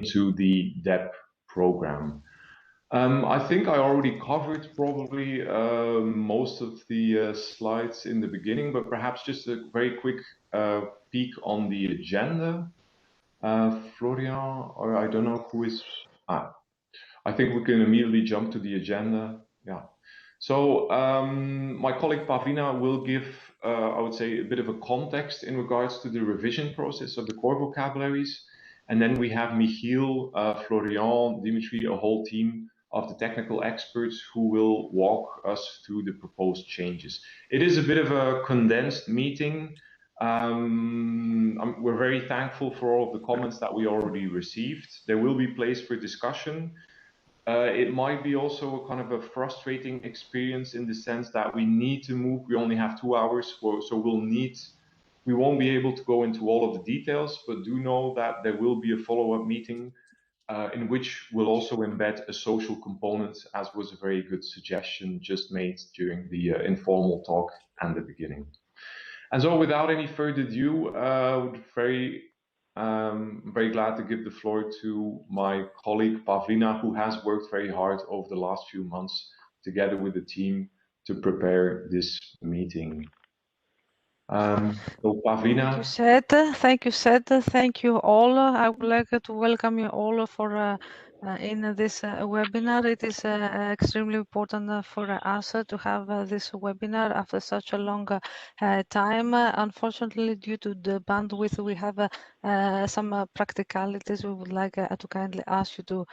into the DEP program. I think I already covered probably most of the slides in the beginning, but perhaps just a very quick peek on the agenda. Florian, or I don't know who is... I think we can immediately jump to the agenda. Yeah. So my colleague Pavlina will give, I would say, a bit of a context in regards to the revision process of the core vocabularies. And then we have Michiel, Florian, Dimitri, a whole team of the technical experts who will walk us through the proposed changes. It is a bit of a condensed meeting. We're very thankful for all of the comments that we already received. There will be place for discussion. It might be also a kind of a frustrating experience in the sense that we need to move. We only have 2 hours, so we won't be able to go into all of the details, but do know that there will be a follow-up meeting in which we'll also embed a social component, as was a very good suggestion just made during the informal talk and the beginning. And so without any further ado, I'm very glad to give the floor to my colleague Pavlina, who has worked very hard over the last few months together with the team to prepare this meeting. So Pavlina. Thank you, Seth. Thank you all. I would like to welcome you all for in this webinar. It is extremely important for us to have this webinar after such a long time. Unfortunately, due to the bandwidth, we have some practicalities. We would like to kindly ask you to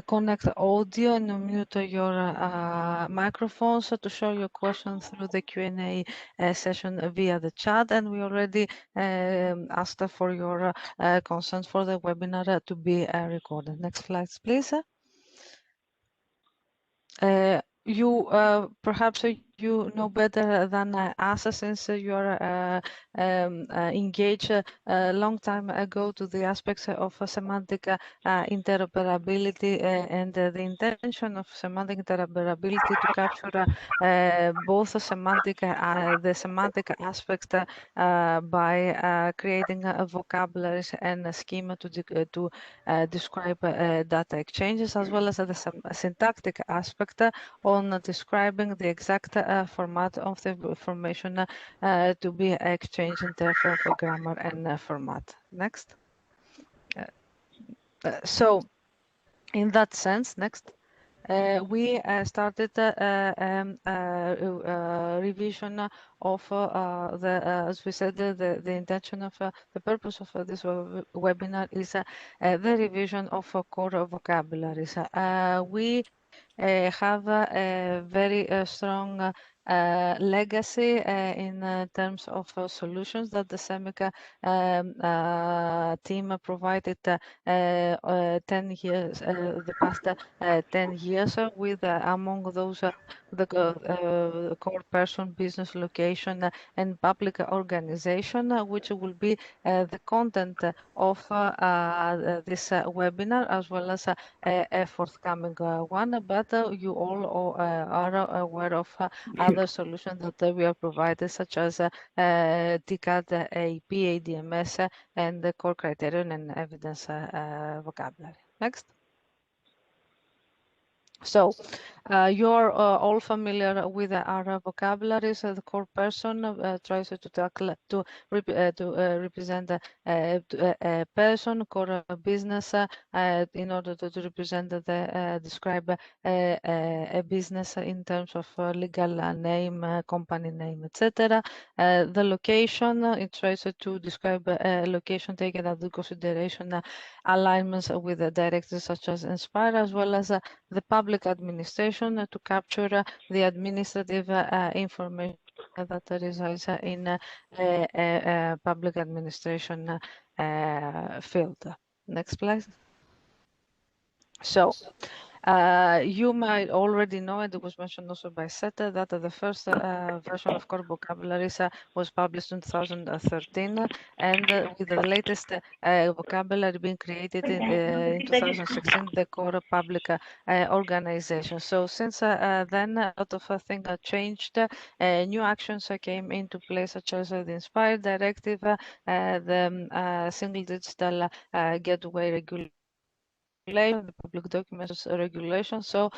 connect the audio and mute your microphones to show your questions through the Q&A session via the chat. And we already asked for your consent for the webinar to be recorded. Next slide, please. Perhaps you know better than us, since you are engaged a long time ago to the aspects of semantic interoperability and the intention of semantic interoperability to capture both the semantic aspect by creating vocabularies and a schema to describe data exchanges, as well as the syntactic aspect on describing the exact format of the information to be exchanged in terms of grammar and format. Next. So in that sense, next. We started revision of as we said, the intention of the purpose of this webinar is the revision of core vocabularies. We have a very strong legacy in terms of solutions that the SEMIC team provided 10 years, the past 10 years, with among those the core person, business location, and public organization, which will be the content of this webinar, as well as a forthcoming one. But you all are aware of other solutions that we have provided, such as TCAD, AP, ADMS, and the core criterion and evidence vocabulary. Next. So you're all familiar with our vocabularies. The core person tries to tackle to represent a person. Core business in order to represent describe a business in terms of legal name, company name, etc. The location, it tries to describe a location taken into consideration alignments with the directives such as INSPIRE, as well as the public administration to capture the administrative information that resides in a public administration field. Next, please. So you might already know, and it was mentioned also by Seta, that the first version of Core Vocabularies was published in 2013, and with the latest vocabulary being created in 2016, the Core Public Organization. So since then, a lot of things changed. New actions came into place, such as the INSPIRE Directive, the Single Digital Gateway Regulation, the public documents regulation. So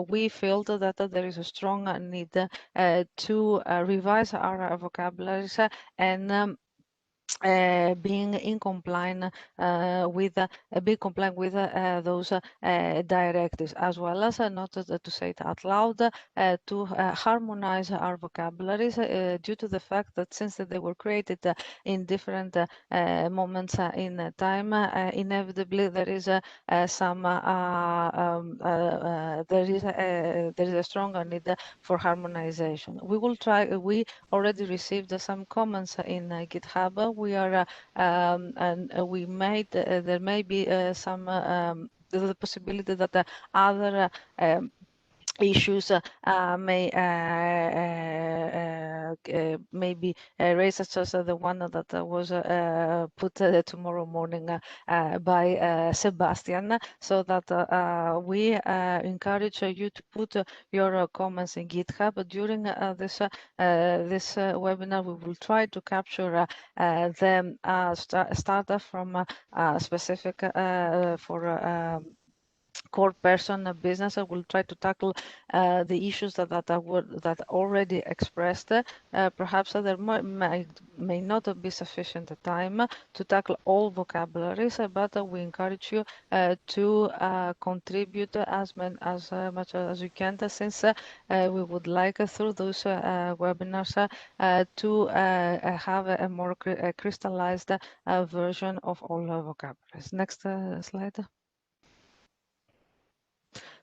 we felt that there is a strong need to revise our vocabularies and being in compliant with being compliant with those directives, as well as not to say it out loud, to harmonize our vocabularies due to the fact that since they were created in different moments in time, inevitably there is there is a stronger need for harmonization. We will try. We already received some comments in GitHub. We are and we made there may be some there's a possibility that other issues may be raised, such as the one that was put tomorrow morning by Sebastian, so that we encourage you to put your comments in GitHub. During this webinar, we will try to capture them start from specific for core person business. I will try to tackle the issues that already expressed. Perhaps there may not be sufficient time to tackle all vocabularies, but we encourage you to contribute as much as you can, since we would like through those webinars to have a more crystallized version of all vocabularies. Next slide.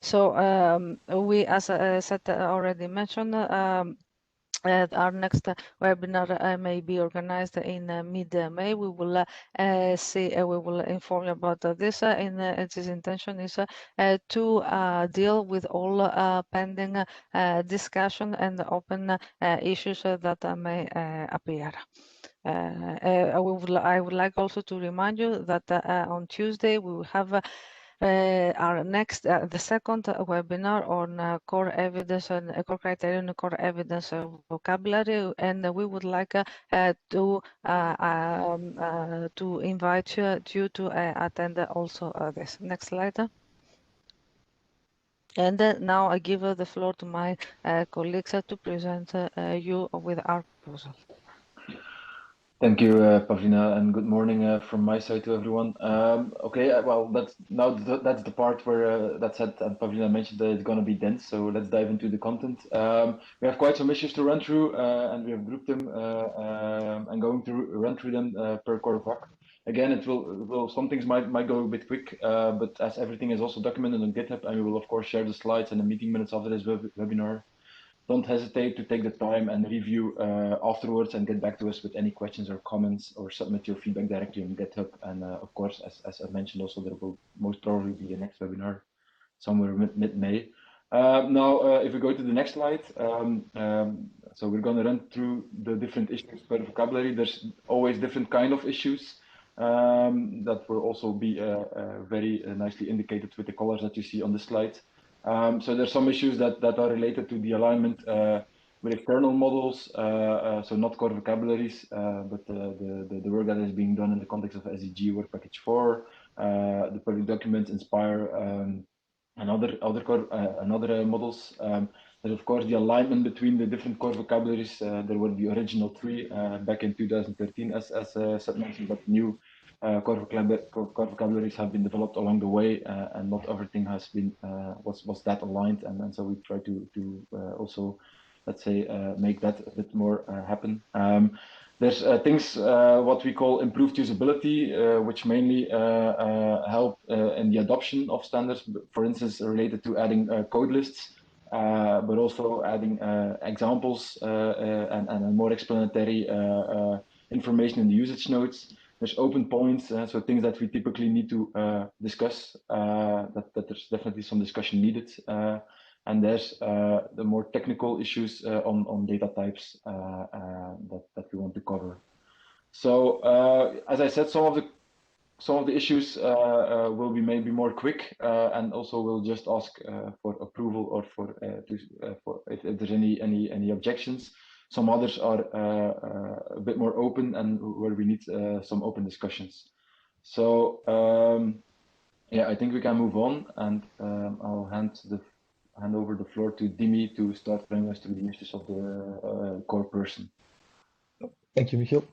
So we, as I said, already mentioned, our next webinar may be organized in mid-May. We will we will inform you about this. Its intention is to deal with all pending discussion and open issues that may appear. I would like also to remind you that on Tuesday we will have our next, the second webinar on core evidence and core criterion, core evidence vocabulary, and we would like to invite you to attend also this. Next slide. And now I give the floor to my colleagues to present you with our proposal. Thank you, Pavlina, and good morning from my side to everyone. Okay, well, that's the part where that said, and Pavlina mentioned that it's going to be dense, so let's dive into the content. We have quite some issues to run through, and we have grouped them and going to run through them per core voc. Again, it will some things might go a bit quick, but as everything is also documented on GitHub, and we will of course share the slides and the meeting minutes after this webinar. Don't hesitate to take the time and review afterwards and get back to us with any questions or comments, or submit your feedback directly on GitHub. And of course, as I mentioned, also there will most probably be a next webinar somewhere mid-May. Now, if we go to the next slide, so we're going to run through the different issues per vocabulary. There's always different kind of issues that will also be very nicely indicated with the colors that you see on the slide. So there's some issues that are related to the alignment with external models, so not core vocabularies, but the work that is being done in the context of SEG Work Package 4, the public documents, Inspire, and other models. There's of course the alignment between the different core vocabularies. There were the original 3 back in 2013, as Seth mentioned, but new core vocabularies have been developed along the way, and not everything has been was that aligned, and so we try to also, let's say, make that a bit more happen. There's things what we call improved usability, which mainly help in the adoption of standards, for instance, related to adding code lists, but also adding examples and more explanatory information in the usage notes. There's open points, so things that we typically need to discuss, that there's definitely some discussion needed. And there's the more technical issues on data types that we want to cover. So as I said, some of the issues will be maybe more quick, and also we'll just ask for approval or for if there's any objections. Some others are a bit more open and where we need some open discussions. So Yeah, I think we can move on, and I'll hand over the floor to Dimi to start running us through the uses of the core person. Thank you, Michiel.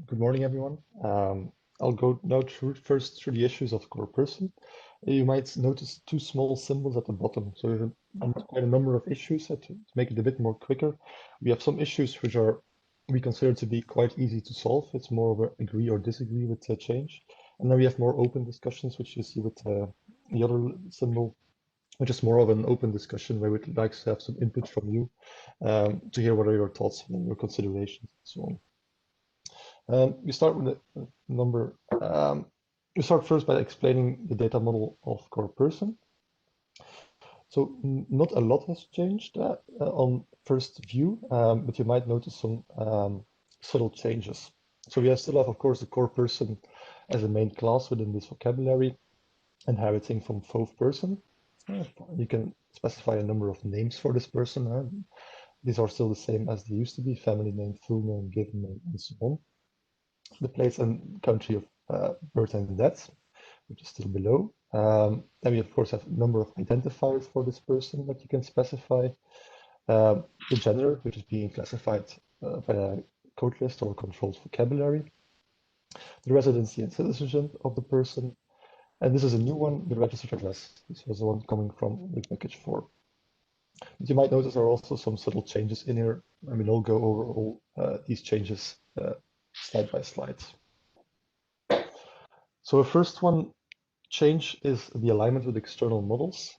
Good morning, everyone. I'll go now first through the issues of core person. You might notice two small symbols at the bottom. So we have quite a number of issues. To make it a bit more quicker, we have some issues which we consider to be quite easy to solve. It's more of a agree or disagree with the change. And then we have more open discussions, which you see with the other symbol, which is more of an open discussion where we'd like to have some input from you to hear what are your thoughts and your considerations and so on. We start with the number. We start first by explaining the data model of core person. So not a lot has changed on first view, but you might notice some subtle changes. So we still have, of course, the core person as a main class within this vocabulary, inheriting from fourth person. You can specify a number of names for this person. These are still the same as they used to be: family name, full name, given name, and so on. The place and country of birth and death, which is still below. Then we of course have a number of identifiers for this person that you can specify. The gender, which is being classified by a code list or controlled vocabulary. The residency and citizenship of the person. And this is a new one, the registered address. This was the one coming from the package 4. But you might notice there are also some subtle changes in here. I mean, I'll go over all these changes slide by slide. So the first one change is the alignment with external models,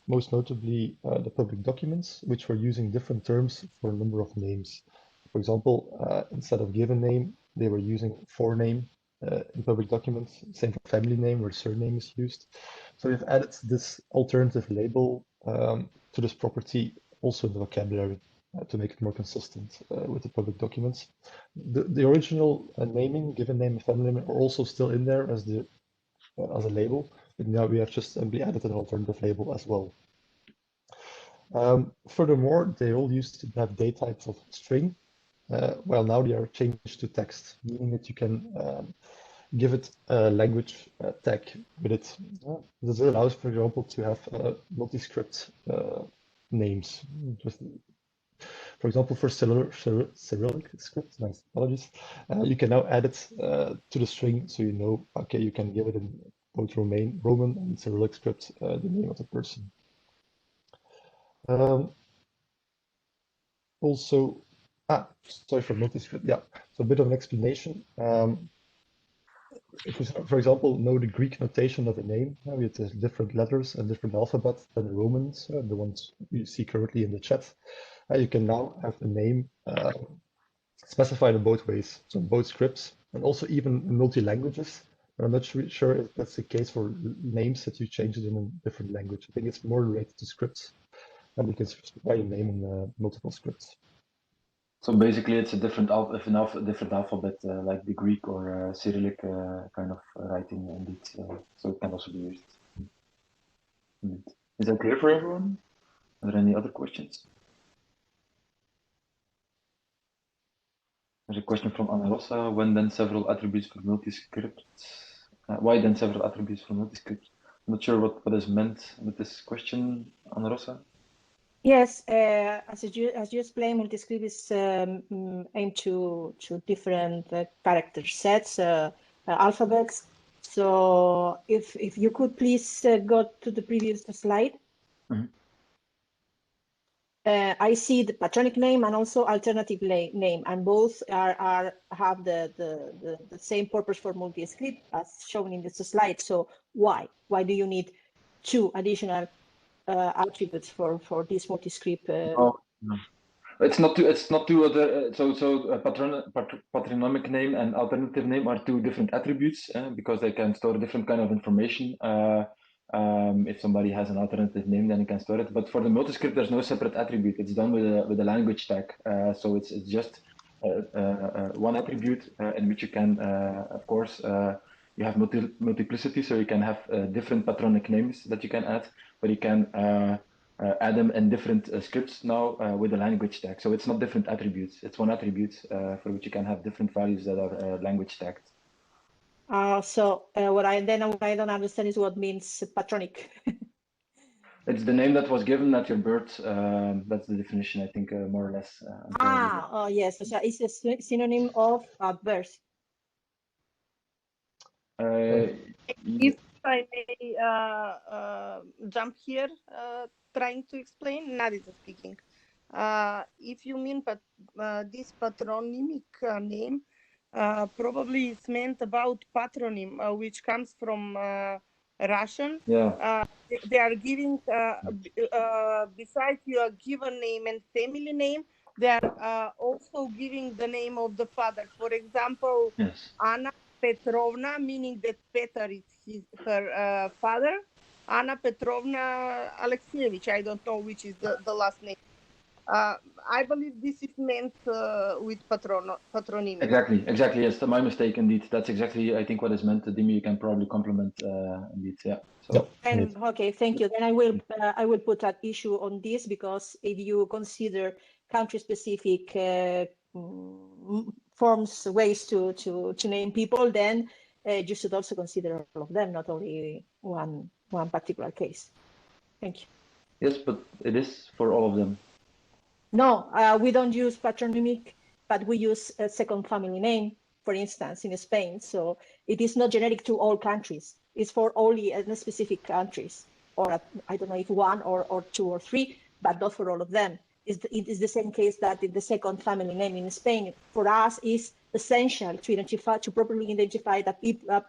most notably the public documents, which were using different terms for a number of names. For example, instead of given name, they were using forename in public documents, same for family name where surname is used. So we've added this alternative label to this property also in the vocabulary to make it more consistent with the public documents. The original naming, given name, and family name are also still in there as a label, but now we have just simply added an alternative label as well. Furthermore, they all used to have date types of string, while now they are changed to text, meaning that you can give it a language tag with it. This allows, for example, to have multi-script names. For example, for Cyrillic script, nice apologies, you can now add it to the string, so you know, okay, you can give it in both Roman and Cyrillic script the name of the person. Also, sorry for multi-script. Yeah, so a bit of an explanation. If we, for example, know the Greek notation of a name, with different letters and different alphabets than the Romans, the ones you see currently in the chat, you can now have the name specified in both ways, so in both scripts, and also even in multi-languages. I'm not sure if that's the case for names that you change it in a different language. I think it's more related to scripts, and you can specify the name in multiple scripts. So basically, it's a different alphabet, like the Greek or Cyrillic kind of writing, indeed. So it can also be used. Indeed. Is that clear for everyone? Are there any other questions? There's a question from Ana Rosa. When then several attributes for multi-script? Why then several attributes for multi-script? I'm not sure what is meant with this question, Ana Rosa. Yes, as you explained, multi-script is aimed to different character sets, alphabets. So if you could please go to the previous slide. Mm-hmm. I see the patronic name and also alternative name, and both have the same purpose for multi-script as shown in this slide. So why do you need 2 additional attributes for this multi-script? Oh, no. It's not two other. Patronymic name and alternative name are 2 different attributes because they can store different kind of information. If somebody has an alternative name, then you can store it. But for the multi-script, there's no separate attribute. It's done with a language tag. So it's just one attribute in which you can, of course, you have multiplicity, so you can have different patronic names that you can add, but you can add them in different scripts now with a language tag. So it's not different attributes. It's one attribute for which you can have different values that are language tagged. What I don't understand is what means patronic. It's the name that was given at your birth. That's the definition, I think, more or less. Oh yes, so it's a synonym of birth. If I may jump here, trying to explain, Narita speaking. If you mean this patronymic name, probably it's meant about patronym, which comes from Russian. Yeah. They are giving, besides your given name and family name, they are also giving the name of the father. For example, Yes. Anna Petrovna, meaning that Peter is her father. Anna Petrovna Alexievich, I don't know which is the last name. I believe this is meant with patronymic. Exactly. Yes, my mistake indeed. That's exactly, I think, what is meant. Dimi, you can probably complement indeed. Yeah. So. And okay, thank you. Then I will put an issue on this, because if you consider country-specific forms, ways to name people, then you should also consider all of them, not only one particular case. Thank you. Yes, but it is for all of them. No, we don't use patronymic, but we use a second family name, for instance, in Spain. So it is not generic to all countries. It's for only specific countries, or I don't know if one or two or three, but not for all of them. It is the same case that the second family name in Spain for us is essential to properly identify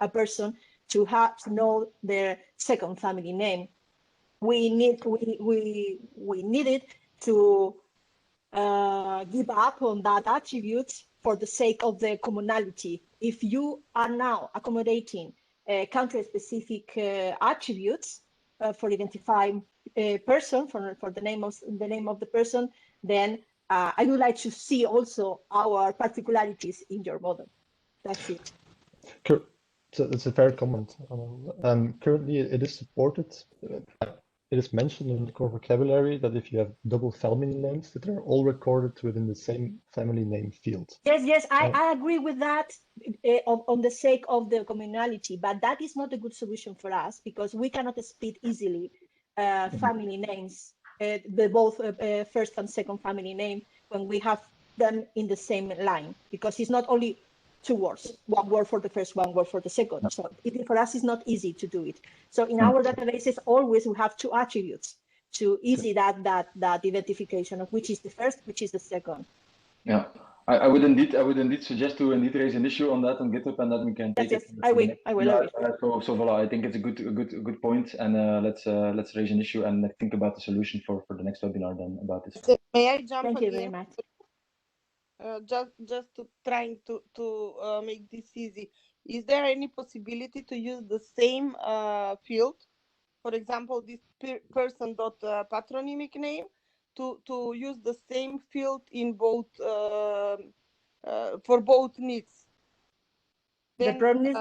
a person, to know their second family name. We needed to give up on that attribute for the sake of the commonality. If you are now accommodating country-specific attributes for identifying a person, for the name of the person, then I would like to see also our particularities in your model. That's it. So it's a fair comment. Currently, it is supported. It is mentioned in the core vocabulary that if you have double family names, that they're all recorded within the same family name field. Yes, I agree with that on the sake of the communality, but that is not a good solution for us, because we cannot split easily family names, both first and second family name, when we have them in the same line, because it's not only two words, one word for the first, one word for the second. So for us, it's not easy to do it. So in our databases, always we have two attributes to easy that identification of which is the first, which is the second. Yeah, I would indeed suggest to raise an issue on that on GitHub, and that we can take it. I will. So voilà, I think it's a good point, and let's raise an issue and think about the solution for the next webinar then about this. May I jump Thank again? you very much. Just to trying to make this easy, is there any possibility to use the same field, for example, this person dot patronymic name, to use the same field in both for both needs? The problem is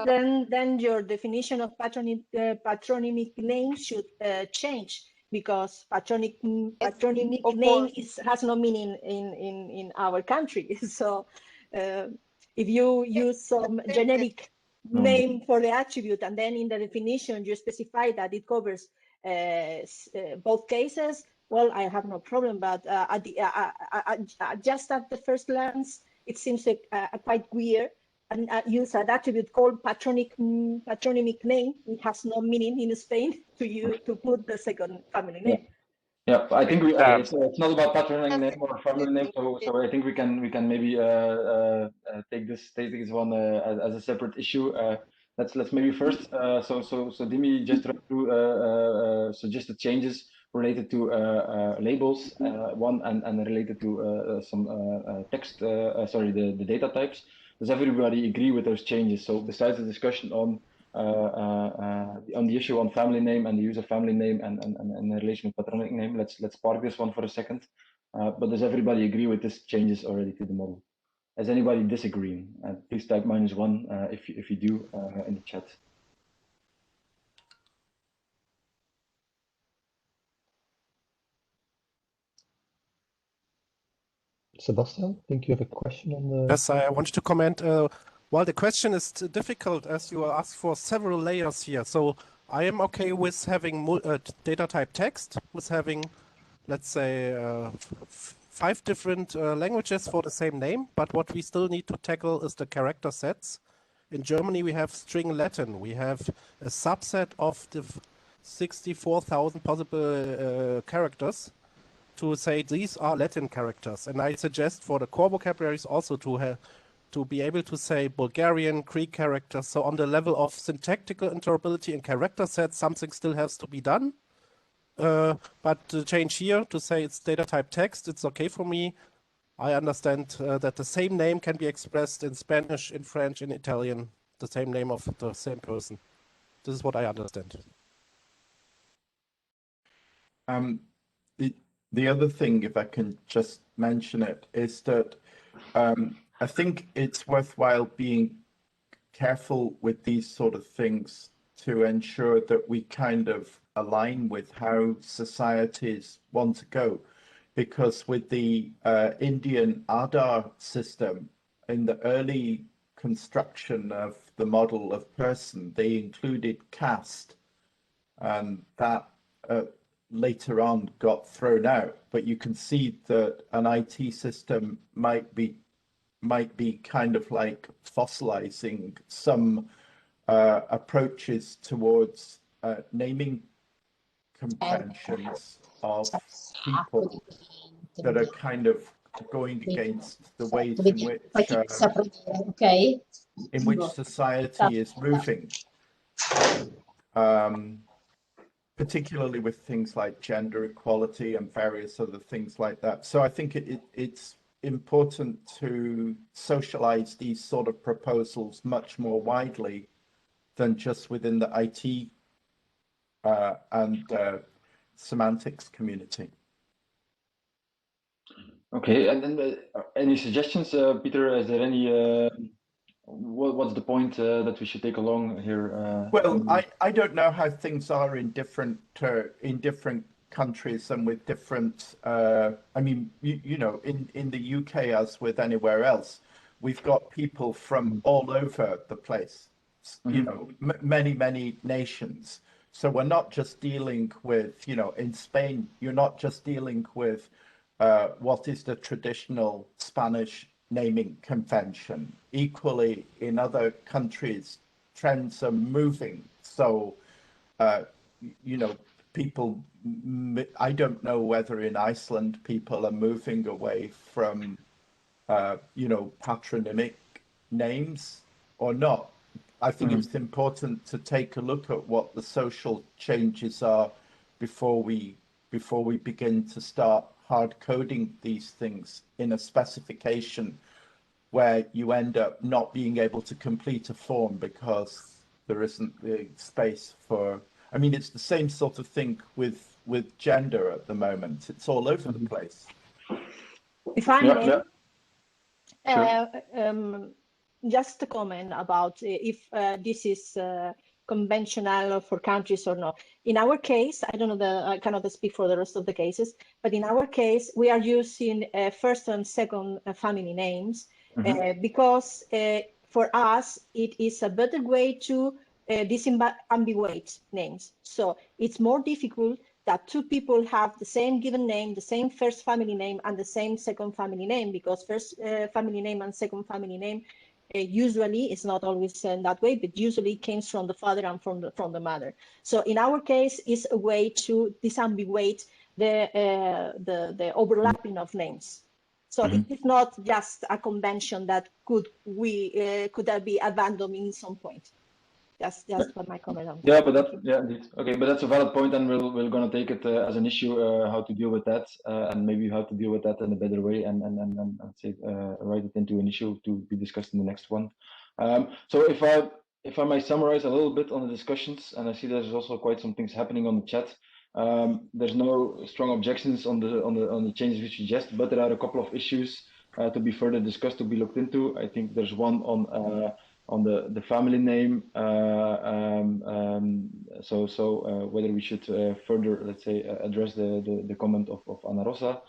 then your definition of patronymic name should change, because patronymic name has no meaning in our country. So if you use some generic name for the attribute, and then in the definition you specify that it covers both cases, well, I have no problem. But just at the first glance, it seems quite weird. And use an attribute called patronymic name. It has no meaning in Spain to put the second family name. Yeah, I think it's not about patronymic name or family name. So I think we can maybe take this one as a separate issue. Let's maybe first. So Dimi just ran through suggested changes related to labels, one, and related to some text. Sorry, the data types. Does everybody agree with those changes? So besides the discussion on the issue on family name and the use of family name and the relation with patronymic name, let's park this one for a second. But does everybody agree with these changes already to the model? Is anybody disagreeing? Please type -1 if you do in the chat. Sebastian, I think you have a question on the... Yes, I wanted to comment Well, the question is difficult as you are asked for several layers here. So I am okay with having data type text, with having, let's say, 5 different languages for the same name. But what we still need to tackle is the character sets. In Germany, we have string Latin. We have a subset of the 64,000 possible characters to say these are Latin characters. And I suggest for the core vocabularies also to be able to say Bulgarian, Greek characters. So on the level of syntactical interoperability and character sets, something still has to be done. But the change here to say it's data type text, it's okay for me. I understand that the same name can be expressed in Spanish, in French, in Italian, the same name of the same person. This is what I understand. The other thing, if I can just mention it, is that I think it's worthwhile being careful with these sort of things to ensure that we kind of align with how societies want to go. Because with the Indian Aadhaar system, in the early construction of the model of person, they included caste, and that later on got thrown out. But you can see that an IT system might be kind of like fossilizing some approaches towards naming conventions of people that are kind of going against the ways in which society is moving, particularly with things like gender equality and various other things like that. So I think it's important to socialize these sort of proposals much more widely than just within the IT and semantics community. Okay, and then any suggestions, Peter? Is there any? What's the point that we should take along here? Well, I don't know how things are in different countries and with different. I mean, you know, in the UK as with anywhere else, we've got people from all over the place. You know, many nations. So we're not just dealing with, you know, in Spain, you're not just dealing with what is the traditional Spanish naming convention. Equally, in other countries, trends are moving. So, you know, people, I don't know whether in Iceland people are moving away from, you know, patronymic names or not. I think it's important to take a look at what the social changes are before we begin to start hard coding these things in a specification where you end up not being able to complete a form because there isn't the space for. I mean, it's the same sort of thing with gender at the moment. It's all over the place. If I may, Sure. Just a comment about if this is conventional for countries or not. In our case, I don't know, I cannot speak for the rest of the cases, but in our case, we are using first and second family names because for us, it is a better way to disambiguate names. So it's more difficult that two people have the same given name, the same first family name, and the same second family name, because first family name and second family name usually, it's not always that way, but usually comes from the father and from the mother. So in our case, it's a way to disambiguate the overlapping of names. So it is not just a convention that could be abandoned in some point. Just for my comment on that. Yeah, but indeed. Okay, but that's a valid point, and we're gonna take it as an issue, how to deal with that, and maybe how to deal with that in a better way, and say write it into an issue to be discussed in the next one. So if I might summarize a little bit on the discussions, and I see there's also quite some things happening on the chat. There's no strong objections on the changes we suggest, but there are a couple of issues to be further discussed, to be looked into. I think there's one on the family name, so whether we should further, let's say, address the comment of Ana Rosa.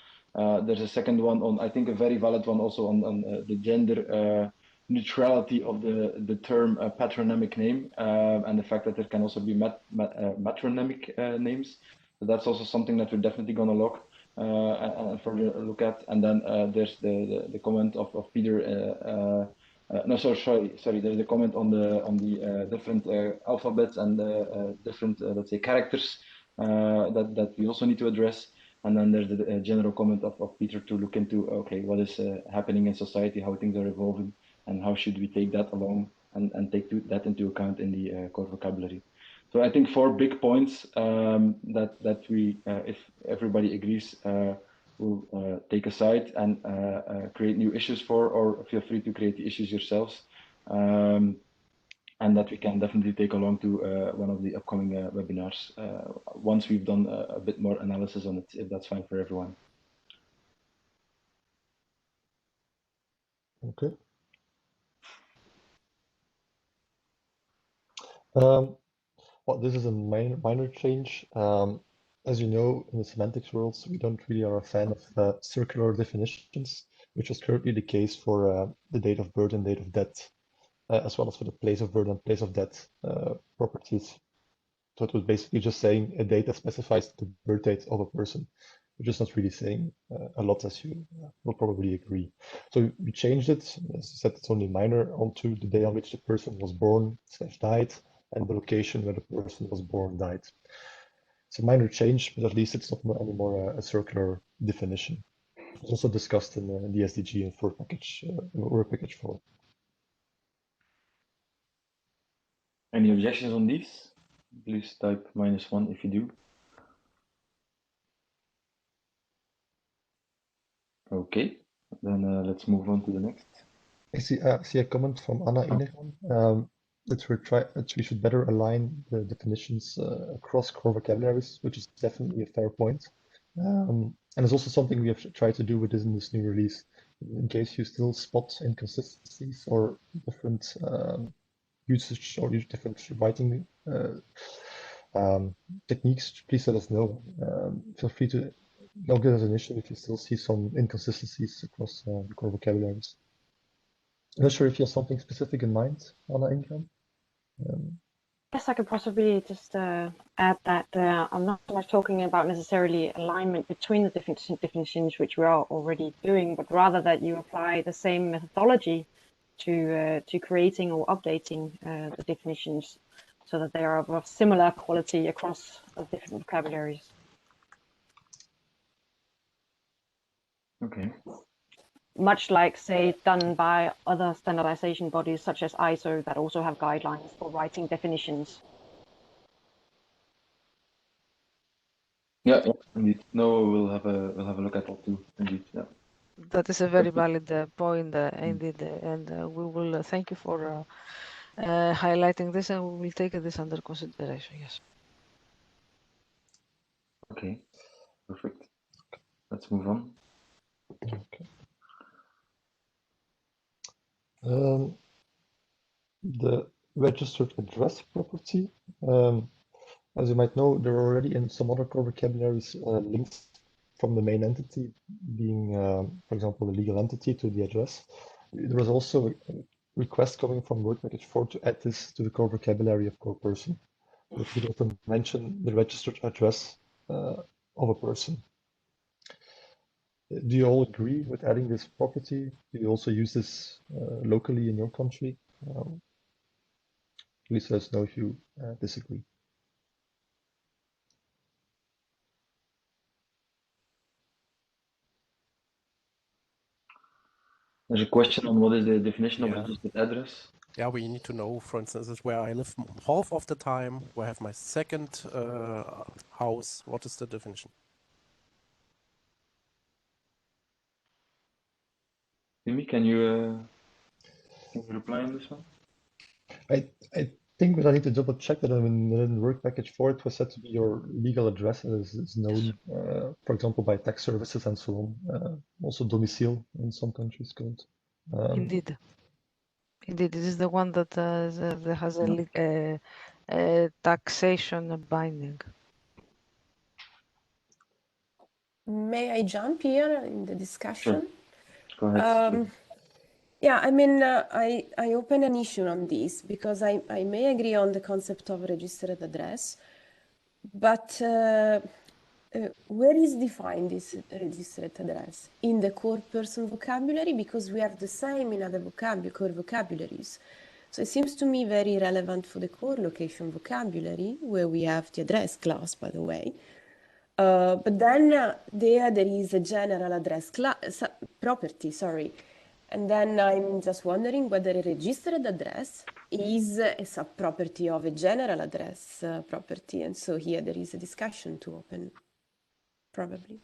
There's a second one on, I think, a very valid one also on the gender neutrality of the term patronymic name and the fact that there can also be matronymic names. So that's also something that we're definitely going to look and further look at. And then there's the comment of Peter. No, sorry. There's the comment on the different alphabets and different let's say characters that we also need to address. And then there's the general comment of Peter to look into, okay, what is happening in society, how things are evolving, and how should we take that along and take that into account in the core vocabulary. So I think 4 big points that we, if everybody agrees, will take aside and create new issues for, or feel free to create the issues yourselves. And that we can definitely take along to one of the upcoming webinars once we've done a bit more analysis on it, if that's fine for everyone. Okay. Well, this is a minor change. As you know, in the semantics world, we don't really are a fan of circular definitions, which is currently the case for the date of birth and date of death, as well as for the place of birth and place of death properties. So it was basically just saying a date that specifies the birth date of a person, which is not really saying a lot, as you will probably agree. So we changed it, as I said, it's only minor, onto the day on which the person was born / died, and the location where the person was born died. It's a minor change, but at least it's not anymore a circular definition. It's also discussed in the SDG and work package, work package 4. Any objections on these? Please type -1 if you do. Okay, then let's move on to the next. I see a comment from Anna Inegan that we should better align the definitions across core vocabularies, which is definitely a fair point. And it's also something we have tried to do with this in this new release. In case you still spot inconsistencies or different usage or different writing techniques, please let us know. Feel free to log it as an issue if you still see some inconsistencies across the core vocabularies. I'm not sure if you have something specific in mind, Anna Ingram. Yes, I could possibly just add that I'm not so much talking about necessarily alignment between the different definitions, which we are already doing, but rather that you apply the same methodology to creating or updating the definitions so that they are of similar quality across the different vocabularies. Okay. Much like, say, done by other standardization bodies such as ISO that also have guidelines for writing definitions. Yeah, indeed. No, we'll have a look at that too. Indeed, yeah. That is a very valid point, indeed, and we will thank you for highlighting this, and we will take this under consideration. Yes. Okay, perfect. Let's move on. Okay. The registered address property. As you might know, there are already in some other core vocabularies links from the main entity being, for example, the legal entity to the address. There was also a request coming from Work Package 4 to add this to the core vocabulary of core person. It would also mention the registered address of a person. Do you all agree with adding this property? Do you also use this locally in your country? Please let us know if you disagree. There's a question on what is the definition of registered address. Yeah, we need to know, for instance, is where I live half of the time, where I have my second house. What is the definition? Mimi, can you reply on this one? I think that I need to double check that in Work Package 4 it was said to be your legal address as is known, for example, by tax services and so on. Also domicile in some countries called. Indeed. Indeed, this is the one that has a taxation binding. May I jump here in the discussion? Sure. Go ahead. Yeah, I mean, I open an issue on this because I may agree on the concept of registered address, but where is defined this registered address? In the core person vocabulary, because we have the same in other core vocabularies. So it seems to me very relevant for the core location vocabulary, where we have the address class, by the way. But then there is a general address property, sorry. And then I'm just wondering whether a registered address is a subproperty of a general address property. And so here there is a discussion to open, probably.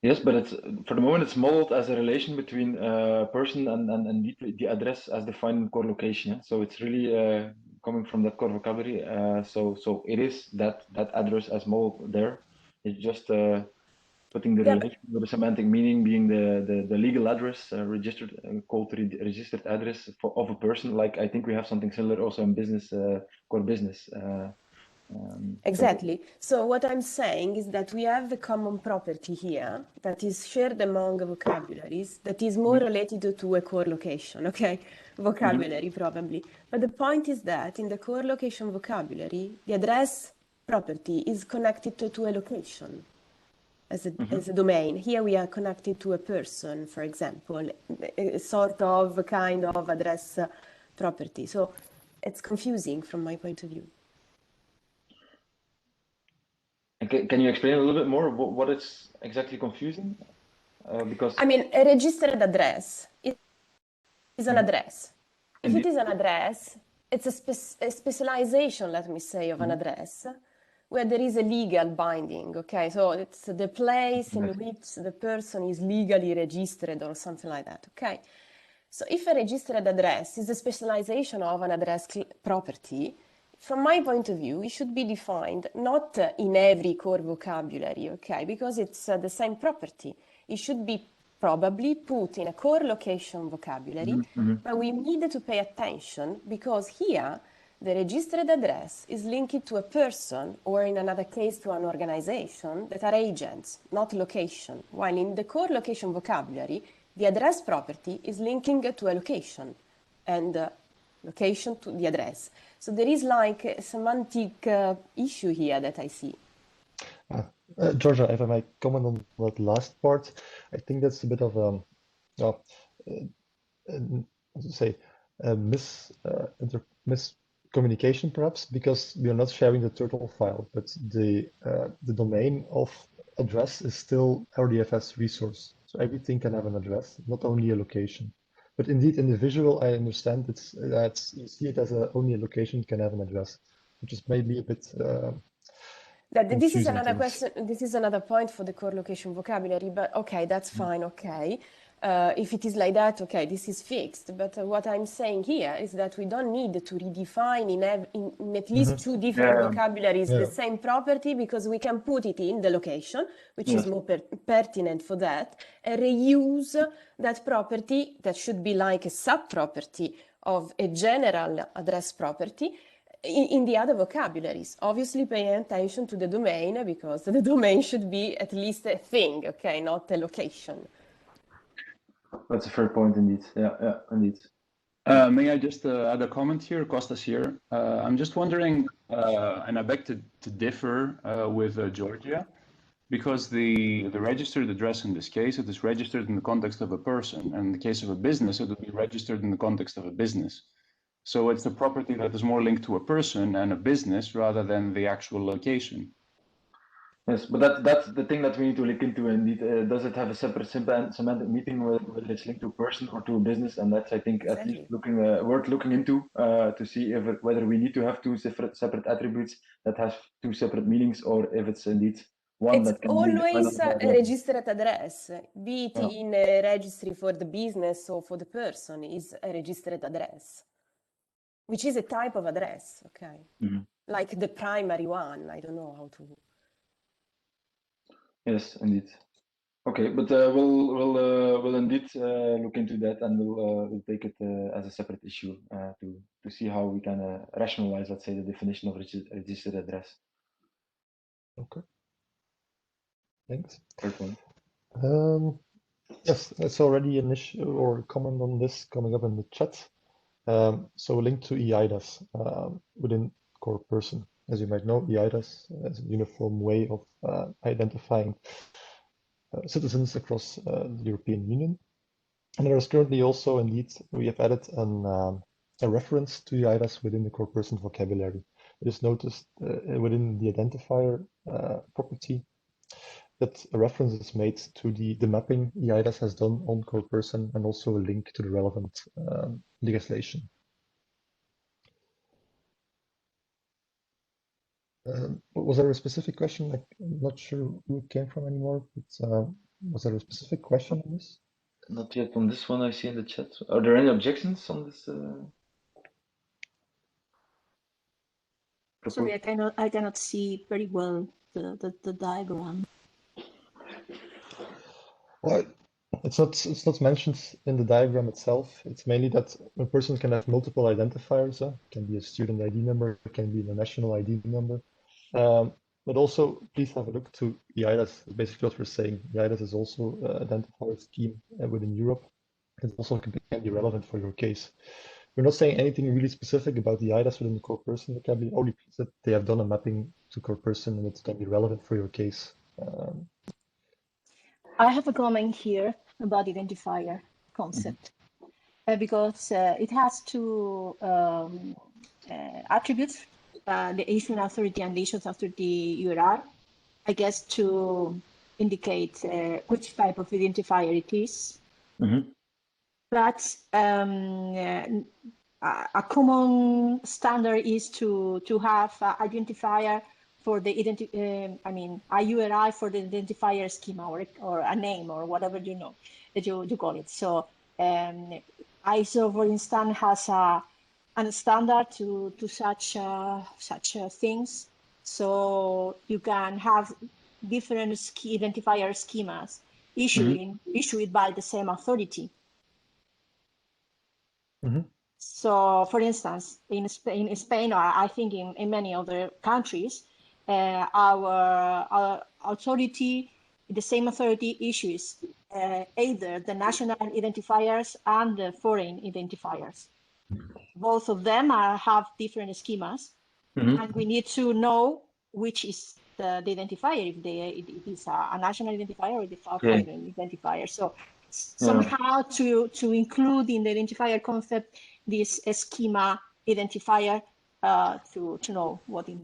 Yes, but it's for the moment it's modeled as a relation between person and the address as defined in core location. Yeah? So it's really coming from that core vocabulary. So it is that address as modeled there. It's just putting the relation with the semantic meaning being the legal address, registered registered address of a person. Like I think we have something similar also in business, core business. Exactly. So what I'm saying is that we have a common property here that is shared among vocabularies that is more related to a core location, okay? Vocabulary probably. But the point is that in the core location vocabulary, the address property is connected to a location as a domain. Here we are connected to a person, for example, a sort of kind of address property. So it's confusing from my point of view. Can you explain a little bit more what is exactly confusing? Because I mean, a registered address is an address. If it is an address, it's a specialization, let me say, of an address where there is a legal binding, okay? So it's the place in which the person is legally registered or something like that, okay? So if a registered address is a specialization of an address property, from my point of view, it should be defined not in every core vocabulary, okay? Because it's the same property. It should be probably put in a core location vocabulary, but we need to pay attention because here the registered address is linked to a person or in another case to an organization that are agents, not location. While in the core location vocabulary, the address property is linking to a location and location to the address. So there is like a semantic issue here that I see. Georgia, if I might comment on that last part, I think that's a bit of miscommunication perhaps, because we are not sharing the total file, but the domain of address is still RDFS resource. So everything can have an address, not only a location. But indeed, in the visual, I understand that you see it as only a location can have an address, which is maybe a bit. This is another question. This is another point for the core location vocabulary. But okay, that's fine. Okay, if it is like that, okay, this is fixed. But what I'm saying here is that we don't need to redefine in at least two different vocabularies the same property, because we can put it in the location, which is more pertinent for that, and reuse that property that should be like a sub-property of a general address property in the other vocabularies. Obviously paying attention to the domain, because the domain should be at least a thing, okay, not a location. That's a fair point indeed. Yeah, indeed. May I just add a comment here? Costas here. I'm just wondering, and I beg to differ with Georgia, because the registered address in this case, it is registered in the context of a person. And in the case of a business, it would be registered in the context of a business. So it's a property that is more linked to a person and a business rather than the actual location. Yes, but that's the thing that we need to look into indeed. Does it have a separate semantic meaning, whether it's linked to a person or to a business? And that's, I think, at least worth looking into to see whether we need to have two separate attributes that have two separate meanings, or if it's indeed one it's that can always a registered address, be it in a registry for the business or for the person, is a registered address, which is a type of address, okay? Like the primary one. I don't know how to. Yes, indeed. Okay, but we'll indeed look into that, and we'll take it as a separate issue to see how we can rationalize, let's say, the definition of registered address. Okay. Thanks. Fair point. Yes, it's already an issue or a comment on this coming up in the chat. So a link to EIDAS within Core Person. As you might know, EIDAS is a uniform way of identifying citizens across the European Union. And there is currently also, indeed, we have added a reference to EIDAS within the Core Person vocabulary. It is noticed within the identifier property that a reference is made to the mapping EIDAS has done on Core Person and also a link to the relevant legislation. Was there a specific question? I'm not sure who it came from anymore, but was there a specific question on this? Not yet on this one. I see in the chat. Are there any objections on this? Sorry, I cannot see very well the diagram. Well, it's not mentioned in the diagram itself. It's mainly that a person can have multiple identifiers. It can be a student ID number, it can be a national ID number. But also, please have a look to EIDAS. Basically, what we're saying, EIDAS is also an identifier scheme within Europe. It also can be relevant for your case. We're not saying anything really specific about the EIDAS within the Core Person vocabulary, only that they have done a mapping to Core Person and it can be relevant for your case. I have a comment here about identifier concept because it has two attributes, the issuing authority and the issuance authority URI, I guess to indicate which type of identifier it is. But a common standard is to have an identifier for the a URI for the identifier schema or a name or whatever that you call it. So ISO, for instance, has a standard to such things. So you can have different identifier schemas issued by the same authority. So, for instance, in Spain, or I think in many other countries, our authority, the same authority issues either the national identifiers and the foreign identifiers. Both of them have different schemas, and we need to know which is the identifier, if it is a national identifier or the foreign identifier. So somehow to include in the identifier concept this schema identifier to know what it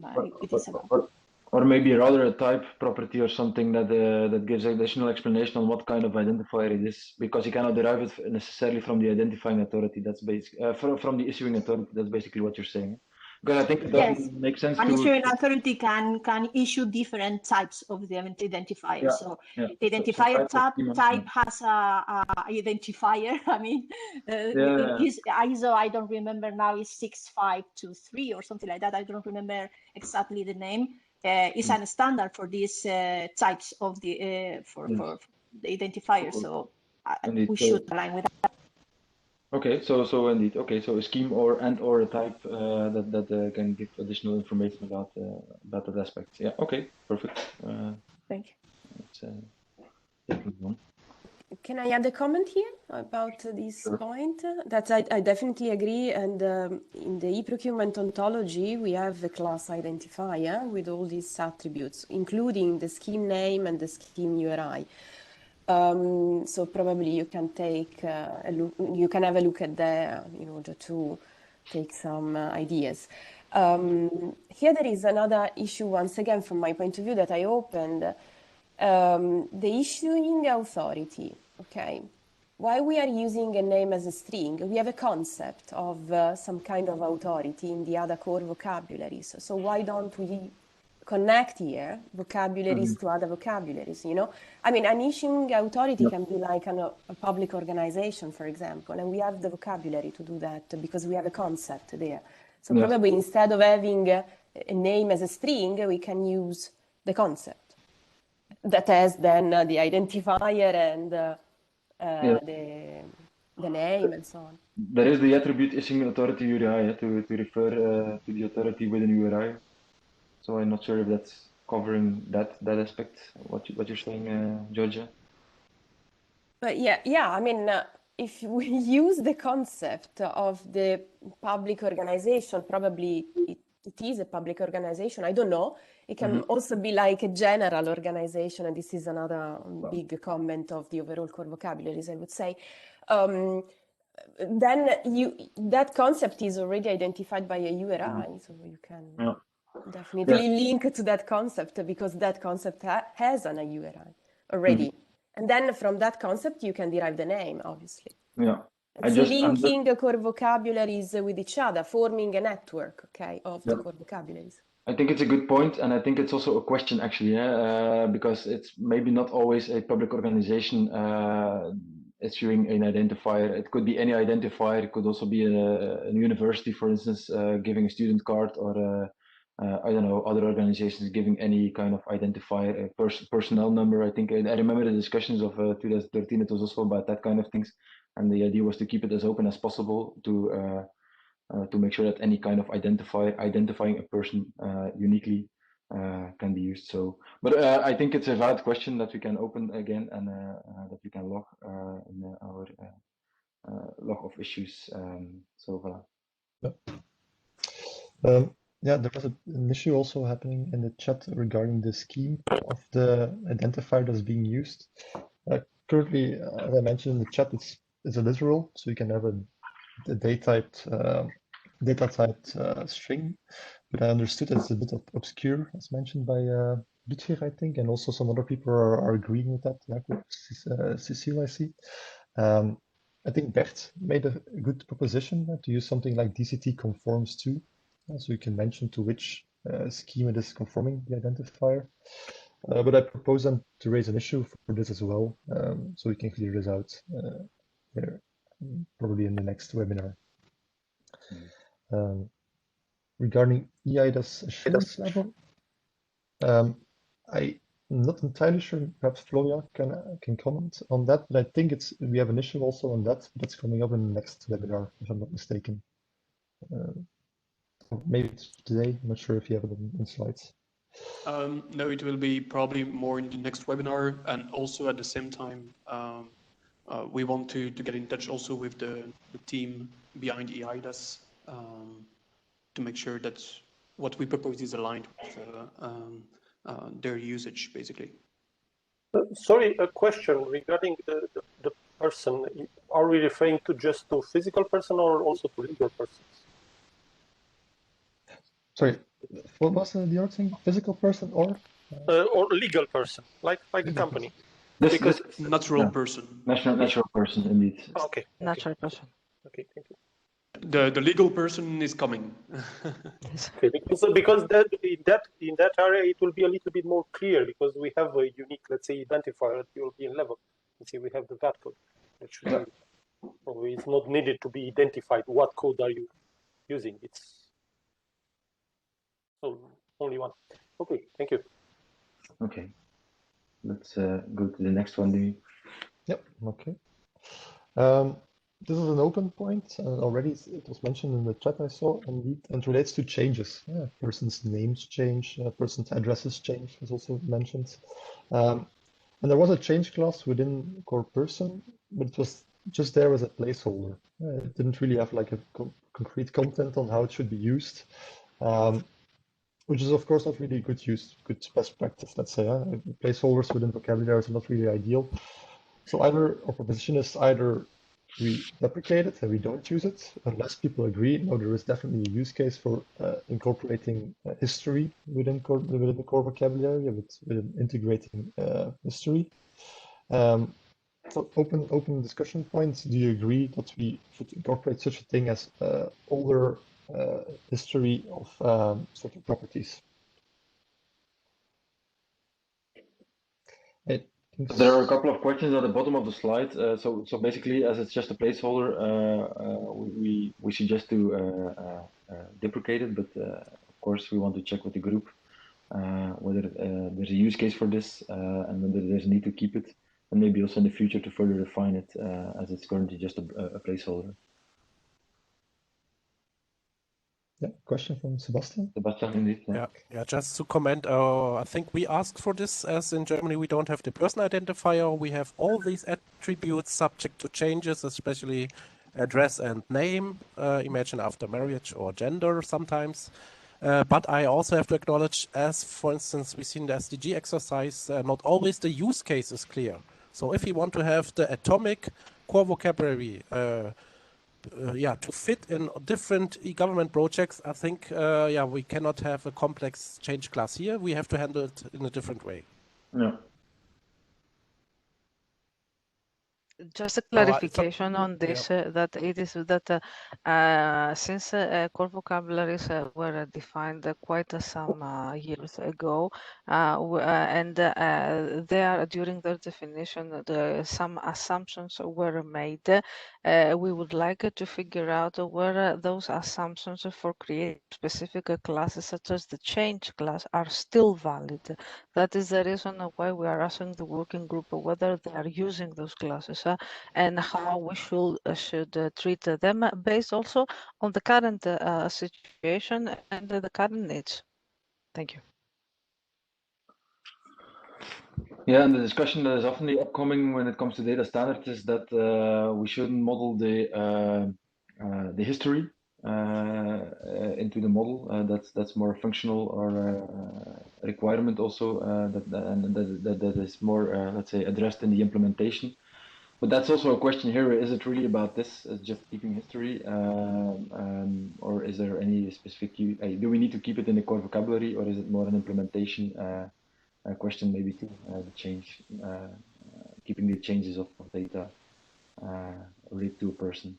is about. Or maybe rather a type property or something that gives additional explanation on what kind of identifier it is, because you cannot derive it necessarily from the identifying authority. That's from the issuing authority. That's basically what you're saying. Because I think it doesn't make sense. An issuing authority can issue different types of the identifier. So the identifier type has a identifier. I mean, ISO, I don't remember now, is 6523 or something like that. I don't remember exactly the name. It's a standard for these types of the for the identifier. So we should align with that. Okay, so indeed, so a scheme or a type that can give additional information about that aspect. Yeah, okay, perfect. Thank you. Can I add a comment here about this point? That I definitely agree. And in the e-procurement ontology, we have the class identifier with all these attributes, including the scheme name and the scheme URI. So probably you can take a look, you can have a look at there in order to take some ideas. Here there is another issue, once again, from my point of view, that I opened. The issuing authority, okay? Why we are using a name as a string? We have a concept of some kind of authority in the other core vocabularies. So why don't we connect here vocabularies to other vocabularies, you know? I mean, an issuing authority can be like a public organization, for example, and we have the vocabulary to do that because we have a concept there. So probably instead of having a name as a string, we can use the concept that has then the identifier and the name and so on. There is the attribute issuing authority URI to refer to the authority within URI. So I'm not sure if that's covering that aspect, what you're saying, Georgia. But yeah, I mean, if we use the concept of the public organization, probably it is a public organization. I don't know. It can also be like a general organization, and this is another big comment of the overall core vocabularies, I would say. Then that concept is already identified by a URI, so you can definitely link to that concept, because that concept has an URI already. And then from that concept, you can derive the name, obviously. Yeah. It's linking core vocabularies with each other, forming a network, of the core vocabularies. I think it's a good point, and I think it's also a question, actually, because it's maybe not always a public organization issuing an identifier. It could be any identifier. It could also be a university, for instance, giving a student card, or I don't know, other organizations giving any kind of identifier, personnel number. I think I remember the discussions of 2013. It was also about that kind of things, and the idea was to keep it as open as possible to make sure that any kind of identifying a person uniquely can be used. So, but I think it's a valid question that we can open again, and that we can log in our log of issues. So voilà. Yeah, there was an issue also happening in the chat regarding the scheme of the identifier that's being used. Currently, as I mentioned in the chat, it's a literal, so you can have a data typed string, but I understood it's a bit obscure, as mentioned by Ludwig, I think, and also some other people are agreeing with that. Cecile, I see. I think Bert made a good proposition to use something like DCT conforms to. So you can mention to which scheme it is conforming the identifier. But I propose them to raise an issue for this as well, so we can clear this out there, probably in the next webinar. Regarding EIDAS assurance level, I'm not entirely sure. Perhaps Florian can comment on that, but I think we have an issue also on that. But that's coming up in the next webinar, if I'm not mistaken. Maybe it's today. I'm not sure if you have it in slides. No, it will be probably more in the next webinar, and also at the same time, we want to get in touch also with the team behind EIDAS to make sure that what we propose is aligned with their usage, basically. Sorry, a question regarding the person. Are we referring to just to physical person or also to legal persons? Sorry, what was the other thing? Physical person or legal person, like a company? Because natural person. Natural person, indeed. Okay. Natural person. Okay, thank you. The legal person is coming. Okay, because in that area it will be a little bit more clear, because we have a unique, let's say, identifier at European level. Let's say we have the VAT code. Actually, probably it's not needed to be identified. What code are you using? It's only one. Okay, thank you. Okay, let's go to the next one. Yep. Okay. This is an open point. Already it was mentioned in the chat I saw, and it relates to changes. Yeah, person's names change, person's addresses change, was also mentioned. And there was a change class within core person, but it was just there as a placeholder. It didn't really have like a concrete content on how it should be used, which is of course not really good best practice, let's say. Placeholders within vocabularies are not really ideal. So our proposition is either we deprecate it and we don't use it unless people agree. No, there is definitely a use case for incorporating history within the core vocabulary, with integrating history. So open discussion points. Do you agree that we should incorporate such a thing as older history of certain properties? There are a couple of questions at the bottom of the slide. So basically, as it's just a placeholder, we suggest to deprecate it. But of course, we want to check with the group whether there's a use case for this and whether there's a need to keep it, and maybe also in the future to further refine it, as it's currently just a placeholder. Yeah, question from Sebastian. Sebastian, indeed. Yeah, just to comment, I think we asked for this, as in Germany we don't have the person identifier. We have all these attributes subject to changes, especially address and name, imagine after marriage or gender sometimes. But I also have to acknowledge, as for instance, we see in the SDG exercise, not always the use case is clear. So if you want to have the atomic core vocabulary to fit in different e-government projects, I think, we cannot have a complex change class here. We have to handle it in a different way. Yeah. Just a clarification on this, that it is that since core vocabularies were defined quite some years ago, and there during their definition, some assumptions were made. We would like to figure out whether those assumptions for creating specific classes, such as the change class, are still valid. That is the reason why we are asking the working group whether they are using those classes and how we should treat them based also on the current situation and the current needs. Thank you. Yeah, and the discussion that is often upcoming when it comes to data standards is that we shouldn't model the history into the model. That's more functional or requirement also that is more let's say addressed in the implementation. But that's also a question here: is it really about this, just keeping history, or is there any specific? Do we need to keep it in the core vocabulary, or is it more an implementation question? Maybe too the change, keeping the changes of data related to a person.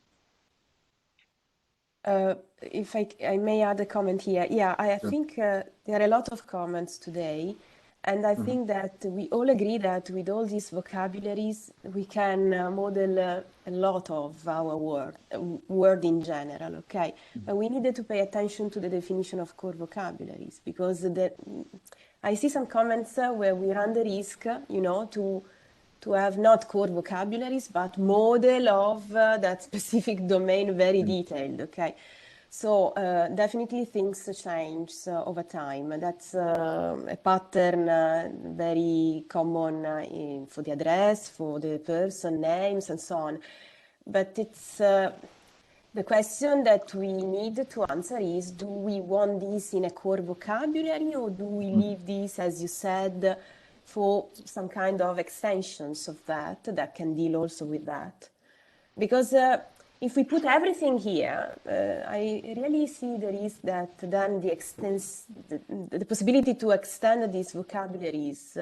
If I may add a comment here, I think there are a lot of comments today, and I think that we all agree that with all these vocabularies, we can model a lot of our word in general, okay? But we needed to pay attention to the definition of core vocabularies, because I see some comments where we run the risk, to have not core vocabularies, but model of that specific domain, very detailed, okay? So definitely things change over time. That's a pattern very common for the address, for the person names and so on. But it's the question that we need to answer is, do we want this in a core vocabulary, or do we leave this, as you said, for some kind of extensions of that can deal also with that? Because if we put everything here, I really see the risk that then the possibility to extend these vocabularies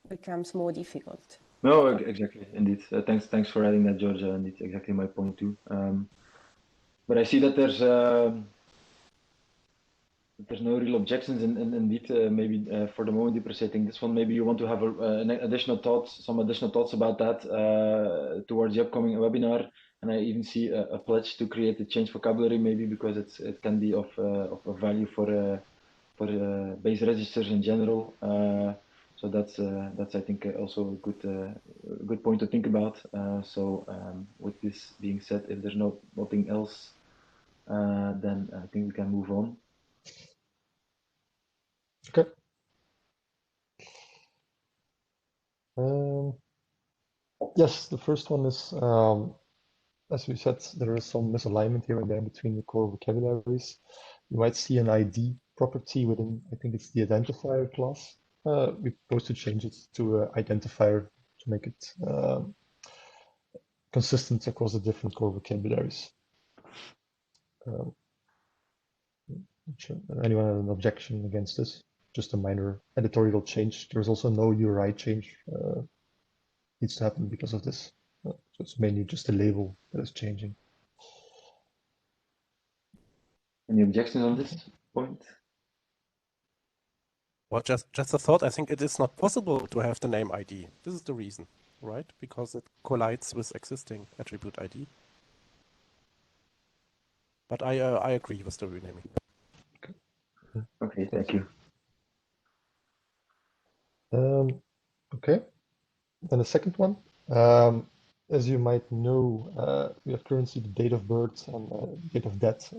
becomes more difficult. No, exactly, indeed. Thanks for adding that, Georgia. Indeed, exactly my point too. But I see that there's no real objections, indeed. Maybe for the moment, depreciating this one, maybe you want to have some additional thoughts about that towards the upcoming webinar. And I even see a pledge to create a change vocabulary, maybe because it can be of value for base registers in general. So that's I think also a good point to think about. So with this being said, if there's nothing else, then I think we can move on. Okay. Yes, the first one is, as we said, there is some misalignment here and there between the core vocabularies. You might see an ID property within, I think it's the identifier class. We propose to change it to identifier to make it consistent across the different core vocabularies. Sure. Anyone have an objection against this? Just a minor editorial change. There's also no URI change needs to happen because of this. So it's mainly just a label that is changing. Any objections on this point? Well, just a thought. I think it is not possible to have the name ID. This is the reason, right? Because it collides with existing attribute ID. But I agree with the renaming. Okay, thank you. Okay, then the second one. As you might know, we have currently the date of birth and date of death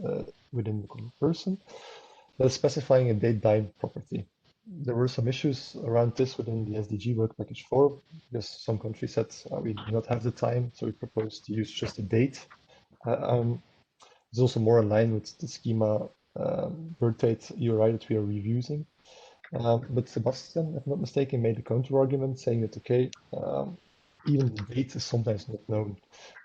within the core person, specifying a date-time property. There were some issues around this within the SDG work package 4, because some countries said we do not have the time, so we proposed to use just a date. It's also more in line with the schema birth date URI that we are reusing. But Sebastian, if I'm not mistaken, made a counter argument saying that, okay, even the date is sometimes not known.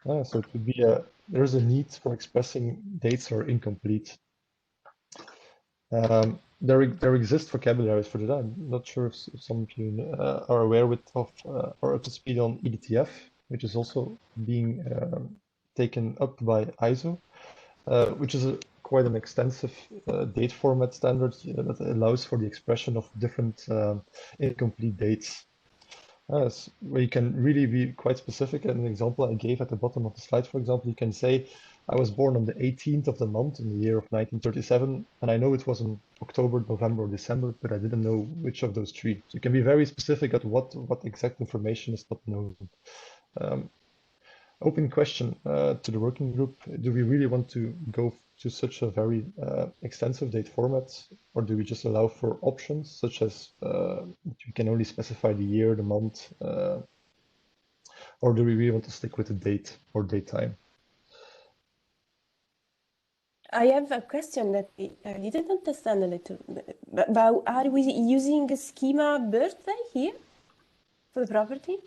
So it would be there's a need for expressing dates that are incomplete. There exist vocabularies for that. I'm not sure if some of you are aware of or up to speed on EDTF, which is also being taken up by ISO, which is quite an extensive date format standard that allows for the expression of different incomplete dates. Where you can really be quite specific. An example I gave at the bottom of the slide, for example, you can say, I was born on the 18th of the month in the year of 1937, and I know it was in October, November, or December, but I didn't know which of those three. So you can be very specific at what exact information is not known. Open question to the working group. Do we really want to go to such a very extensive date format, or do we just allow for options such as you can only specify the year, the month, or do we really want to stick with the date or date time? I have a question that I didn't understand a little bit. But are we using a schema birthday here for the property?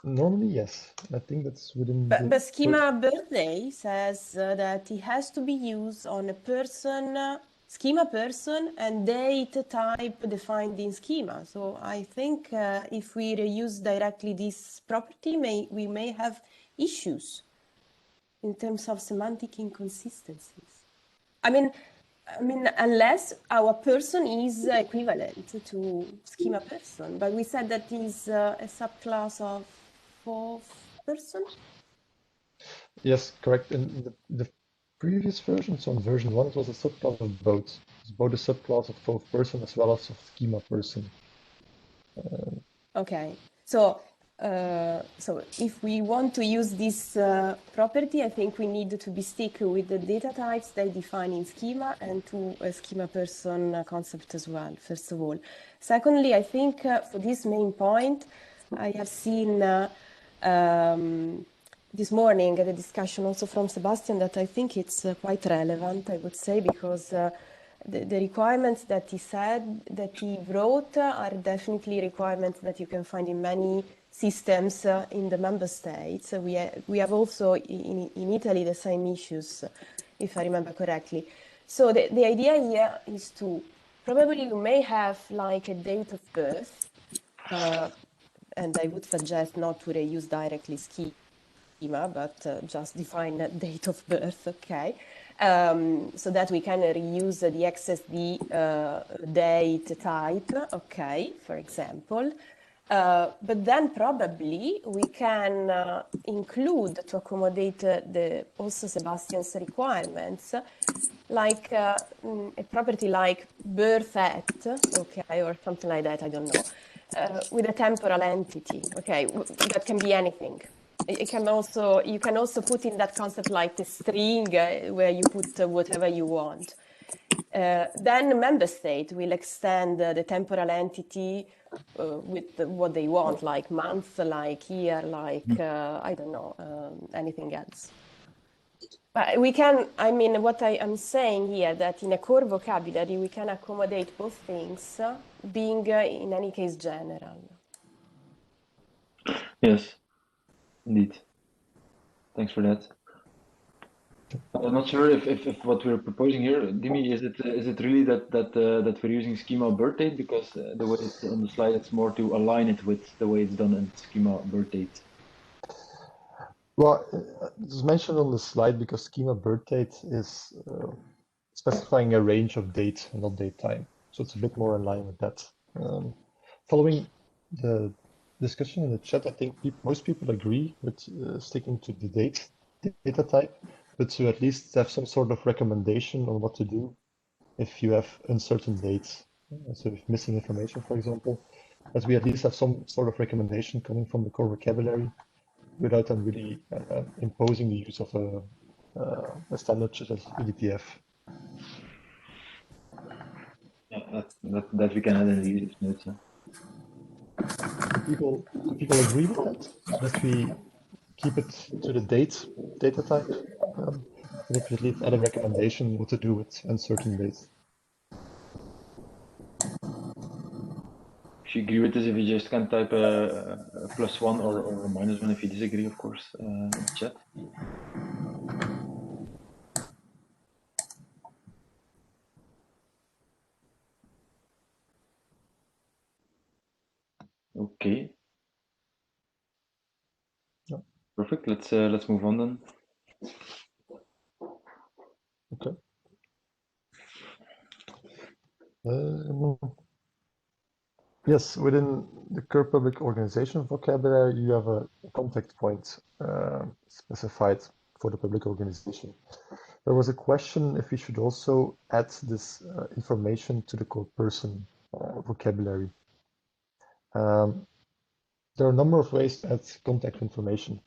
Normally, yes. I think that's within. But schema birthday says that it has to be used on a person, schema person, and date type defined in schema. So I think if we reuse directly this property, we may have issues in terms of semantic inconsistencies. I mean, unless our person is equivalent to schema person, but we said that is a subclass of fourth person. Yes, correct. In the previous version, so in version 1, it was a subclass of both. It's both a subclass of fourth person as well as of schema person. Okay, so if we want to use this property, I think we need to be stick with the data types they define in schema and to a schema person concept as well, first of all. Secondly, I think for this main point, I have seen this morning the discussion also from Sebastian that I think it's quite relevant, I would say, because the requirements that he said, that he wrote, are definitely requirements that you can find in many systems in the member states. We have also in Italy the same issues, if I remember correctly. So the idea here is to, probably you may have like a date of birth, and I would suggest not to reuse directly schema, but just define a date of birth, okay? So that we can reuse the XSD date type, okay, for example. But then probably we can include, to accommodate also Sebastian's requirements, like a property like birth at, okay, or something like that, I don't know, with a temporal entity, okay, that can be anything. It can also, you can also put in that concept like the string where you put whatever you want. Then the member state will extend the temporal entity with what they want, like month, like year, like, I don't know, anything else. But we can, I mean, what I am saying here, that in a core vocabulary, we can accommodate both things, being in any case general. Yes, indeed. Thanks for that. I'm not sure if what we're proposing here, Dimi, is it really that we're using schema birth date, because the way it's on the slide, it's more to align it with the way it's done in schema birth date. Well, it's mentioned on the slide because schema birth date is specifying a range of date and not date time, so it's a bit more in line with that. Following the discussion in the chat, I think most people agree with sticking to the data type, but to at least have some sort of recommendation on what to do if you have uncertain dates. So if missing information, for example, that we at least have some sort of recommendation coming from the core vocabulary without them really imposing the use of a standard such as EDTF. Yeah, that we can add in the users notes. Do people agree with that? That we keep it to the data type? And if you leave add a recommendation what to do with uncertain dates. If you agree with this, if you just can type a +1 or a -1 if you disagree, of course, in the chat. Okay. Yeah. Perfect. Let's move on then. Okay. Yes, within the Core Public Organization vocabulary, you have a contact point specified for the public organization. There was a question if we should also add this information to the core person vocabulary. There are a number of ways to add contact information.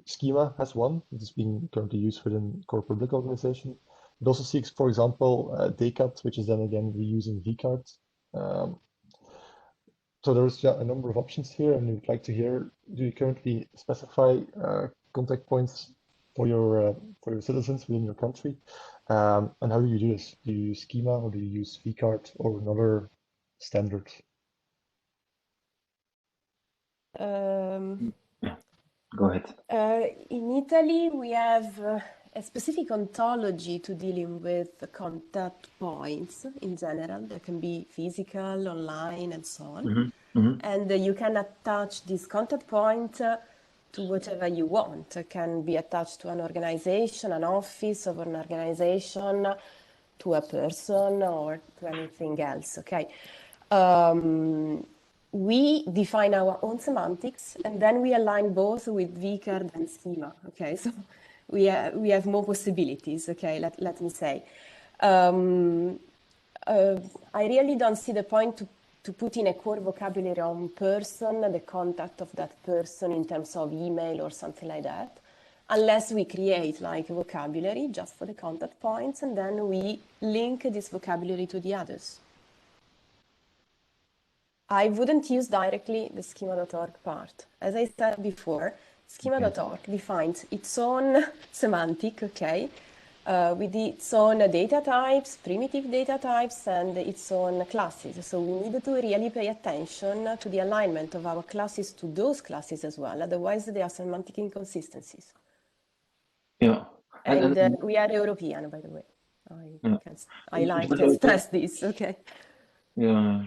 Schema has one that is being currently used within Core Public Organization. It also seeks, for example, DCAT, which is then again reusing vCard. So there's a number of options here, and we'd like to hear: do you currently specify contact points for your citizens within your country? And how do you do this? Do you use Schema, or do you use vCard, or another standard? Go ahead. In Italy, we have a specific ontology to dealing with the contact points in general. They can be physical, online, and so on. And you can attach this contact point to whatever you want. It can be attached to an organization, an office of an organization, to a person, or to anything else, okay? We define our own semantics, and then we align both with vCard and Schema, okay? So we have more possibilities, okay, let me say. I really don't see the point to put in a core vocabulary on person, the contact of that person in terms of email or something like that, unless we create like a vocabulary just for the contact points, and then we link this vocabulary to the others. I wouldn't use directly the schema.org part. As I said before, schema.org defines its own semantic, okay, with its own data types, primitive data types, and its own classes. So we need to really pay attention to the alignment of our classes to those classes as well. Otherwise, there are semantic inconsistencies. Yeah. And we are European, by the way. I like to stress this, okay. Yeah.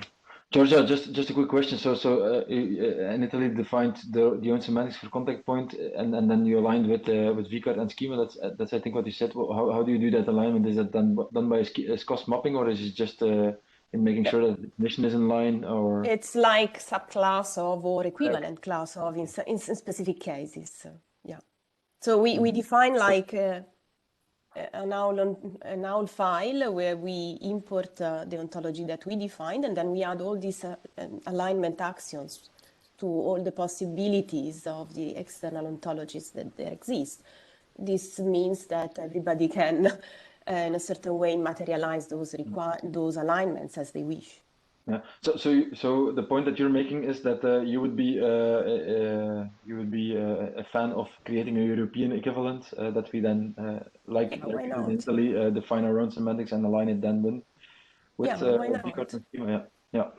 Georgia, just a quick question. So in Italy defined the own semantics for contact point, and then you aligned with vCard and Schema. That's I think what you said. How do you do that alignment? Is that done by a cost mapping, or is it just in making sure that the definition is in line? Or it's like subclass of or equivalent class of in specific cases. So, yeah. So we define like an OWL file where we import the ontology that we defined, and then we add all these alignment actions to all the possibilities of the external ontologies that there exist. This means that everybody can, in a certain way, materialize those alignments as they wish. Yeah. So the point that you're making is that you would be a fan of creating a European equivalent that we then in Italy define our own semantics and align it then with vCard and Schema. Yeah.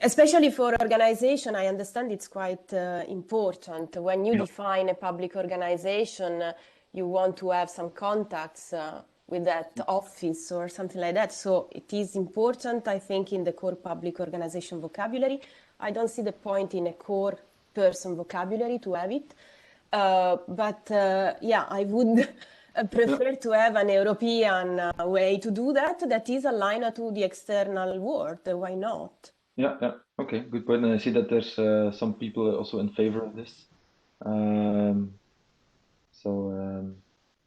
Especially for organization, I understand it's quite important. When you define a public organization, you want to have some contacts with that office or something like that. So it is important, I think, in the core public organization vocabulary. I don't see the point in a core person vocabulary to have it. Yeah, I would prefer to have an European way to do that, that is aligned to the external world. Why not? Yeah. Okay, good point. And I see that there's some people also in favor of this.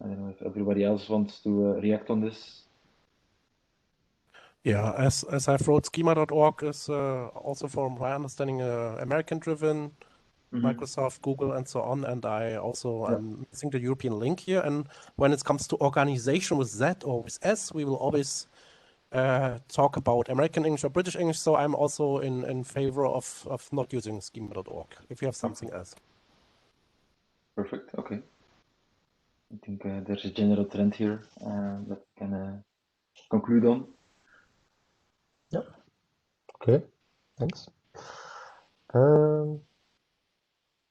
I don't know if everybody else wants to react on this. Yeah, as I've wrote, schema.org is also, from my understanding, American-driven Microsoft, Google, and so on. And I also am missing the European link here. And when it comes to organization with Z or with S, we will always talk about American English or British English. So I'm also in favor of not using schema.org if you have something else. Perfect. Okay. I think there's a general trend here that we can conclude on. Yeah. Okay. Thanks.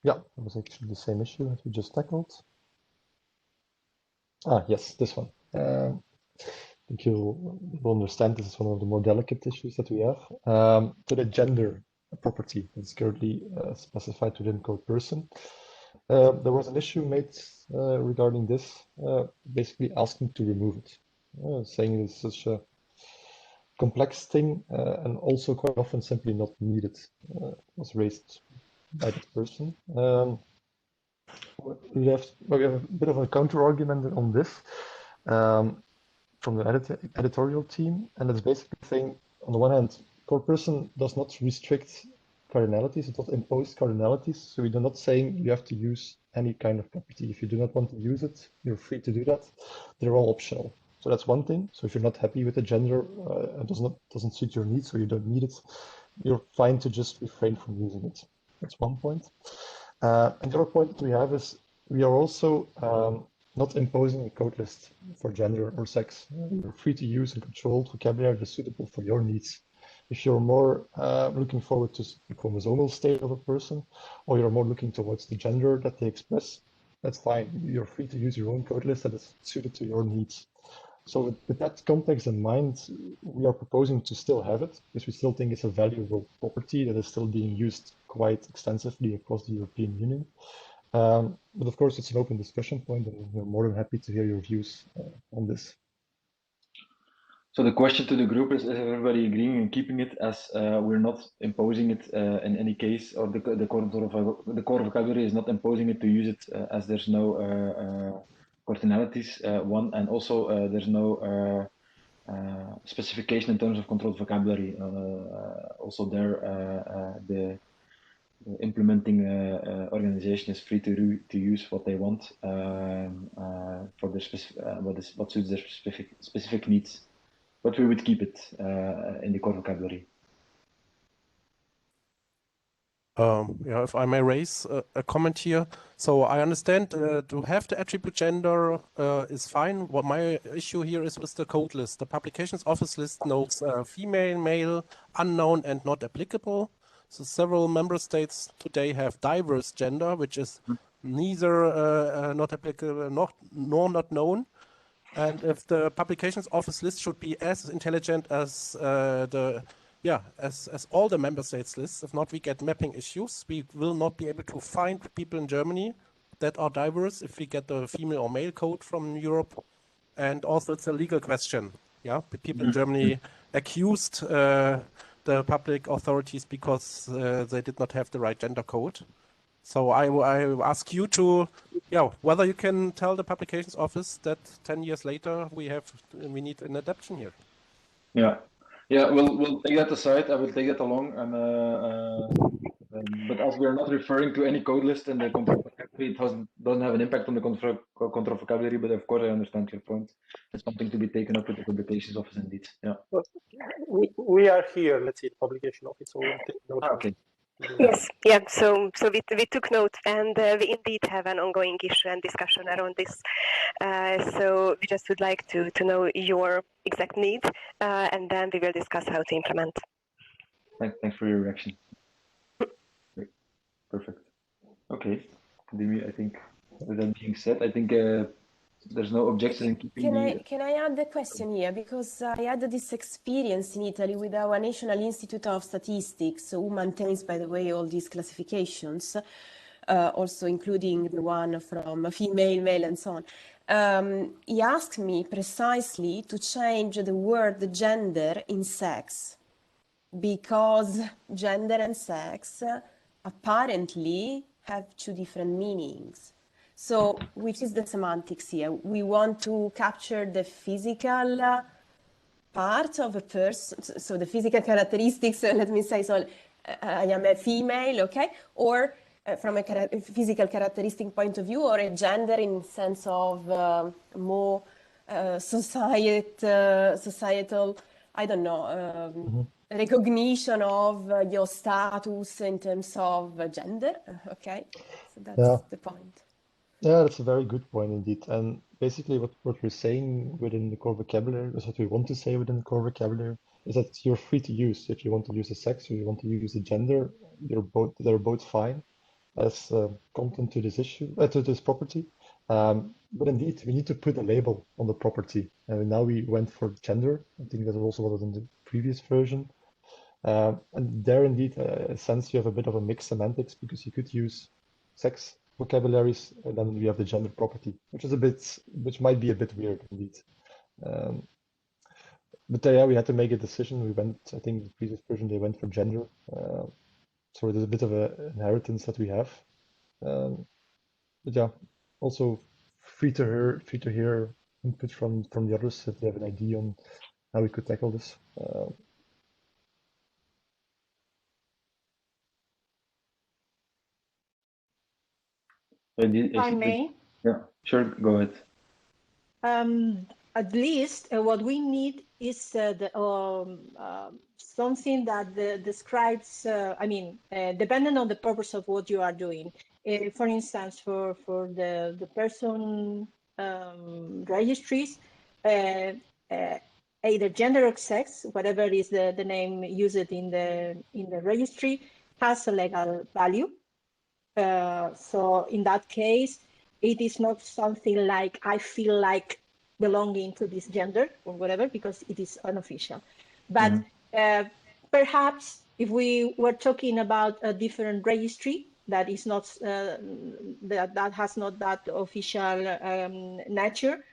Yeah, it was actually the same issue that we just tackled. Ah, yes, this one. I think you'll understand this is one of the more delicate issues that we have. To the gender property that's currently specified within Core Person. There was an issue made regarding this, basically asking to remove it, saying it's such a complex thing and also quite often simply not needed, was raised by that person. We have a bit of a counter argument on this from the editorial team, and it's basically saying, on the one hand, Core Person does not restrict cardinalities, it does impose cardinalities, so we're not saying you have to use any kind of property. If you do not want to use it, you're free to do that. They're all optional. So that's one thing. So if you're not happy with the gender, it doesn't suit your needs, so you don't need it, you're fine to just refrain from using it. That's one point. And the other point that we have is we are also not imposing a code list for gender or sex. You're free to use and control vocabulary that's suitable for your needs. If you're more looking forward to the chromosomal state of a person, or you're more looking towards the gender that they express, that's fine. You're free to use your own code list that is suited to your needs. So with that context in mind, we are proposing to still have it, because we still think it's a valuable property that is still being used quite extensively across the European Union. But of course, it's an open discussion point, and we're more than happy to hear your views on this. So the question to the group is everybody agreeing and keeping it, as we're not imposing it in any case, or the core vocabulary is not imposing it to use it as there's no cardinalities, one, and also there's no specification in terms of controlled vocabulary. Also there, the implementing organization is free to use what they want for their what suits their specific needs. But we would keep it in the core vocabulary. Yeah, if I may raise a comment here. So I understand to have the attribute gender is fine. What my issue here is with the code list. The publications office list notes female, male, unknown, and not applicable. So several member states today have diverse gender, which is neither not applicable nor not known. And if the publications office list should be as intelligent as as all the member states lists, if not, we get mapping issues. We will not be able to find people in Germany that are diverse if we get the female or male code from Europe. And also, it's a legal question. Yeah, people in Germany accused the public authorities because they did not have the right gender code. So I ask you to, whether you can tell the publications office that 10 years later we need an adaptation here. Yeah, we'll take that aside. I will take that along, and but as we are not referring to any code list in the control vocabulary, it doesn't have an impact on the control vocabulary. But of course, I understand your point. It's something to be taken up with the publications office, indeed. Yeah. Well, we are here. Let's see, the publication office. So we'll take note. Okay. Yes, yeah. So we took note, and we indeed have an ongoing issue and discussion around this. So we just would like to know your exact needs, and then we will discuss how to implement. Thanks for your reaction. Great. Perfect. Okay, Dimi, I think with that being said, I think there's no objection in keeping Can I add a question here? Because I had this experience in Italy with our National Institute of Statistics, who maintains, by the way, all these classifications, also including the one from female, male, and so on. He asked me precisely to change the word gender in sex, because gender and sex apparently have two different meanings. So, which is the semantics here? We want to capture the physical part of a person, so the physical characteristics, let me say, so I am a female, okay? Or from a physical characteristic point of view, or a gender in sense of more societal, I don't know, recognition of your status in terms of gender? Okay, so that's the point. Yeah, that's a very good point indeed. And basically what we're saying within the core vocabulary, is what we want to say within the core vocabulary, is that you're free to use. If you want to use a sex or you want to use a gender, they're both fine as content to this issue, to this property. But indeed, we need to put a label on the property. And now we went for gender. I think that also was in the previous version. And there indeed, in a sense, you have a bit of a mixed semantics, because you could use sex vocabularies, and then we have the gender property, which might be a bit weird indeed. But yeah, we had to make a decision. We went, I think the previous version, they went for gender. So there's a bit of an inheritance that we have. But yeah, also free to hear input from the others if they have an idea on how we could tackle this. If I may? Yeah, sure, go ahead. At least what we need is something that describes, depending on the purpose of what you are doing. For instance, for the person registries, either gender or sex, whatever is the name used in the registry, has a legal value. So in that case, it is not something like I feel like belonging to this gender or whatever, because it is unofficial. But perhaps if we were talking about a different registry that is not that has not that official nature,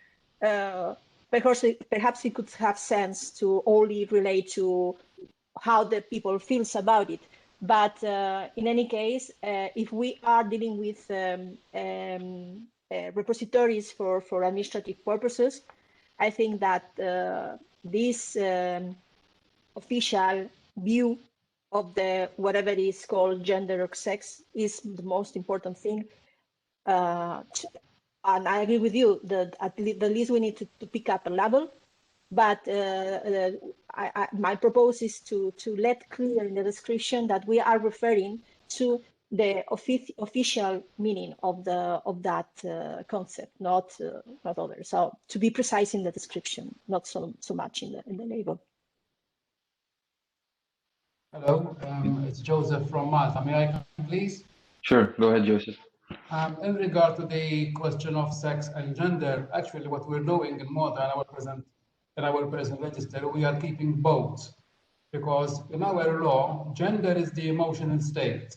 perhaps it could have sense to only relate to how the people feels about it. But in any case, if we are dealing with repositories for administrative purposes, I think that this official view of the whatever is called gender or sex is the most important thing. And I agree with you that at the least we need to pick up a level. But my proposal is to let clear in the description that we are referring to the official meaning of that concept, not others. So to be precise in the description, not so much in the label. Hello, it's Joseph from Malta. May I come, please? Sure, go ahead, Joseph. In regard to the question of sex and gender, actually what we're doing in Malta in our present register, we are keeping both, because in our law, gender is the emotional state,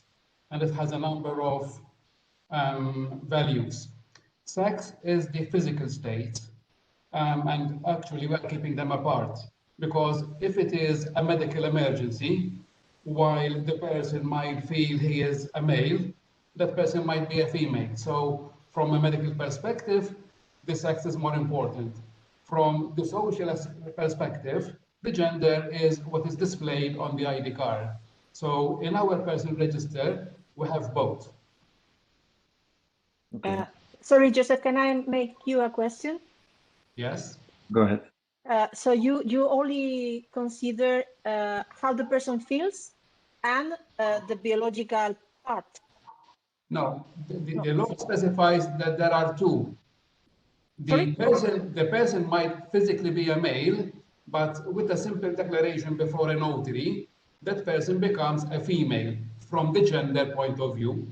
and it has a number of values. Sex is the physical state, and actually we are keeping them apart, because if it is a medical emergency, while the person might feel he is a male, that person might be a female. So from a medical perspective, the sex is more important. From the social perspective, the gender is what is displayed on the ID card. So in our personal register, we have both. Sorry, Joseph, can I make you a question? Yes. Go ahead. So you only consider how the person feels and the biological part? No, the law specifies that there are two. The person might physically be a male, but with a simple declaration before a notary, that person becomes a female from the gender point of view.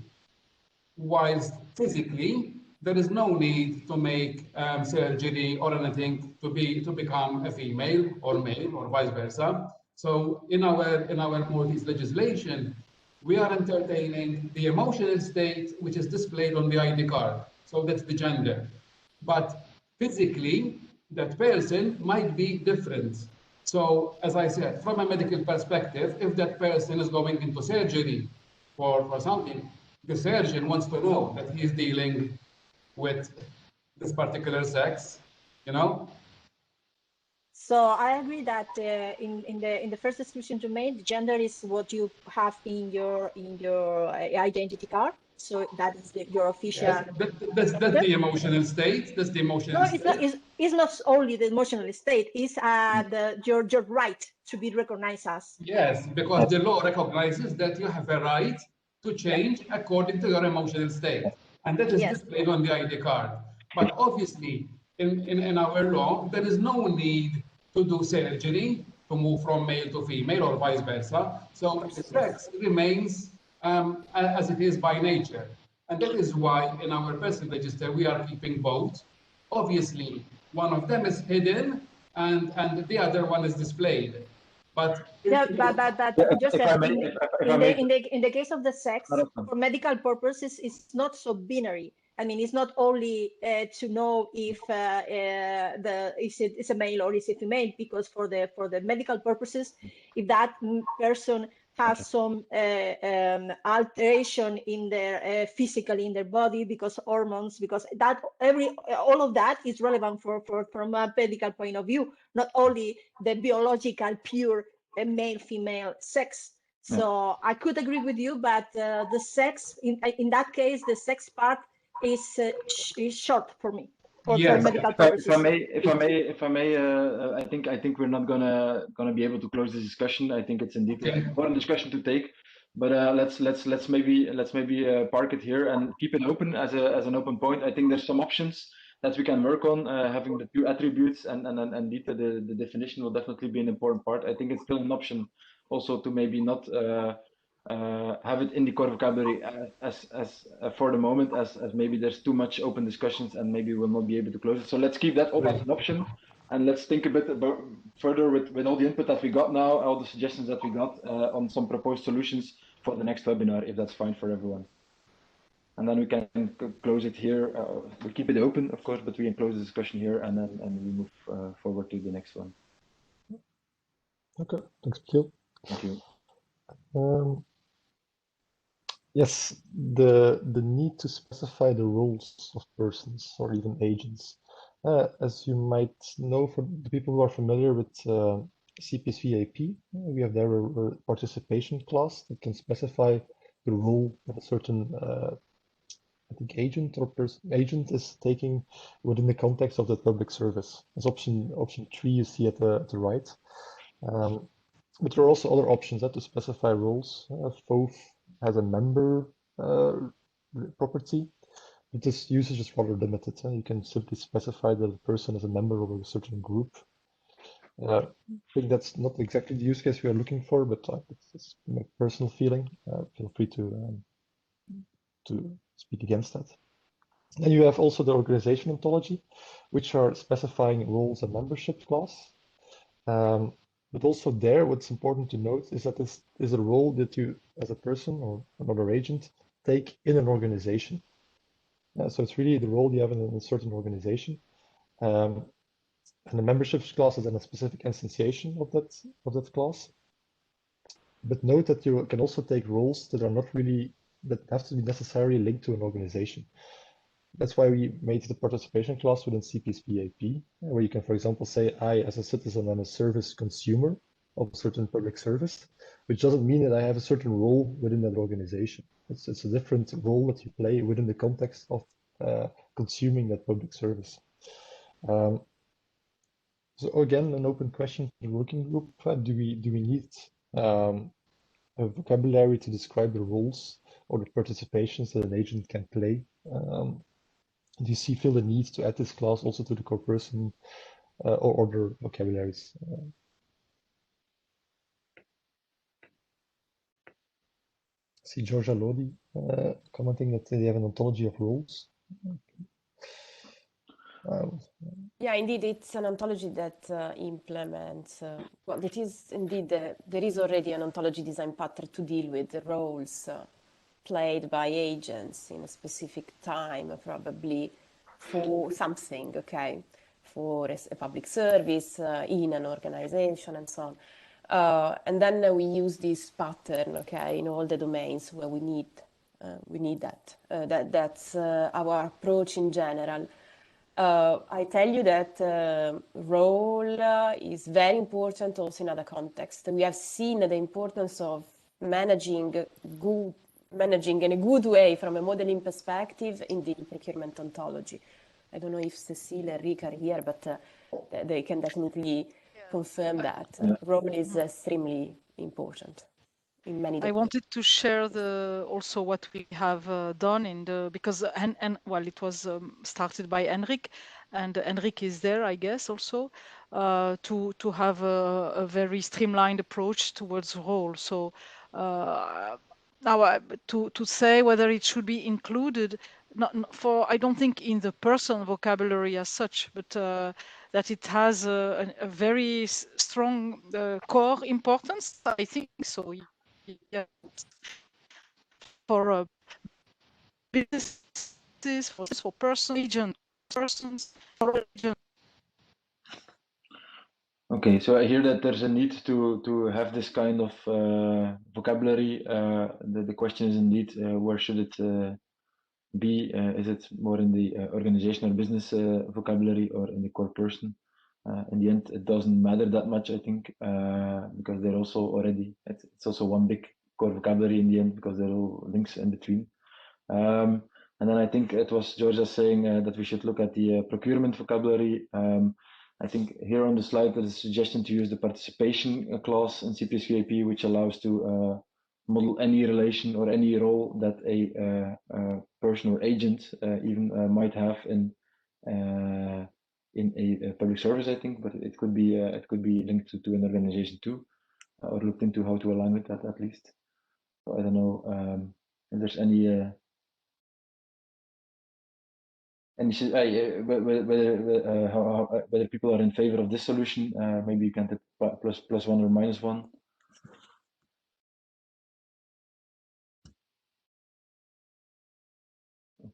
Whilst physically, there is no need to make surgery or anything to become a female or male or vice versa. So in our Maltese legislation, we are entertaining the emotional state which is displayed on the ID card. So that's the gender. But physically, that person might be different. So as I said, from a medical perspective, if that person is going into surgery for something, the surgeon wants to know that he's dealing with this particular sex, you know? So I agree that in the first description you made, gender is what you have in your identity card. So that is your official. Yes, that's the emotional state. That's the emotional No, state. it's not only the emotional state. It's your right to be recognized as. Yes, because the law recognizes that you have a right to change according to your emotional state, and that is displayed on the ID card. But obviously, in our law, there is no need to do surgery to move from male to female or vice versa. So sex remains as it is by nature. And that is why in our person register, we are keeping both. Obviously, one of them is hidden and the other one is displayed. But yeah, but just in the case of the sex, for medical purposes, it's not so binary. I mean, it's not only to know if it's a male or is a female, because for the medical purposes, if that person has some alteration in their physically in their body because hormones, because that all of that is relevant from a medical point of view, not only the biological pure male female sex. So I could agree with you, but the sex in that case, the sex part is short for me. Yes. For medical purposes. If I may, I think we're not gonna be able to close this discussion. I think it's indeed an important discussion to take, but let's maybe park it here and keep it open as an open point. I think there's some options that we can work on. Having the two attributes and indeed the definition will definitely be an important part. I think it's still an option also to maybe not have it in the core vocabulary as for the moment, as maybe there's too much open discussions and maybe we'll not be able to close it. So let's keep that open as an option, and let's think a bit about further with all the input that we got now, all the suggestions that we got on some proposed solutions for the next webinar, if that's fine for everyone. And then we can close it here. We keep it open, of course, but we can close the discussion here and we move forward to the next one. Okay, thanks, Michiel. Thank you. Yes, the need to specify the roles of persons or even agents. As you might know, for the people who are familiar with CPSV AP, we have there a participation class that can specify the role of a certain I think agent or agent is taking within the context of the public service. As option 3 you see at the right. But there are also other options to specify roles. FOF has a member property, but this usage is rather limited. You can simply specify that a person is a member of a certain group. I think that's not exactly the use case we are looking for, but it's my personal feeling. Feel free to speak against that. Then you have also the organization ontology, which are specifying roles and membership class. But also there, what's important to note is that this is a role that you, as a person or another agent, take in an organization. So it's really the role you have in a certain organization. And the memberships class is then a specific instantiation of that class. But note that you can also take roles that are not really, that have to be necessarily linked to an organization. That's why we made the participation class within CPSV AP, where you can, for example, say, I, as a citizen, am a service consumer of a certain public service, which doesn't mean that I have a certain role within that organization. It's a different role that you play within the context of consuming that public service. So again, an open question to the working group: do we need a vocabulary to describe the roles or the participations that an agent can play? Do you feel the need to add this class also to the core person or other vocabularies? See Georgia Lodi commenting that they have an ontology of roles. Yeah, indeed, it's an ontology that implements, well, it is indeed, there is already an ontology design pattern to deal with the roles played by agents in a specific time, probably for something, okay, for a public service, in an organization and so on. And then we use this pattern, okay, in all the domains where we need that. That's our approach in general. I tell you that role is very important also in other contexts. We have seen the importance of managing in a good way from a modeling perspective in the procurement ontology. I don't know if Cecile and Rick are here, but they can definitely confirm that role is extremely important in many. I wanted to share also what we have done because well, it was started by Henrik, and Henrik is there, I guess, also to have a very streamlined approach towards role. So now to say whether it should be included, I don't think in the person vocabulary as such, but that it has a very strong core importance. I think so. Yeah, for businesses, for persons, for agents. Okay, so I hear that there's a need to have this kind of vocabulary. The question is indeed where should it be? Is it more in the organizational business vocabulary or in the core person? In the end, it doesn't matter that much, I think, because they're also already, it's also one big core vocabulary in the end, because there are all links in between. And then I think it was Georgia saying that we should look at the procurement vocabulary. I think here on the slide, there's a suggestion to use the participation clause in CPS-VAP, which allows to model any relation or any role that a person or agent even might have in a public service, I think, but it could be linked to an organization too, or looked into how to align with that at least. So I don't know if there's any whether people are in favor of this solution. Maybe you can hit plus one or minus one.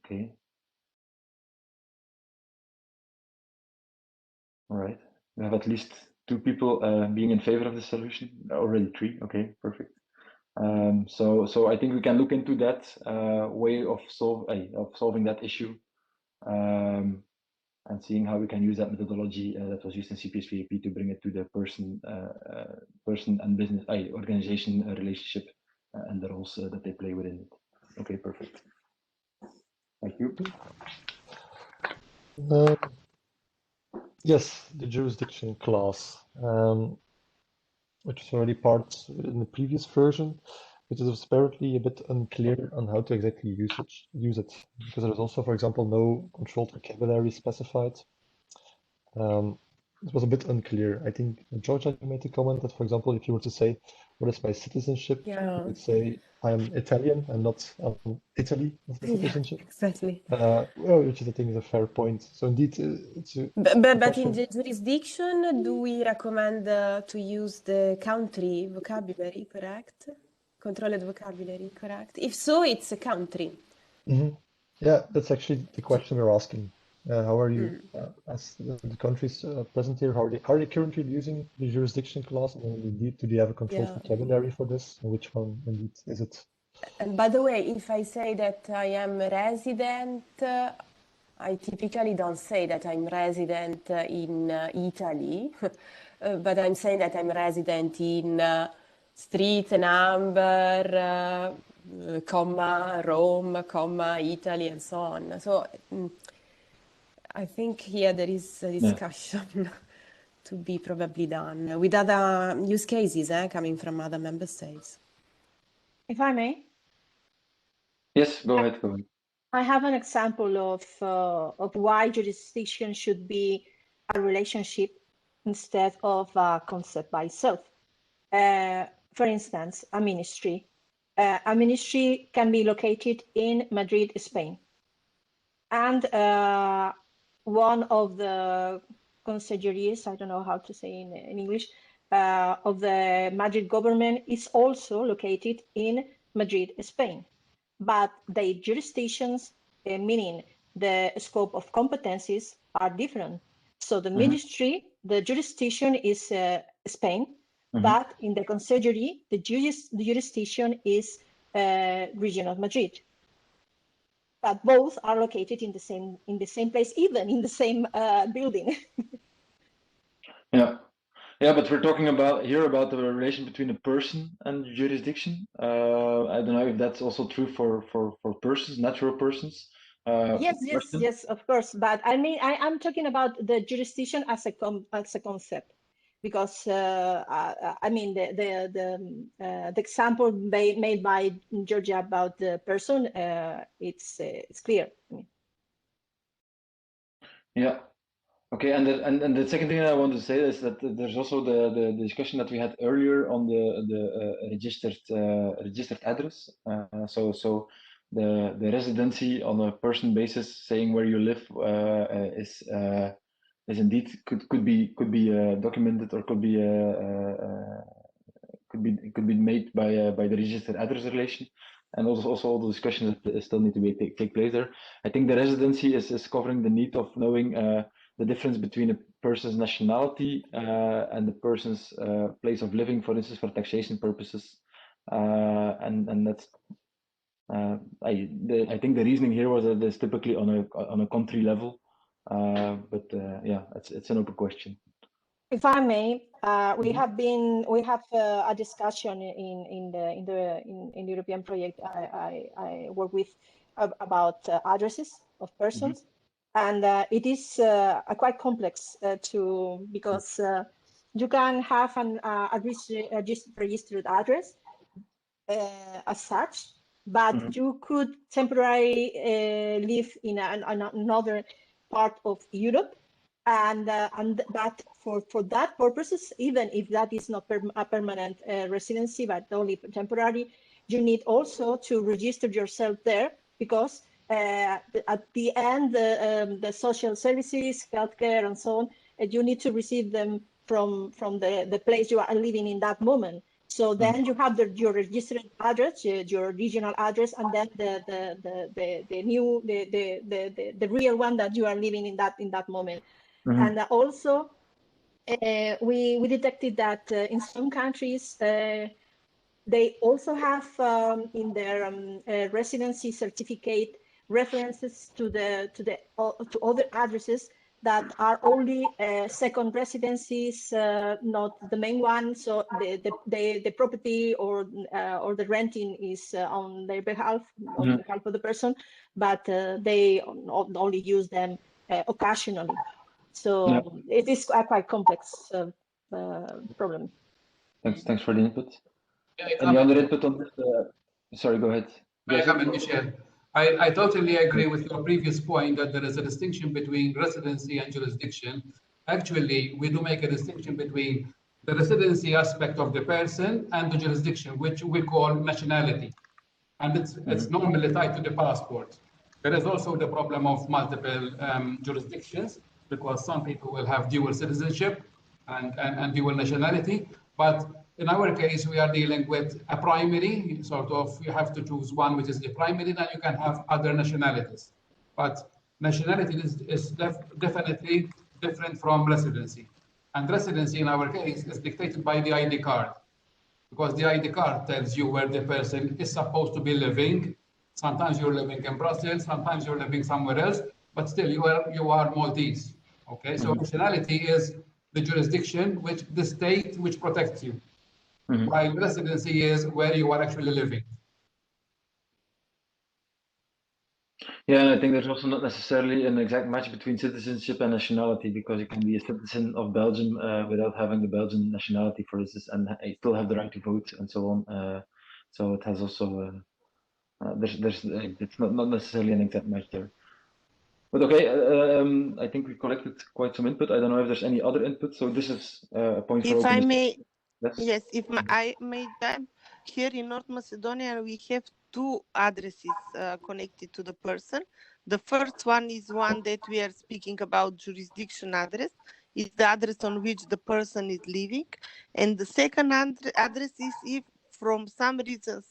Okay. All right. We have at least 2 people being in favor of the solution. Already 3. Okay, perfect. So I think we can look into that way of solving that issue, and seeing how we can use that methodology that was used in CPS-VAP to bring it to the person and business organization relationship and the roles that they play within it. Okay, perfect. Thank you. Yes, the jurisdiction clause, which was already part in the previous version, but it was apparently a bit unclear on how to exactly use it, because there was also, for example, no controlled vocabulary specified. It was a bit unclear. I think Georgia made a comment that, for example, if you were to say, what is my citizenship? You could say, I'm Italian and not Italy as the citizenship. Yeah, exactly. Well, which I think is a fair point. So indeed, it's a but in the jurisdiction, do we recommend to use the country vocabulary, correct? Controlled vocabulary, correct? If so, it's a country. Mm-hmm. Yeah, that's actually the question we're asking. How are you, as the countries present here, are they currently using the jurisdiction clause? And indeed, do they have a controlled vocabulary for this? And which one indeed is it? And by the way, if I say that I am resident, I typically don't say that I'm resident in Italy, but I'm saying that I'm resident in street number, comma, Rome, comma, Italy, and so on. So I think here there is a discussion to be probably done with other use cases coming from other member states. If I may? Yes, go ahead. I have an example of why jurisdiction should be a relationship instead of a concept by itself. For instance, a ministry. A ministry can be located in Madrid, Spain. And one of the consejeries, I don't know how to say in English, of the Madrid government is also located in Madrid, Spain. But the jurisdictions, meaning the scope of competencies, are different. So the ministry, the jurisdiction is Spain, but in the consejery, the jurisdiction is region of Madrid. but both are located in the same place, even in the same building. Yeah. Yeah, but we're talking about the relation between a person and jurisdiction. I don't know if that's also true for persons, natural persons. Yes, of course. But I mean, I'm talking about the jurisdiction as a concept, because I mean the example made by Georgia about the person, it's clear. Yeah. Okay, and the second thing I want to say is that there's also the discussion that we had earlier on the registered address. So the residency on a person basis, saying where you live, is indeed could be documented, or could be made by the registered address relation. And also all the discussions that still need to take place there. I think the residency is covering the need of knowing the difference between a person's nationality and the person's place of living, for instance, for taxation purposes. And that's I think the reasoning here was that it's typically on a country level, but yeah, it's an open question. If I may, we have a discussion in the European project I work with about addresses of persons, and it is quite complex because you can have a registered address as such, but you could temporarily live in another part of Europe. And that for that purposes, even if that is not a permanent residency, but only temporary, you need also to register yourself there, because at the end, the social services, healthcare, and so on, you need to receive them from the place you are living in that moment. So then you have your registered address, your regional address, and then the real one that you are living in that moment. And also, we detected that in some countries, they also have in their residency certificate references to other addresses that are only second residencies, not the main one. So the property or the renting is on their behalf, on behalf of the person, but they only use them occasionally. So it is a quite complex problem. Thanks for the input. Any other input on this? Sorry, go ahead. May I come in, Michel? I totally agree with your previous point that there is a distinction between residency and jurisdiction. Actually, we do make a distinction between the residency aspect of the person and the jurisdiction, which we call nationality. And it's normally tied to the passport. There is also the problem of multiple jurisdictions, because some people will have dual citizenship and dual nationality. But in our case, we are dealing with a primary, sort of, you have to choose one, which is the primary, then you can have other nationalities. But nationality is definitely different from residency. And residency in our case is dictated by the ID card, because the ID card tells you where the person is supposed to be living. Sometimes you're living in Brussels, sometimes you're living somewhere else, but still you are Maltese. Okay, so nationality is the jurisdiction, the state which protects you, while residency is where you are actually living. Yeah, and I think there's also not necessarily an exact match between citizenship and nationality, because you can be a citizen of Belgium without having the Belgian nationality, for instance, and still have the right to vote and so on. So it has also it's not necessarily an exact match there. But okay, I think we collected quite some input. I don't know if there's any other input. So this is a point for if I may, yes, if I may jump, here in North Macedonia, we have two addresses connected to the person. The first one is one that we are speaking about, jurisdiction address. It's the address on which the person is living. And the second address is if from some reasons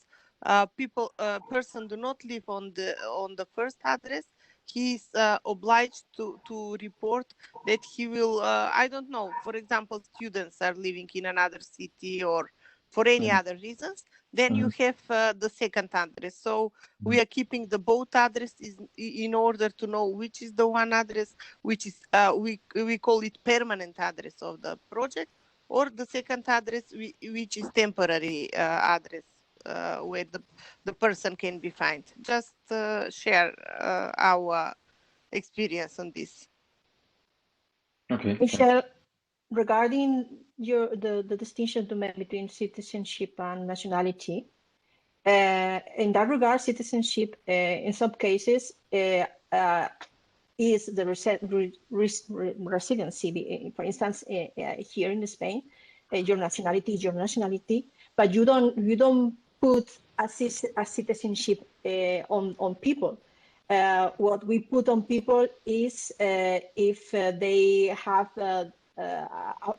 person do not live on the first address, he is obliged to report that he will, I don't know, for example, students are living in another city or for any other reasons, Then you have the second address. So we are keeping the both addresses in order to know which is the one address, which is we call it permanent address of the project, or the second address, which is temporary address where the person can be found. Just share our experience on this. Okay. Michelle, regarding the distinction to make between citizenship and nationality, in that regard, citizenship in some cases is the residency. For instance, here in Spain, your nationality is your nationality, but you don't put a citizenship on people. What we put on people is if they have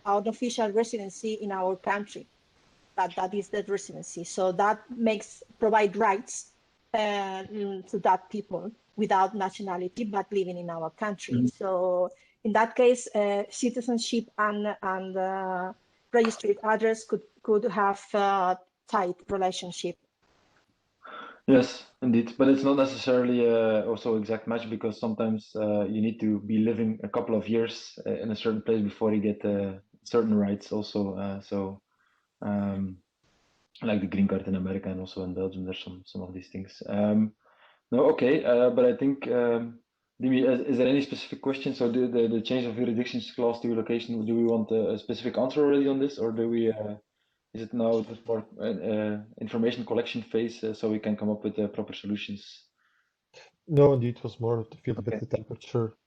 unofficial residency in our country, that is the residency. So that provide rights to that people without nationality but living in our country. So in that case, citizenship and registered address could have a tight relationship. Yes, indeed, but it's not necessarily also exact match, because sometimes you need to be living a couple of years in a certain place before you get certain rights also. Like the green card in America and also in Belgium, there's some of these things. No, okay, but I think, Dimi, is there any specific question? So the change of jurisdictions clause to relocation, do we want a specific answer already on this, or do we? Is it now just more information collection phase, so we can come up with proper solutions? No, indeed, it was more to feel a bit the temperature.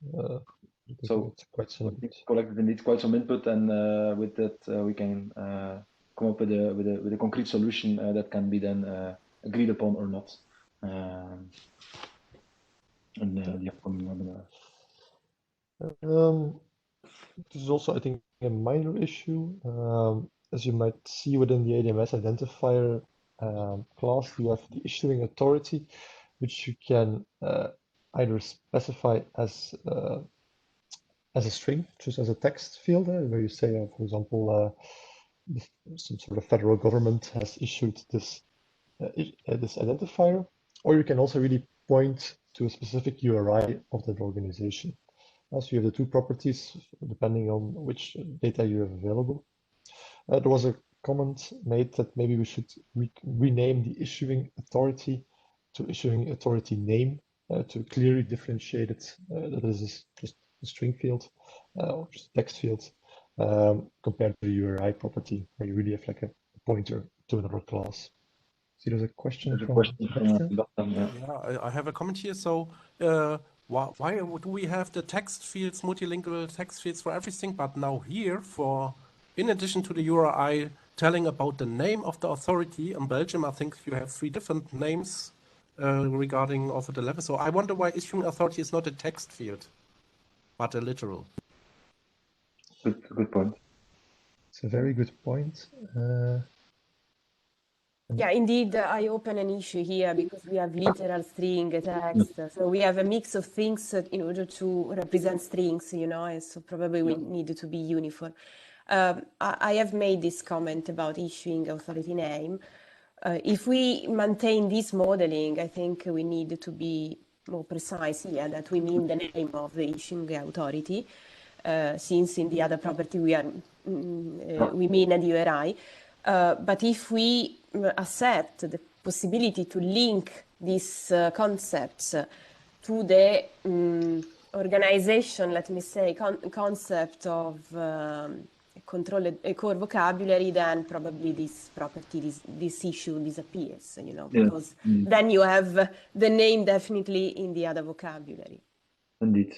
So it's quite some collected indeed quite some input, and with that we can come up with a concrete solution that can be then agreed upon or not in the upcoming webinar. This is also, I think, a minor issue. As you might see within the ADMS identifier class, you have the issuing authority, which you can either specify as a string, just as a text field, where you say, for example, some sort of federal government has issued this identifier, or you can also really point to a specific URI of that organization. So you have the two properties depending on which data you have available. There was a comment made that maybe we should rename the issuing authority to issuing authority name to clearly differentiate it. That is just a string field or just a text field compared to the URI property, where you really have like a pointer to another class. See, there's a question from Yeah, I have a comment here. So why do we have the text fields, multilingual text fields for everything, but now here in addition to the URI telling about the name of the authority in Belgium, I think you have 3 different names regarding also the level. So I wonder why issuing authority is not a text field, but a literal. Good point. It's a very good point. Yeah, indeed, I open an issue here because we have literal string text. So we have a mix of things in order to represent strings, and so probably we need to be uniform. I have made this comment about issuing authority name. If we maintain this modeling, I think we need to be more precise here, that we mean the name of the issuing authority, since in the other property we mean a URI. But if we accept the possibility to link these concepts to the organization, let me say, concept of core vocabulary, then probably this property, this issue disappears, because then you have the name definitely in the other vocabulary. Indeed.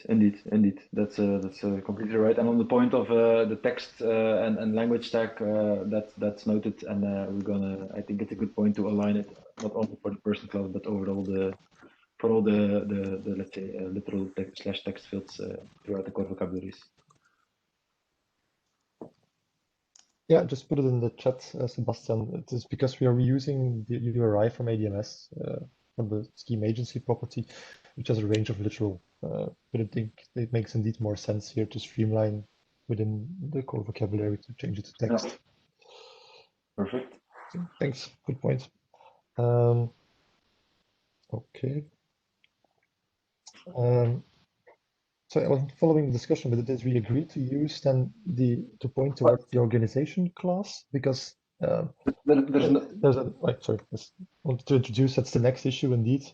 That's completely right. And on the point of the text and language stack, that's noted, and I think it's a good point to align it not only for the person class but overall for all the let's say literal text fields throughout the core vocabularies. Yeah, just put it in the chat, Sebastian. It is because we are reusing the URI from ADMS, from the scheme agency property, which has a range of literal. But I think it makes indeed more sense here to streamline within the core vocabulary to change it to text. Yeah. Perfect. Thanks. Good point. Okay. So I wasn't following the discussion, but did we agree to use then to point towards the organization class? Because there's a sorry, I wanted to introduce, that's the next issue indeed.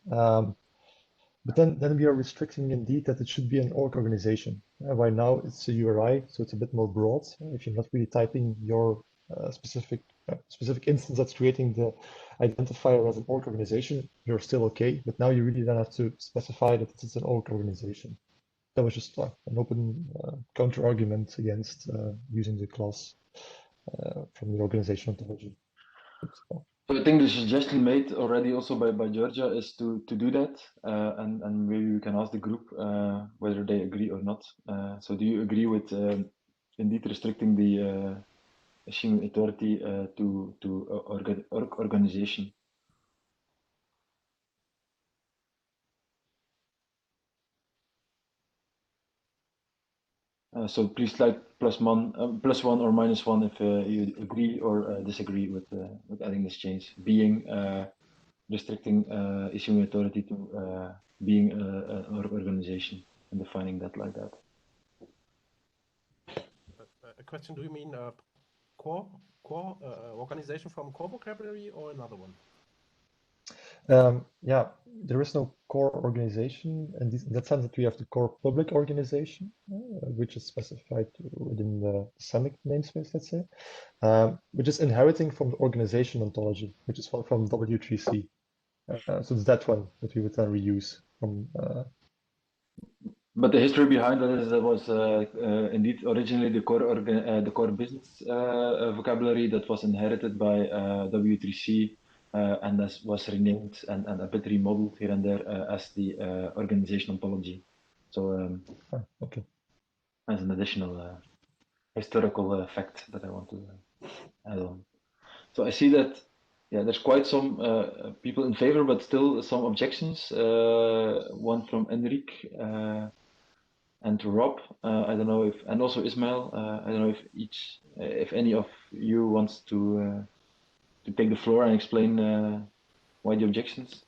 But then we are restricting indeed that it should be an org organization. Right now it's a URI, so it's a bit more broad. If you're not really typing your specific instance that's creating the identifier as an org organization, you're still okay. But now you really then have to specify that it's an org organization. That was just an open counter argument against using the class from the organization ontology. So I think the suggestion made already also by Georgia is to do that, and maybe we can ask the group whether they agree or not. So do you agree with indeed restricting the assuming authority to organization? So please slide +1 or -1 if you agree or disagree with adding this change, being restricting issuing authority to being an organization and defining that like that. A question, do you mean core organization from Core Vocabulary or another one? Yeah, there is no core organization, and in that sense that we have the core public organization, which is specified within the SEMIC namespace, let's say, which is inheriting from the organization ontology, which is from W3C. So it's that one that we would then reuse from. But the history behind that is that was indeed originally the core business vocabulary that was inherited by W3C. And that was renamed and a bit remodeled here and there as the organization ontology. So okay. As an additional historical fact that I want to add on. So I see that, yeah, there's quite some people in favor, but still some objections. One from Enrique and Rob. I don't know if, and also Ismail. I don't know if any of you wants to take the floor and explain why the objections.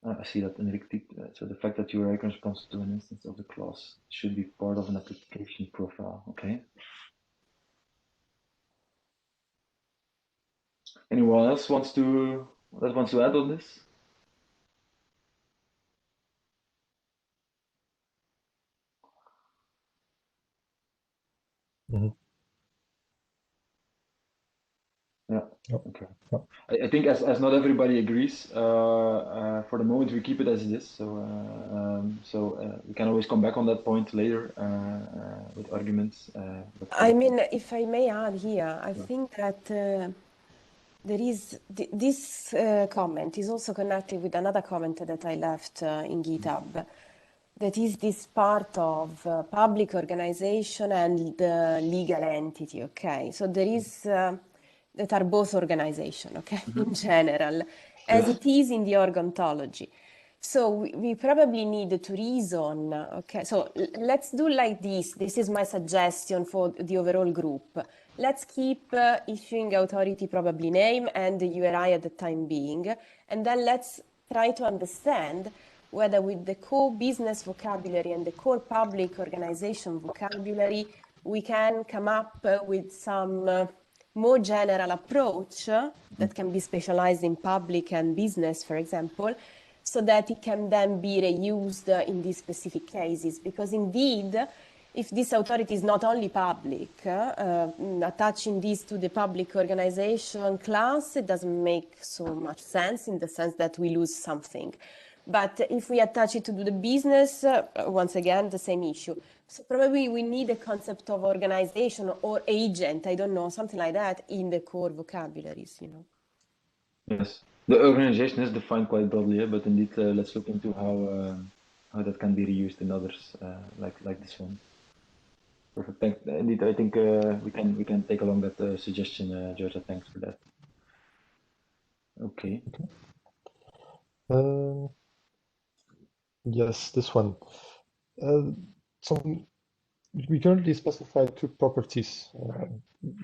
I see that Enrique, so the fact that URI corresponds to an instance of the class should be part of an application profile. Okay. Anyone else wants to add on this? Mm-hmm. Yeah. Okay. I think as not everybody agrees, for the moment we keep it as it is. So we can always come back on that point later with arguments. I mean, if I may add here, I think that there is this comment is also connected with another comment that I left in GitHub. That is this part of public organization and the legal entity. Okay, so there is. That are both organization, okay, in general, as it is in the org ontology. So we probably need to reason, okay, so let's do like this. This is my suggestion for the overall group. Let's keep issuing authority probably name and the URI at the time being, and then let's try to understand whether with the core business vocabulary and the core public organization vocabulary, we can come up with some more general approach that can be specialized in public and business, for example, so that it can then be reused in these specific cases. Because indeed, if this authority is not only public, attaching this to the public organization class, it doesn't make so much sense in the sense that we lose something. But if we attach it to the business, once again, the same issue. So probably we need a concept of organization or agent, I don't know, something like that in the core vocabularies, you know. Yes, the organization is defined quite broadly, but indeed, let's look into how that can be reused in others, like this one. Perfect. Indeed, I think we can take along that suggestion, Georgia. Thanks for that. Okay. Yes, this one. We currently specify two properties.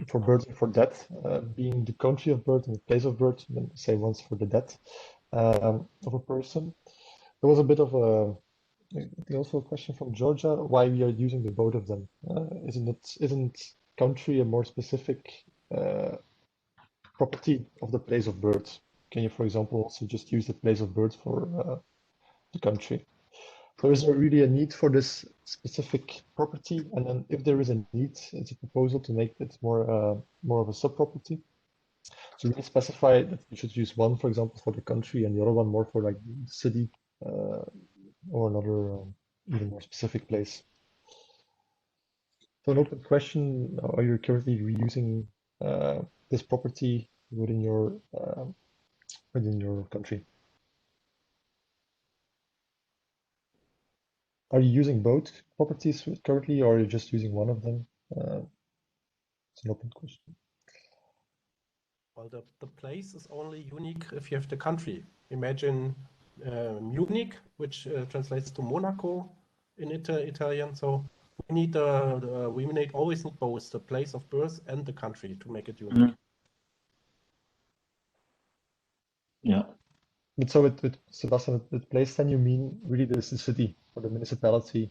for birth and for death, being the country of birth and the place of birth, then say once for the death of a person. There was a bit of also a question from Georgia, why we are using the both of them. Isn't country a more specific property of the place of birth? Can you, for example, also just use the place of birth for the country? So is there really a need for this specific property? And then if there is a need, it's a proposal to make it more of a sub-property. So we specify that we should use one, for example, for the country and the other one more for like the city or another even more specific place. So an open question, are you currently reusing this property within your country? Are you using both properties currently, or are you just using one of them? It's an open question. Well, the place is only unique if you have the country. Imagine Munich, which translates to Monaco in Italian. So we always need both the place of birth and the country to make it unique. Mm-hmm. Yeah. But so with Sebastian, with place, then you mean really the city or the municipality?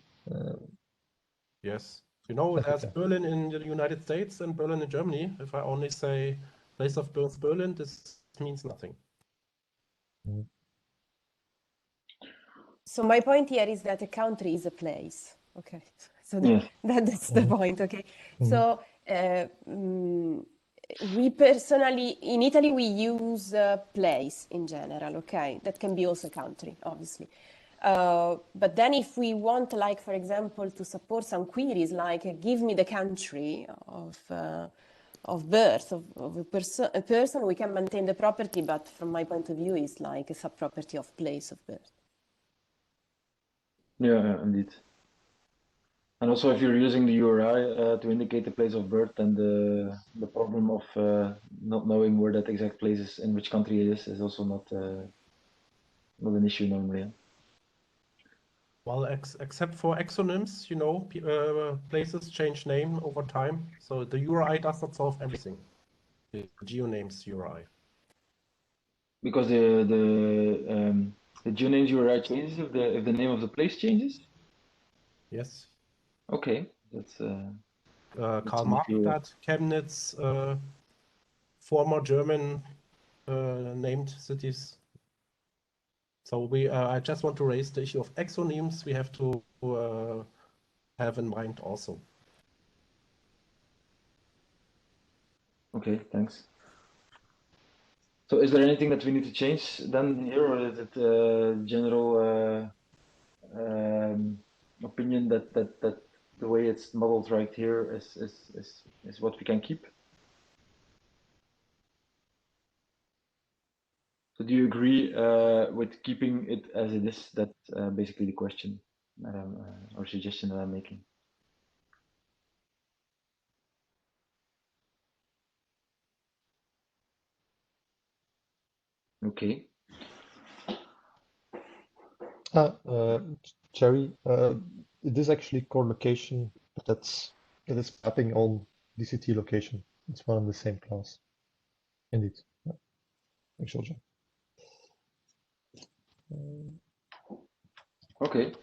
Yes. You know, there's Berlin in the United States and Berlin in Germany. If I only say place of birth Berlin, this means nothing. Mm. So my point here is that a country is a place. Okay. So Yes. that's the point. Okay. So we personally, in Italy, we use place in general. Okay. That can be also country, obviously. But then if we want, like, for example, to support some queries, like give me the country of birth of a person, we can maintain the property, but from my point of view, it's like a sub-property of place of birth. Yeah, indeed. And also, if you're using the URI to indicate the place of birth, then the problem of not knowing where that exact place is, in which country it is also not an issue normally. Yeah? Well, except for exonyms, you know, places change name over time. So the URI does not solve everything. The geonames URI. Because the geonames URI changes if the name of the place changes? Yes. Okay, that's Karl Marx, Chemnitz, former German named cities. So I just want to raise the issue of exonyms. We have to have in mind also. Okay, thanks. So is there anything that we need to change then here, or is it general opinion that the way it's modeled right here is what we can keep? So do you agree with keeping it as it is? That's basically the question or suggestion that I'm making. Okay. Jerry, it is actually core location, but that is mapping on DCT location. It's one and the same class. Indeed. Yeah. Thanks, Georgia. Okay.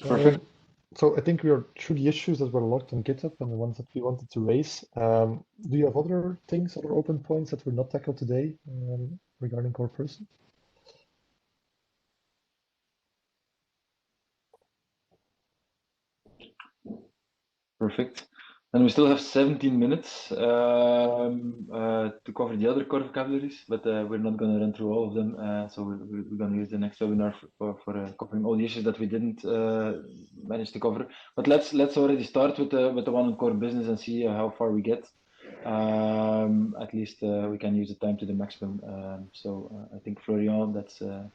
Perfect. So I think we are through the issues that were logged on GitHub and the ones that we wanted to raise. Do you have other things, other open points that were not tackled today regarding core person? Perfect. And we still have 17 minutes to cover the other core vocabularies, but we're not going to run through all of them. So we're going to use the next webinar for covering all the issues that we didn't manage to cover. But let's already start with the one on core business and see how far we get. At least we can use the time to the maximum. So I think Florian, that's the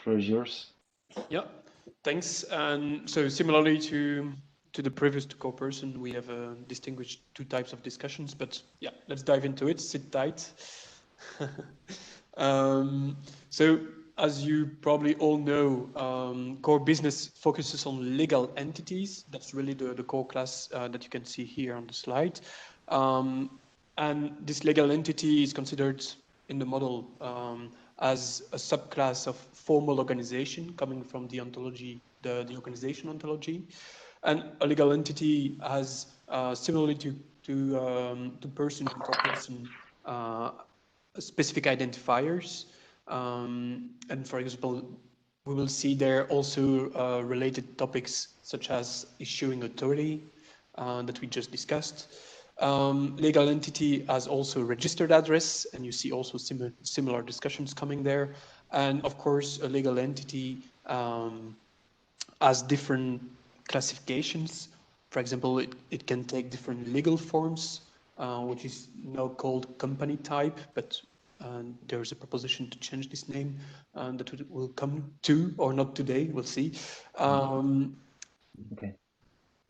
floor is yours. Yeah, thanks. And so similarly to the previous core person, we have distinguished two types of discussions, but yeah, let's dive into it. Sit tight. So as you probably all know, Core Business focuses on legal entities. That's really the core class that you can see here on the slide. And this legal entity is considered in the model as a subclass of formal organization coming from the ontology, the organization ontology. And a legal entity has, similarly to person and core-person, specific identifiers. And for example, we will see there also related topics such as issuing authority that we just discussed. Legal entity has also registered address, and you see also similar discussions coming there. And of course, a legal entity has different classifications. For example, it can take different legal forms, which is now called company type, but there's a proposition to change this name that will come to, or not today, we'll see. Okay.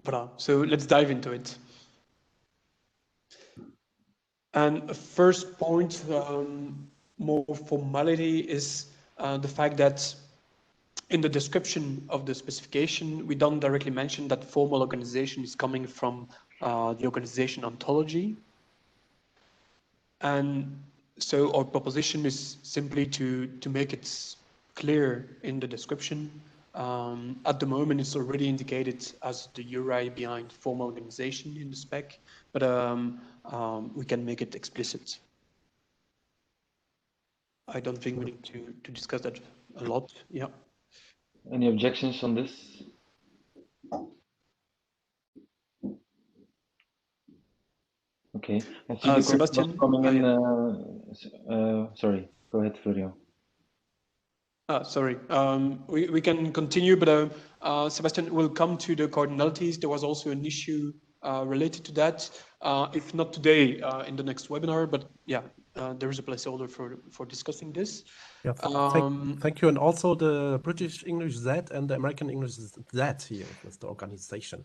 Voilà. So let's dive into it. And a first point, more formality, is the fact that in the description of the specification, we don't directly mention that formal organization is coming from the organization ontology. And so our proposition is simply to make it clear in the description. At the moment, it's already indicated as the URI behind formal organization in the spec, but we can make it explicit. I don't think we need to discuss that a lot. Yeah. Any objections on this? Okay. I see the Sebastian, coming in. Sorry, go ahead, Florian. Sorry, we can continue, but Sebastian will come to the cardinalities. There was also an issue related to that, if not today, in the next webinar, but yeah, there is a placeholder for discussing this. Yeah, thank you. And also the British English Z and the American English Z here with the organization.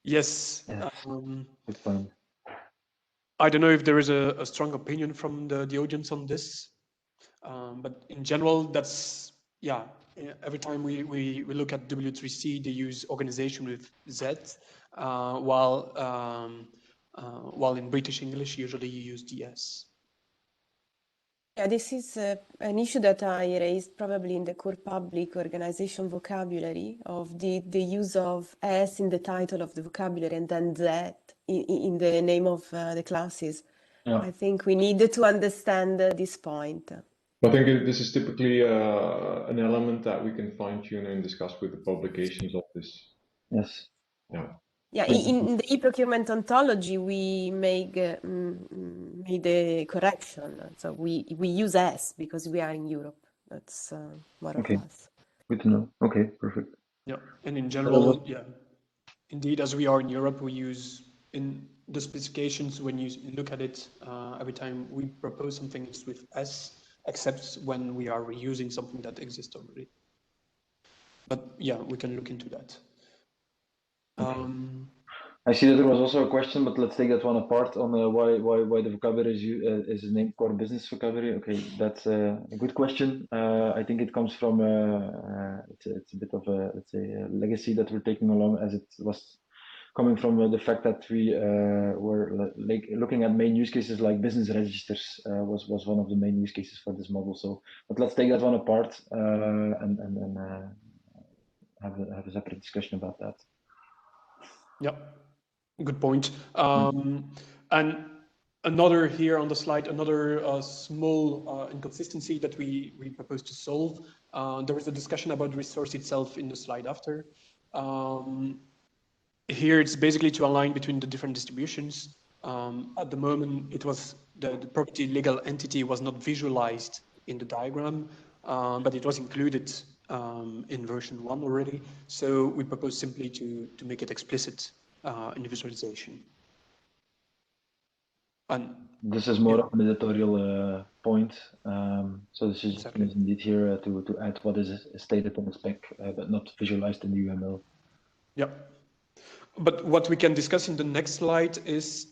Yes. Good point. I don't know if there is a strong opinion from the audience on this. But in general, that's, yeah, every time we look at W3C, they use organization with Z, while in British English, usually you use DS. Yeah, this is an issue that I raised probably in the core public organization vocabulary of the use of S in the title of the vocabulary and then Z in the name of the classes. Yeah. I think we need to understand this point. I think this is typically an element that we can fine-tune and discuss with the publications of this. Yes. Yeah. Yeah, in the e-procurement ontology, we made a correction. So we use S because we are in Europe. That's more or less. Good to know. Okay, perfect. Yeah, and in general, yeah, indeed, as we are in Europe, we use in the specifications, when you look at it, every time we propose something, it's with S, except when we are reusing something that exists already. But yeah, we can look into that. I see that there was also a question, but let's take that one apart on why the vocabulary is named Core Business Vocabulary. Okay, that's a good question. I think it comes from it's a bit of a, let's say, a legacy that we're taking along, as it was coming from the fact that we were looking at main use cases like business registers was one of the main use cases for this model. So, but let's take that one apart and have a separate discussion about that. Yeah, good point. And another here on the slide, another small inconsistency that we propose to solve. There was a discussion about the resource itself in the slide after. Here it's basically to align between the different distributions. At the moment, it was the property legal entity was not visualized in the diagram, but it was included in version 1 already. So we propose simply to make it explicit in the visualization. And this is more of an editorial point. So this is indeed here to add what is stated in the spec, but not visualized in the UML. Yeah. But what we can discuss in the next slide is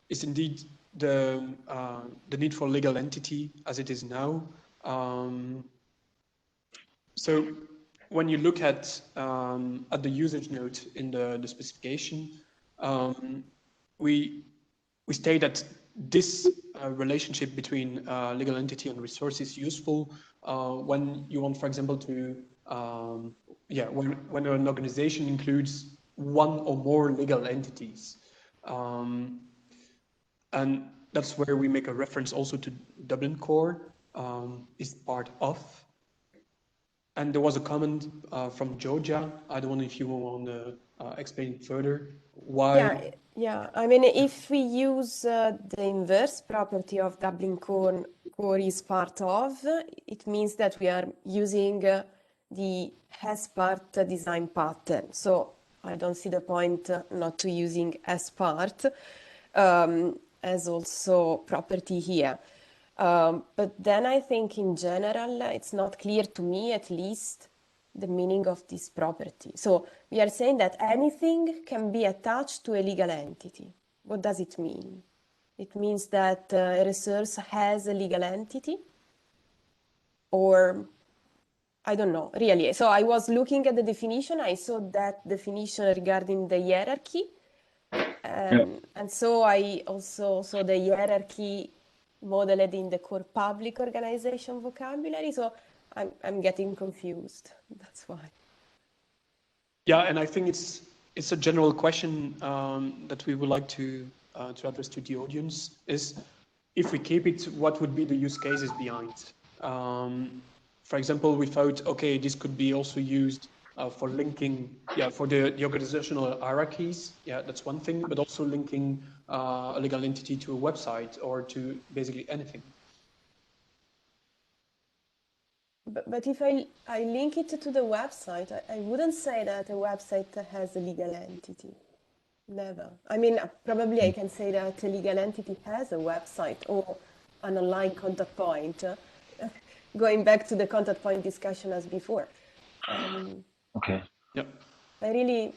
indeed the need for legal entity as it is now. So when you look at the usage note in the specification, we state that this relationship between legal entity and resource is useful when you want, for example, to when an organization includes one or more legal entities, and that's where we make a reference also to Dublin Core is part of. And there was a comment from Georgia. I don't know if you want to explain further why. Yeah. I mean, if we use the inverse property of Dublin Core is part of, it means that we are using the as part design pattern. So I don't see the point not to using as part as also property here. But then I think in general, it's not clear to me, at least, the meaning of this property. So we are saying that anything can be attached to a legal entity. What does it mean? It means that a resource has a legal entity, or I don't know, really. So I was looking at the definition. I saw that definition regarding the hierarchy. And so I also saw the hierarchy modeled in the Core Public Organization vocabulary. So I'm getting confused. That's why. Yeah, and I think it's a general question that we would like to address to the audience is, if we keep it, what would be the use cases behind? For example, we thought, okay, this could be also used for linking, for the organizational hierarchies. Yeah, that's one thing, but also linking a legal entity to a website or to basically anything. But if I link it to the website, I wouldn't say that a website has a legal entity. Never. I mean, probably I can say that a legal entity has a website or an online contact point, going back to the contact point discussion as before. Okay. Yep. I really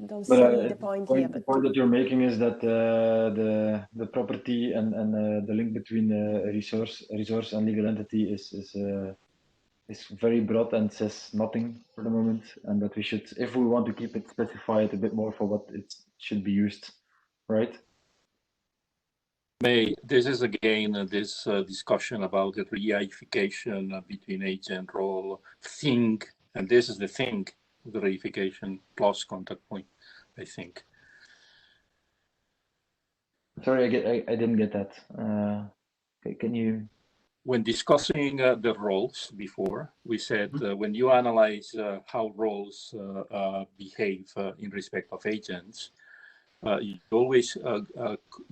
don't see the point here. The point that you're making is that the property and the link between resource and legal entity is very broad and says nothing for the moment, and that we should, if we want to keep it, specify it a bit more for what it should be used, right? This is again this discussion about the reification between agent, role, thing, and this is the thing, the reification plus contact point, I think. Sorry, I didn't get that. Okay, can you? When discussing the roles before, we said when you analyze how roles behave in respect of agents, you always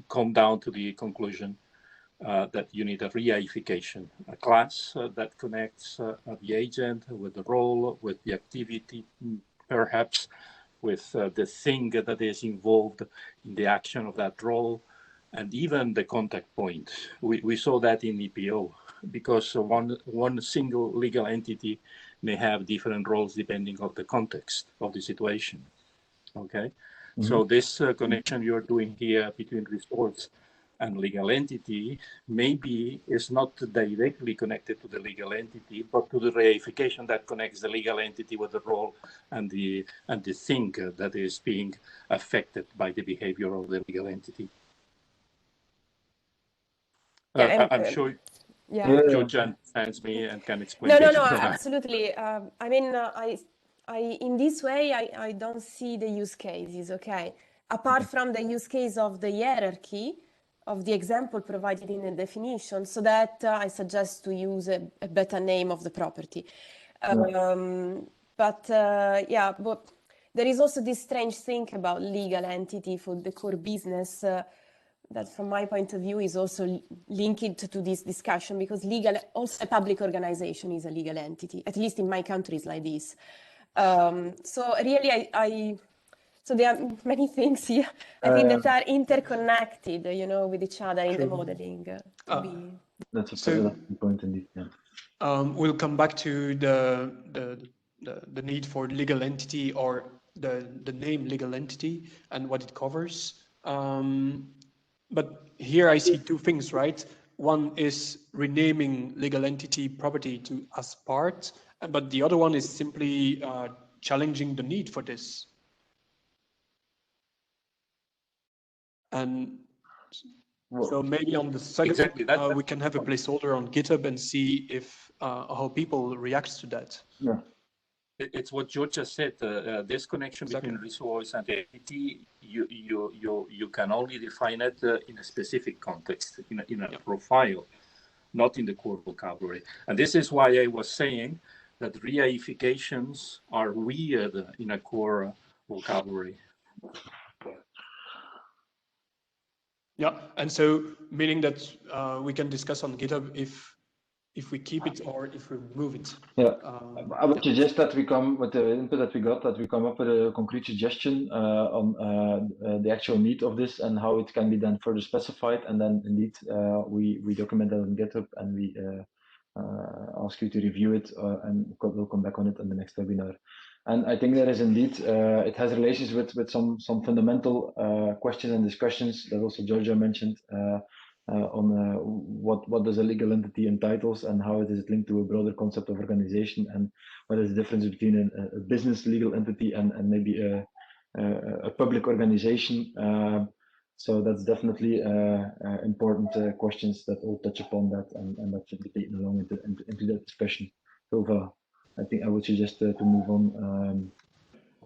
come down to the conclusion that you need a reification, a class that connects the agent with the role, with the activity, perhaps with the thing that is involved in the action of that role, and even the contact point. We saw that in EPO, because one single legal entity may have different roles depending on the context of the situation. Okay, so this connection you're doing here between resource and legal entity maybe is not directly connected to the legal entity, but to the reification that connects the legal entity with the role and the thing that is being affected by the behavior of the legal entity. I'm sure Georgia understands me and can explain. No, absolutely. I mean, I in this way, I don't see the use cases, okay? Apart from the use case of the hierarchy, of the example provided in the definition, so that I suggest to use a better name of the property. But there is also this strange thing about legal entity for the core business that from my point of view is also linked to this discussion, because also a public organization is a legal entity, at least in my countries like this. So really, so there are many things here, I think, that are interconnected, with each other in the modeling. That's a point indeed. Yeah. We'll come back to the need for legal entity, or the name legal entity and what it covers. But here I see two things, right? One is renaming legal entity property to as part, But the other one is simply challenging the need for this. And so maybe on the second, exactly we can have a placeholder on GitHub and see if how people react to that. Yeah. It's what George just said. This connection between resource and entity, you can only define it in a specific context, in a profile, not in the core vocabulary. And this is why I was saying that reifications are weird in a core vocabulary. Yeah, and so meaning that we can discuss on GitHub if we keep it or if we remove it. Yeah, I would suggest that we come with the input that we got, that we come up with a concrete suggestion on the actual need of this and how it can be then further specified, and then indeed we document that on GitHub and we ask you to review it, and we'll come back on it in the next webinar. And I think there is indeed, it has relations with some fundamental questions and discussions that also Georgia mentioned on what does a legal entity entitles and how is it linked to a broader concept of organization, and what is the difference between a business legal entity and maybe a public organization. So that's definitely important questions that all touch upon that, and that should be taken along into that discussion. So I think I would suggest to move on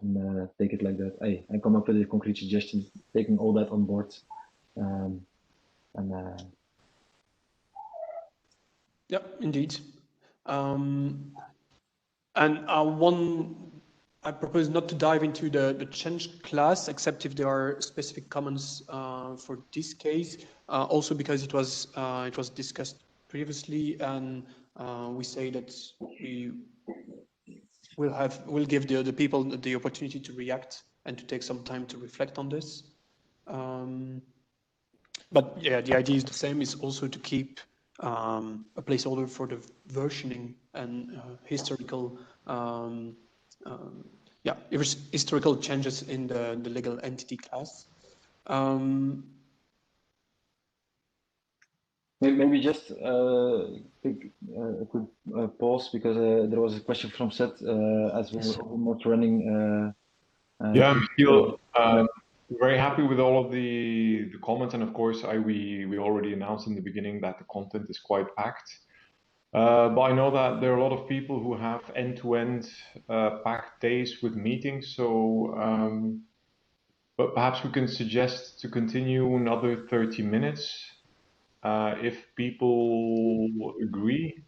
and take it like that. I come up with a concrete suggestion, taking all that on board. Yeah, indeed. And I propose not to dive into the change class, except if there are specific comments for this case. Also because it was discussed previously, and we say that we'll give the people the opportunity to react and to take some time to reflect on this. But yeah, the idea is the same, is also to keep a placeholder for the versioning and historical historical changes in the legal entity class. Maybe just take a quick pause, because there was a question from Seth as we're almost running. Yeah, I feel very happy with all of the comments, and of course we already announced in the beginning that the content is quite packed. But I know that there are a lot of people who have end-to-end packed days with meetings, so but perhaps we can suggest to continue another 30 minutes if people agree.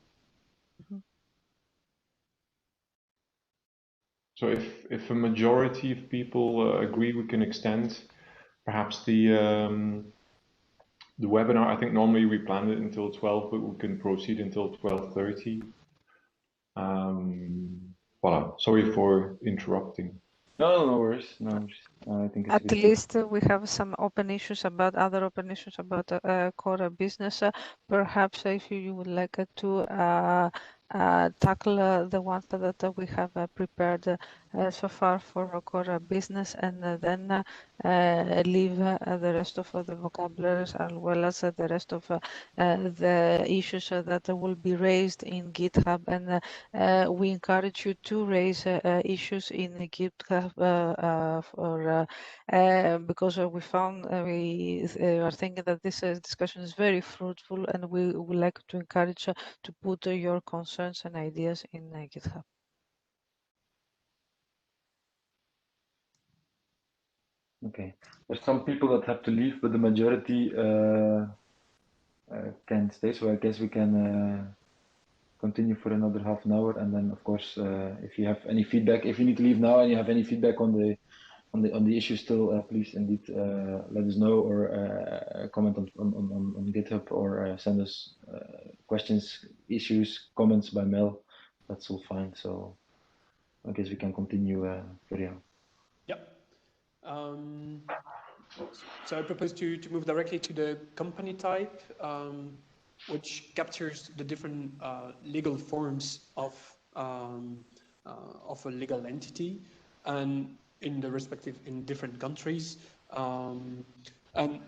So if a majority of people agree, we can extend perhaps the webinar. I think normally we planned it until 12, but we can proceed until 12:30. Voilà. Sorry for interrupting. No worries. No worries. I think it's at least we have some open issues about core business. Perhaps if you would like to tackle the ones that we have prepared so far for core business, and then leave the rest of the vocabularies, as well as the rest of the issues that will be raised in GitHub. And we encourage you to raise issues in GitHub because we found we are thinking that this discussion is very fruitful, and we would like to encourage to put your concerns and ideas in GitHub. Okay. There's some people that have to leave, but the majority can stay. So I guess we can continue for another half an hour, and then of course, if you have any feedback, if you need to leave now and you have any feedback on the issue still, please indeed let us know, or comment on GitHub, or send us questions, issues, comments by mail. That's all fine. So I guess we can continue for now. Yep. So I propose to move directly to the company type, which captures the different legal forms of a legal entity, and in different countries. And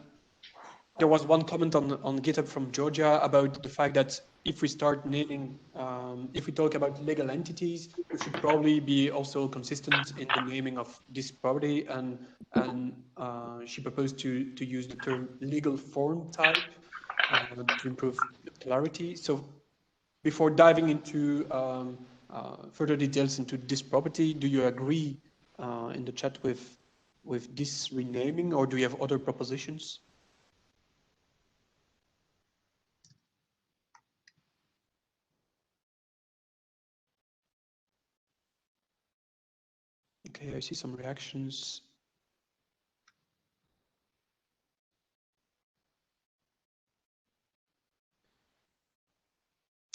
there was one comment on GitHub from Georgia about the fact that if we start naming, if we talk about legal entities, we should probably be also consistent in the naming of this property. And she proposed to use the term legal form type to improve clarity. So before diving into further details into this property, do you agree in the chat with this renaming, or do you have other propositions? Okay, I see some reactions.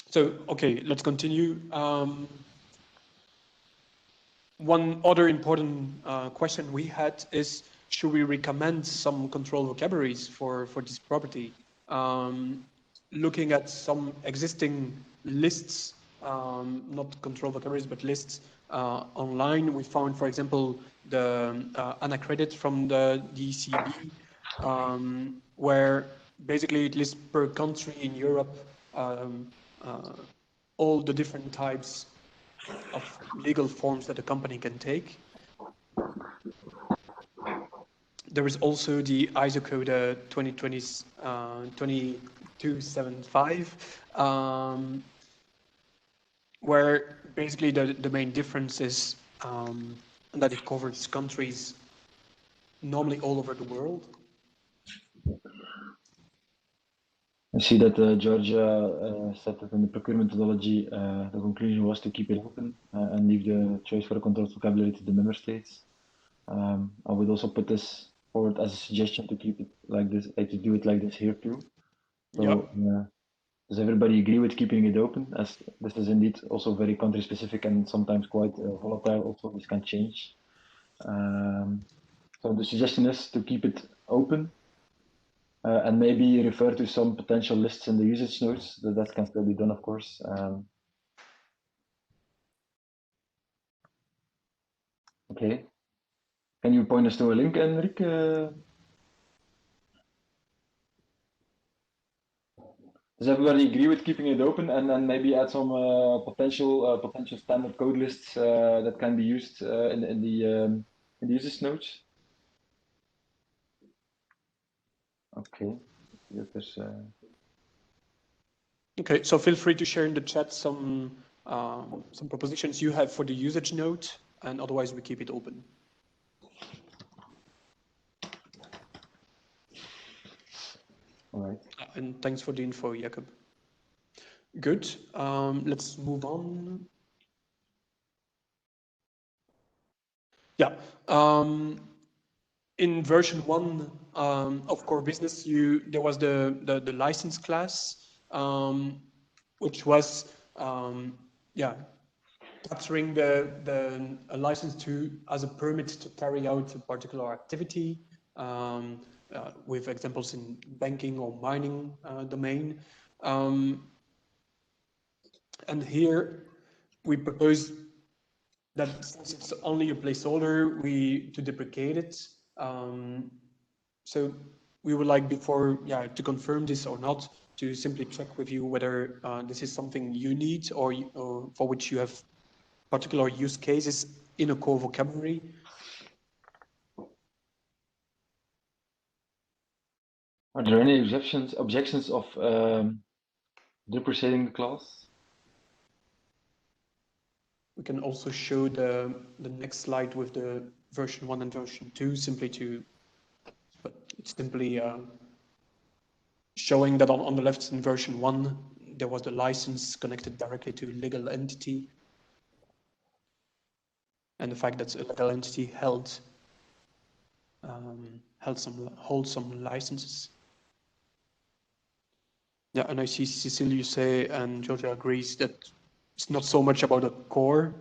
So, okay, let's continue. One other important question we had is, should we recommend some control vocabularies for this property? Looking at some existing lists, not control vocabularies, but lists online, we found, for example, the unaccredited from the ECB, where basically it lists per country in Europe all the different types of legal forms that a company can take. There is also the ISA² 2275, where basically the main difference is that it covers countries normally all over the world. I see that Georgia said that in the procurement methodology, the conclusion was to keep it open and leave the choice for a controlled vocabulary to the member states. I would also put this forward as a suggestion to keep it like this, to do it like this here too. So, does everybody agree with keeping it open? As this is indeed also very country specific and sometimes quite volatile. Also, this can change. So the suggestion is to keep it open. And maybe refer to some potential lists in the usage notes. That can still be done, of course. Okay. Can you point us to a link, Enrique? Does everybody agree with keeping it open and then maybe add some potential standard code lists that can be used in the usage notes? Okay. Okay, so feel free to share in the chat some propositions you have for the usage note, and otherwise we keep it open. All right. And thanks for the info, Jakob. Good. Let's move on. Yeah. In version 1 of Core Business, there was the license class, which was capturing a license as a permit to carry out a particular activity, with examples in banking or mining domain. And here we propose that since it's only a placeholder, to deprecate it. So we would like to confirm this or not, to simply check with you whether this is something you need or for which you have particular use cases in a core vocabulary. Are there any objections of depreciating the class? We can also show the next slide with the version 1 and version 2, but it's simply showing that on the left in version 1, there was the license connected directly to legal entity. And the fact that a legal entity holds some licenses. Yeah, and I see Cecilia say, and Georgia agrees, that it's not so much about a core,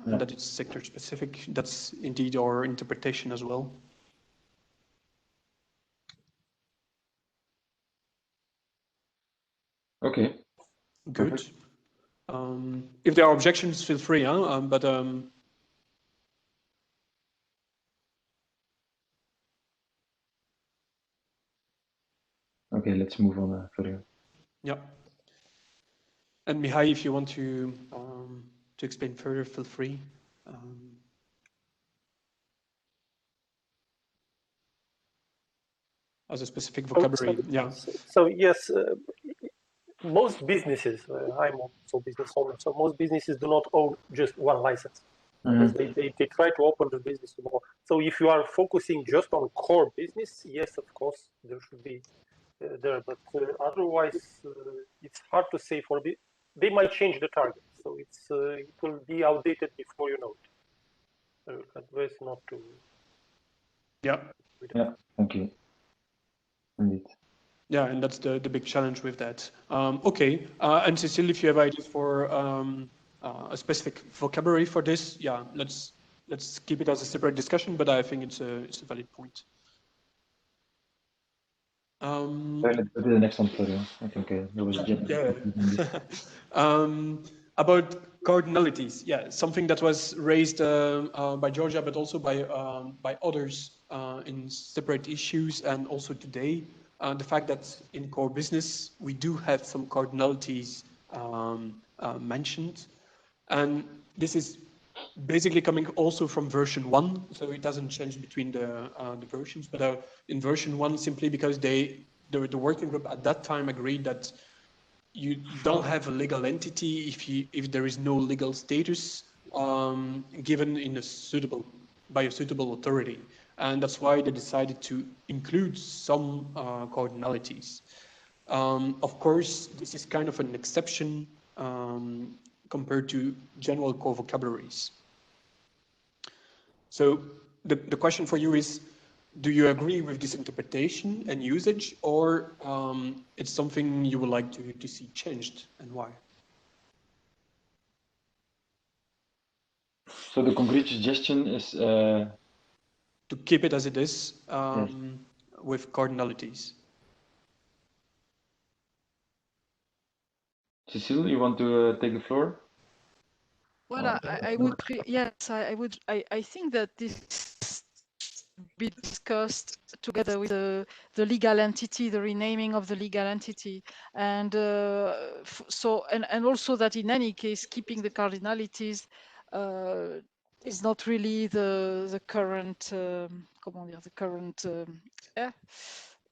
and that it's sector specific. That's indeed our interpretation as well. Okay. Good. If there are objections, feel free, but okay, let's move on further. yeah. And Mihai, if you want to explain further, feel free. As a specific vocabulary, yeah. So yes, most businesses, I'm also business owner, so most businesses do not own just one license. Because they try to open the business to more. So if you are focusing just on core business, yes, of course, there should be there. But otherwise, it's hard to say. They might change the target, so it will be outdated before you know it. Advice not to. Yeah. Yeah. Thank you. Indeed. Yeah, and that's the big challenge with that. Okay, and Cecile, if you have ideas for a specific vocabulary for this, yeah, let's keep it as a separate discussion. But I think it's a valid point. Let's go to the next one, Florian. I think there was a about cardinalities, yeah, something that was raised by Georgia, but also by others in separate issues, and also today. The fact that in core business we do have some cardinalities mentioned, and this is basically coming also from version 1, so it doesn't change between the versions, but in version 1 simply because the working group at that time agreed that you don't have a legal entity if there is no legal status given by a suitable authority. And that's why they decided to include some cardinalities. Of course, this is kind of an exception compared to general core vocabularies. So the question for you is, do you agree with this interpretation and usage, or it's something you would like to see changed, and why? So the concrete suggestion is to keep it as it is, yes, with cardinalities. Cecile, you want to take the floor? Well, I would, yes, I would. I think that this be discussed together with the legal entity, the renaming of the legal entity, and and also that in any case, keeping the cardinalities is not really the current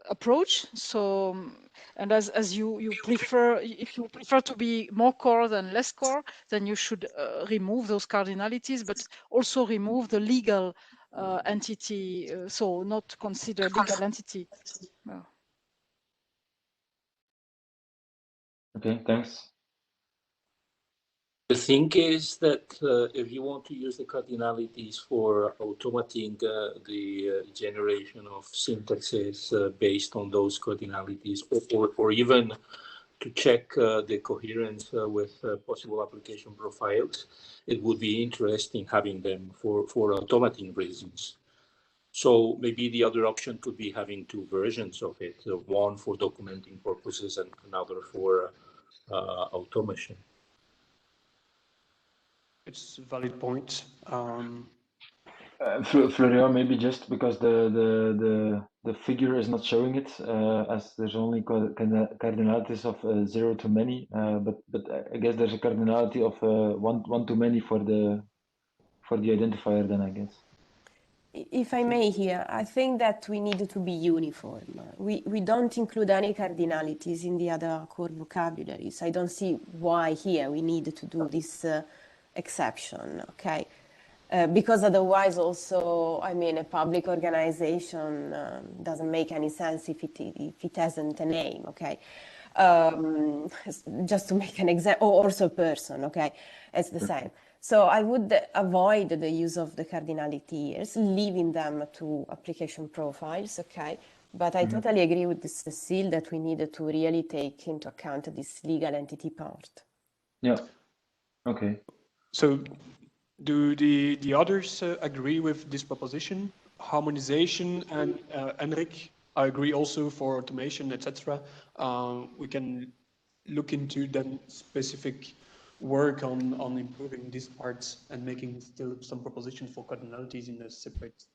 approach. So, and as you prefer, if you prefer to be more core than less core, then you should remove those cardinalities, but also remove the legal entity, so not consider legal entity. Yeah. Okay, thanks. The thing is that if you want to use the cardinalities for automating the generation of syntaxes based on those cardinalities, or even to check the coherence with possible application profiles, it would be interesting having them for automating reasons. So maybe the other option could be having two versions of it, one for documenting purposes and another for automation. It's a valid point. Florian, maybe just because the figure is not showing it, as there's only cardinalities of 0 to many, but I guess there's a cardinality of 1 to many for the identifier then, I guess. If I may here, I think that we need to be uniform. We don't include any cardinalities in the other core vocabularies. I don't see why here we need to do this exception, okay? Because otherwise also, I mean, a public organization doesn't make any sense if it hasn't a name, okay? Just to make an example, or also a person, okay? It's the same. So I would avoid the use of the cardinalities, leaving them to application profiles, okay? But I totally agree with Cecile that we need to really take into account this legal entity part. Yeah, okay. So do the others agree with this proposition? Harmonization, and Henrik, I agree also for automation, etc. We can look into then specific work on improving these parts and making still some propositions for cardinalities in a separate.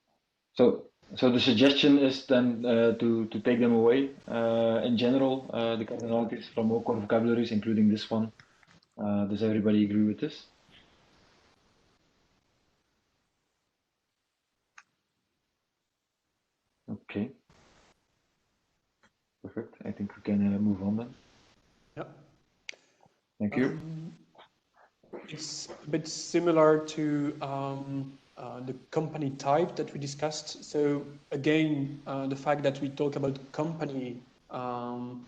So the suggestion is then to take them away in general, the cardinalities from all core vocabularies, including this one, Does everybody agree with this? Okay. Perfect. I think we can move on then. Yeah. Thank you. It's a bit similar to the company type that we discussed. So again, the fact that we talk about company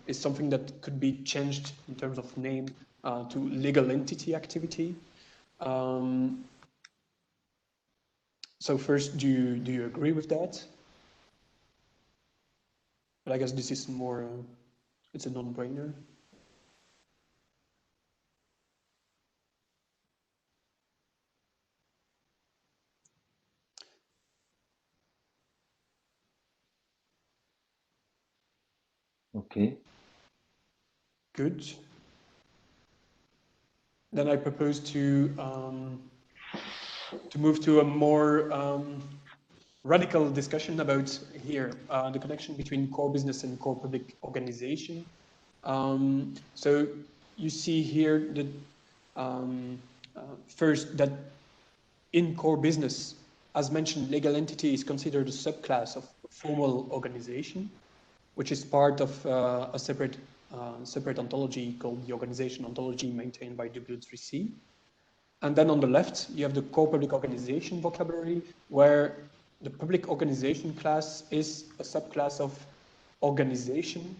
is something that could be changed in terms of name to legal entity activity. So first, do you agree with that? But I guess this is more, it's a non-brainer. Okay. Good. Then I propose to move to a more radical discussion about here the connection between core business and core public organization. So you see here that first that in core business, as mentioned, legal entity is considered a subclass of formal organization, which is part of a separate ontology called the organization ontology maintained by W3C. And then on the left, you have the core public organization vocabulary, where the public organization class is a subclass of organization,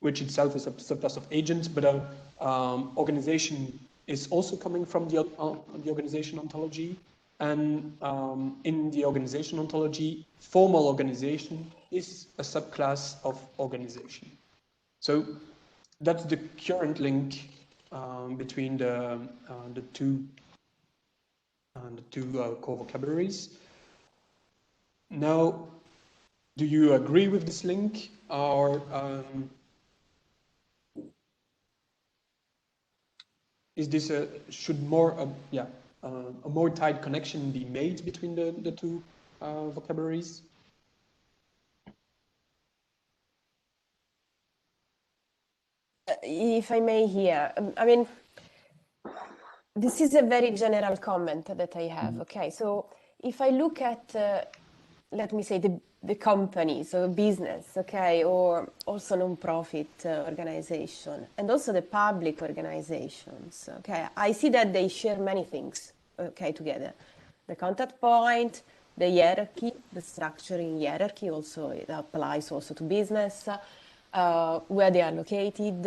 which itself is a subclass of agents, but organization is also coming from the organization ontology. And in the organization ontology, formal organization is a subclass of organization. So that's the current link between the two core vocabularies. Now, do you agree with this link, or is this should more a more tight connection be made between the two vocabularies? If I may here, I mean, this is a very general comment that I have. Okay, so if I look at, let me say, the company, so business, okay, or also non-profit organization, and also the public organizations, okay, I see that they share many things, okay, together. The contact point, the hierarchy, the structuring hierarchy, also it applies also to business, where they are located,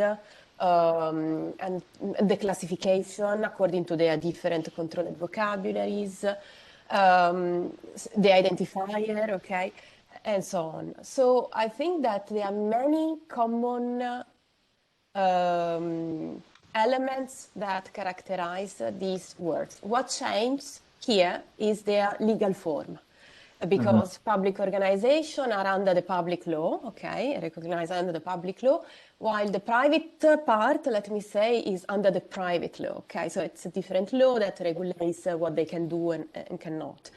and the classification according to their different controlled vocabularies, the identifier, okay, and so on. So I think that there are many common elements that characterize these words. What changes here is their legal form, because public organizations are under the public law, okay, recognized under the public law, while the private part, let me say, is under the private law, okay? So it's a different law that regulates what they can do and cannot.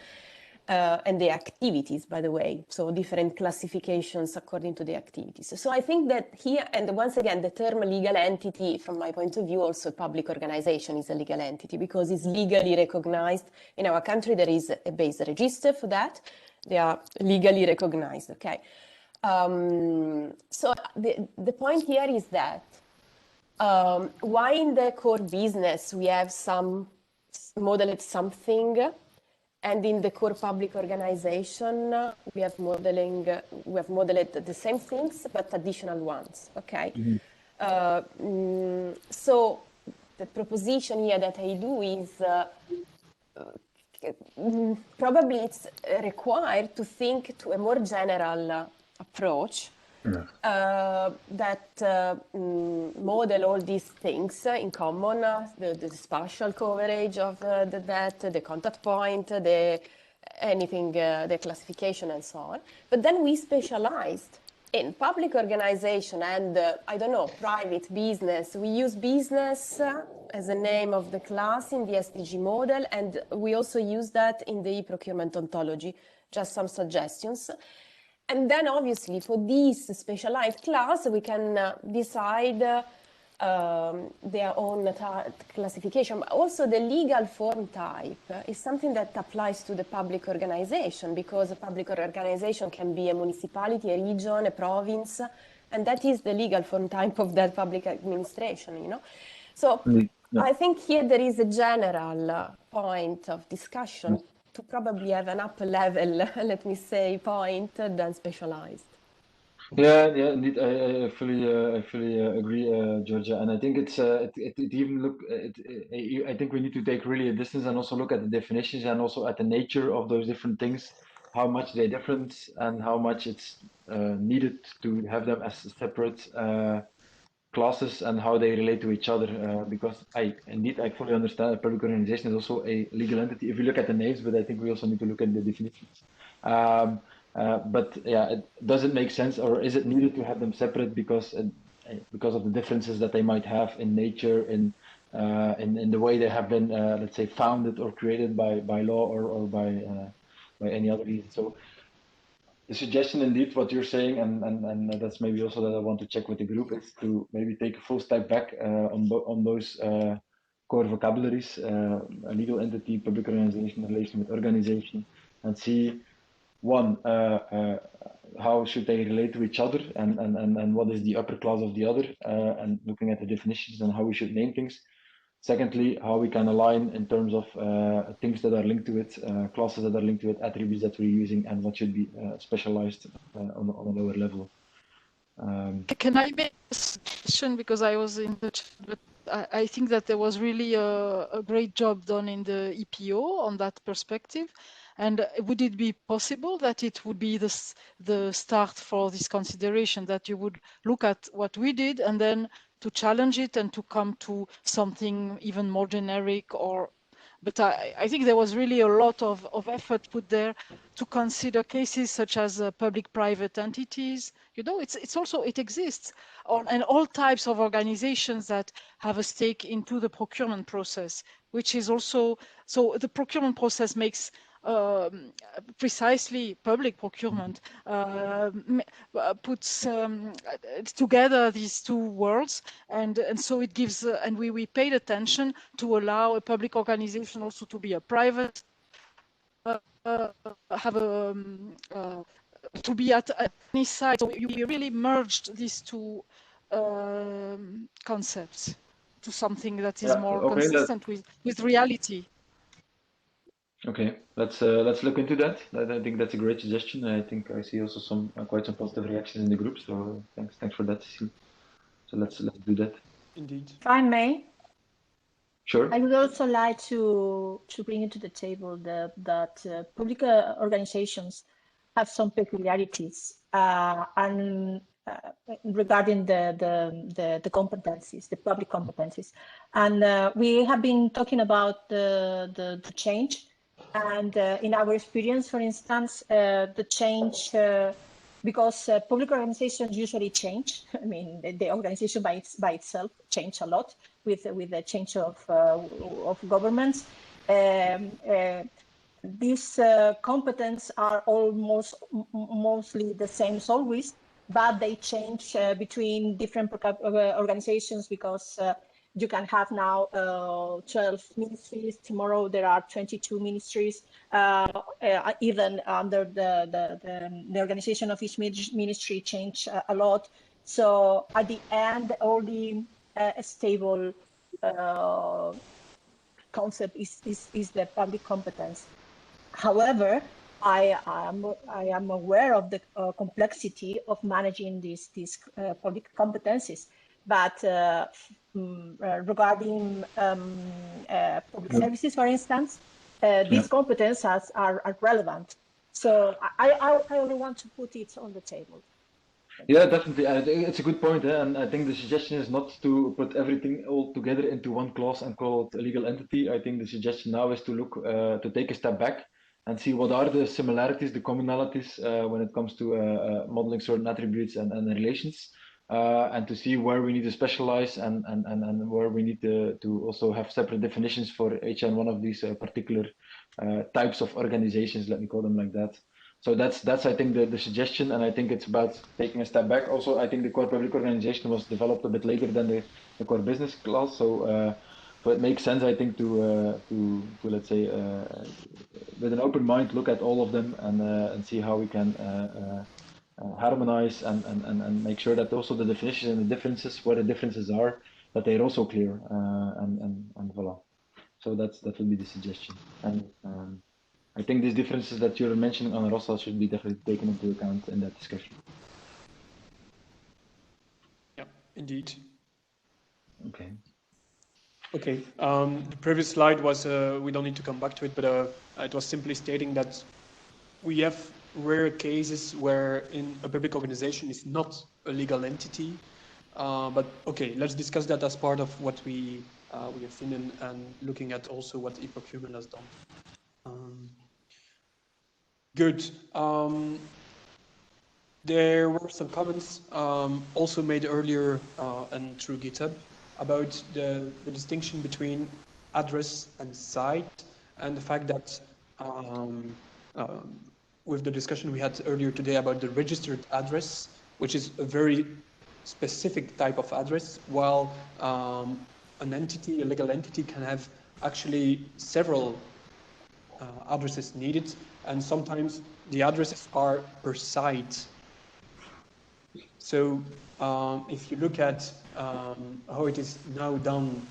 And the activities, by the way, so different classifications according to the activities. So I think that here, and once again, the term legal entity, from my point of view, also a public organization is a legal entity because it's legally recognized. In our country, there is a base register for that. They are legally recognized, okay? So the point here is that why in the core business we have some modeled something, and in the core public organization we have modeled the same things but additional ones, okay? So the proposition here that I do is probably it's required to think to a more general approach that model all these things in common, the spatial coverage of the contact point, anything, the classification and so on. But then we specialized in public organization and, I don't know, private business. We use business as a name of the class in the SDG model, and we also use that in the e-procurement ontology, just some suggestions. And then obviously for this specialized class, we can decide their own classification, but also the legal form type is something that applies to the public organization, because a public organization can be a municipality, a region, a province, and that is the legal form type of that public administration, you know. So I think here there is a general point of discussion to probably have an upper level, let me say, point than specialized. Yeah, indeed, I fully agree, Georgia, and I think it's it even look I think we need to take really a distance and also look at the definitions and also at the nature of those different things, how much they're different and how much it's needed to have them as separate classes and how they relate to each other. Because I fully understand a public organization is also a legal entity if you look at the names, but I think we also need to look at the definitions. But yeah, does it make sense, or is it needed to have them separate because of the differences that they might have in nature, in the way they have been, let's say, founded or created by law or by any other reason? So the suggestion, indeed, what you're saying, and that's maybe also that I want to check with the group, is to maybe take a full step back on those core vocabularies, a legal entity, public organization, relation with organization, and see. One, how should they relate to each other, and what is the upper class of the other, and looking at the definitions and how we should name things. Secondly, how we can align in terms of things that are linked to it, classes that are linked to it, attributes that we're using, and what should be specialized on a lower level. Can I make a suggestion, because I was in the chat, but I think that there was really a great job done in the EPO on that perspective. And would it be possible that it would be the start for this consideration, that you would look at what we did and then to challenge it and to come to something even more generic? But I think there was really a lot of effort put there to consider cases such as public-private entities. You know, it exists, and all types of organizations that have a stake into the procurement process, which is also, so the procurement process makes precisely public procurement puts together these two worlds, and so it gives and we paid attention to allow a public organization also to be a private have a to be at any side. So you really merged these two concepts to something that is more consistent with reality. Okay, let's look into that. I think that's a great suggestion. I think I see also quite some positive reactions in the group. So thanks for that, Cecile. So let's do that. Indeed. If I may. Sure. I would also like to bring into the table that public organizations have some peculiarities and regarding the competencies, the public competencies, and we have been talking about the change. And in our experience, for instance, the change, because public organizations usually change. I mean, the organization by itself change a lot with the change of governments. These competence are mostly the same as always, but they change between different organizations, because you can have now 12 ministries. Tomorrow there are 22 ministries. Even under the organization of each ministry change a lot. So at the end, only a stable concept is the public competence. However, I am aware of the complexity of managing these public competencies. But regarding public services, for instance, these competences are relevant. So I only want to put it on the table. Yeah, definitely. It's a good point, and I think the suggestion is not to put everything all together into one clause and call it a legal entity. I think the suggestion now is to look to take a step back and see what are the similarities, the commonalities when it comes to modeling certain attributes and relations. And to see where we need to specialize and where we need to also have separate definitions for each and one of these particular types of organizations, let me call them like that. So that's I think the suggestion, and I think it's about taking a step back. Also, I think the core public organization was developed a bit later than the core business class, so it makes sense, I think, to let's say with an open mind look at all of them and see how we can harmonize and make sure that also the definitions and the differences, where the differences are, that they're also clear, and voila. So that would be the suggestion. And I think these differences that you're mentioning on Rossa should be definitely taken into account in that discussion. Yeah, indeed. Okay. Okay. The previous slide was, we don't need to come back to it, but it was simply stating that we have rare cases where in a public organization is not a legal entity. But okay, let's discuss that as part of what we have seen and looking at also what e-procurement has done. Good. There were some comments also made earlier and through GitHub about the distinction between address and site, and the fact that with the discussion we had earlier today about the registered address, which is a very specific type of address, while an entity, a legal entity, can have actually several addresses needed, and sometimes the addresses are per site. So if you look at how it is now done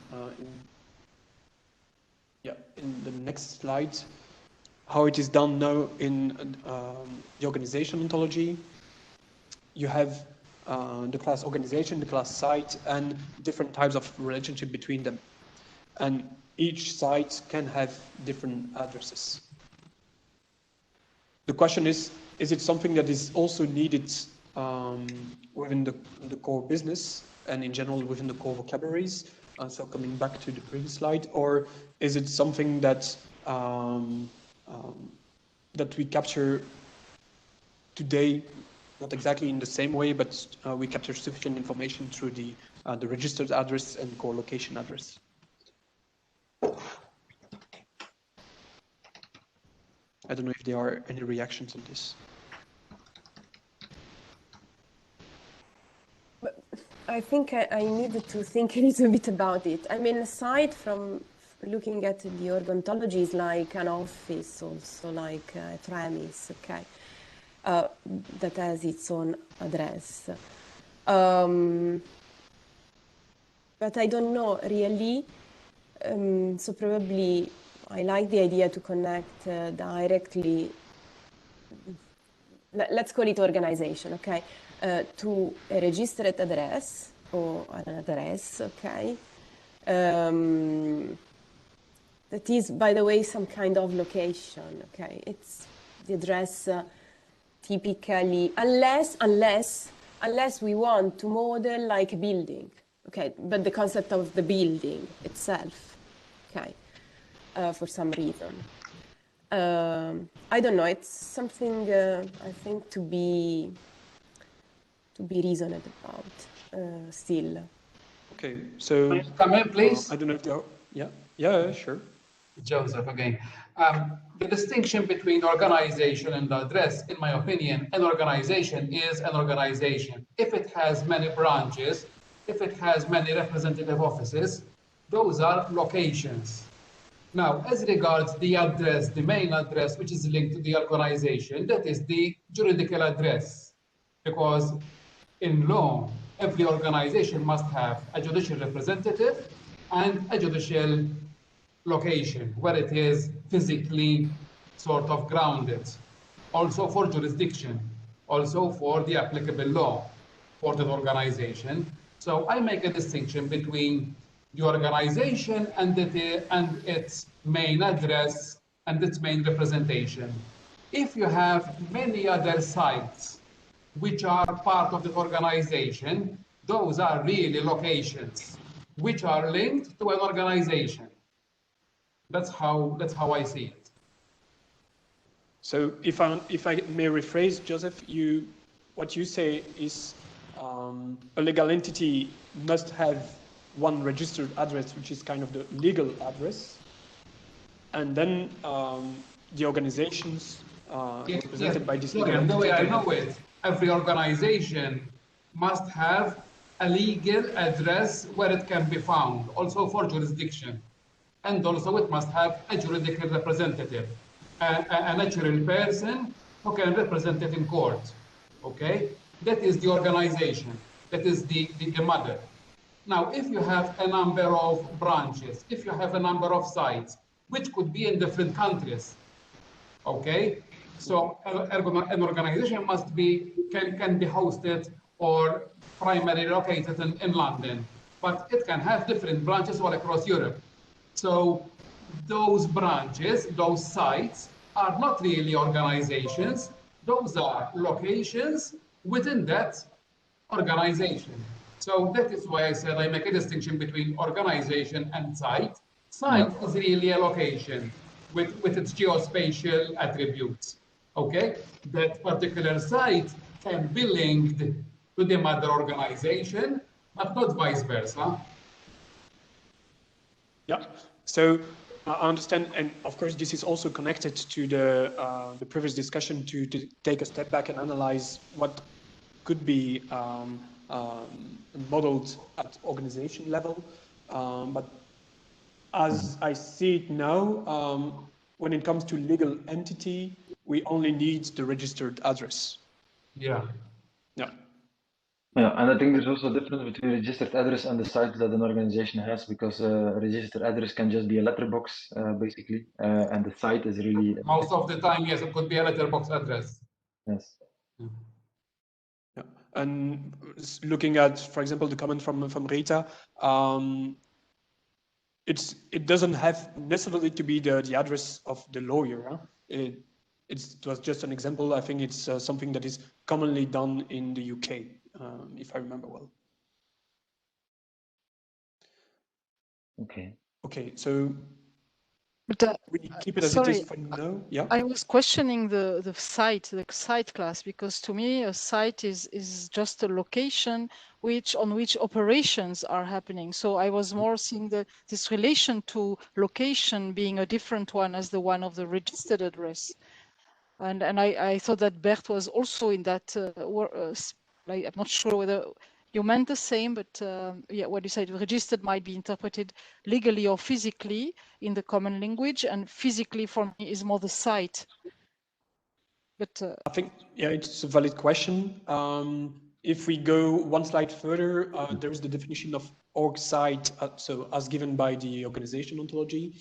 in the next slide, how it is done now in the organization ontology, you have the class organization, the class site, and different types of relationship between them. And each site can have different addresses. The question is it something that is also needed within the core business and in general within the core vocabularies? So coming back to the previous slide, or is it something that that we capture today, not exactly in the same way, but we capture sufficient information through the registered address and core location address? I don't know if there are any reactions on this. I think I needed to think a little bit about it. I mean, aside from looking at the ontologies like an office, also like a premise, okay, that has its own address. But I don't know really, so probably I like the idea to connect directly, let's call it organization, okay, to a registered address or an address, okay, that is, by the way, some kind of location, okay, it's the address typically, unless we want to model like a building, okay, but the concept of the building itself, okay, for some reason. I don't know, it's something I think to be reasoned about still. Okay, so come in, please. I don't know if there are, yeah, sure. Joseph again. The distinction between organization and the address, in my opinion, an organization is an organization. If it has many branches, if it has many representative offices, those are locations. Now, as regards the address, the main address, which is linked to the organization, that is the juridical address. Because in law, every organization must have a judicial representative and a judicial location where it is physically sort of grounded. Also for jurisdiction, also for the applicable law for the organization. So I make a distinction between the organization and its main address and its main representation. If you have many other sites which are part of the organization, those are really locations which are linked to an organization. That's how I see it. So if I may rephrase, Joseph, what you say is a legal entity must have one registered address, which is kind of the legal address, and then the organizations represented by this legal Florian, the way I entity. know it, every organization must have a legal address where it can be found, also for jurisdiction. And also it must have a juridical representative, a natural person who can represent it in court, okay? That is the organization, that is the mother. Now, if you have a number of branches, if you have a number of sites, which could be in different countries, okay? So an organization must be, can be hosted or primarily located in London, but it can have different branches all across Europe. So those branches, those sites are not really organizations, those are locations within that organization. So that is why I said I make a distinction between organization and site. Site is really a location with its geospatial attributes, okay? That particular site can be linked to the mother organization, but not vice versa. Yeah, so I understand, and of course this is also connected to the previous discussion to take a step back and analyze what could be modeled at organization level. But as I see it now, when it comes to legal entity, we only need the registered address. Yeah. Yeah. Yeah, and I think there's also a difference between registered address and the site that an organization has, because a registered address can just be a letterbox, basically, and the site is really... Most of the time, yes, it could be a letterbox address. Yes. Yeah. And looking at, for example, the comment from Rita, it doesn't have necessarily to be the address of the lawyer. Huh? It was just an example. I think it's something that is commonly done in the UK, if I remember well. Okay. Okay, so But, we keep it as it is for now. Yeah. I was questioning the site class, because to me a site is just a location on which operations are happening. So I was more seeing this relation to location being a different one as the one of the registered address. And I thought that Bert was also in that. Like, I'm not sure whether you meant the same, but yeah, what you said, registered might be interpreted legally or physically in the common language, and physically for me is more the site. But I think, yeah, it's a valid question. If we go one slide further, there is the definition of org site, so as given by the organization ontology.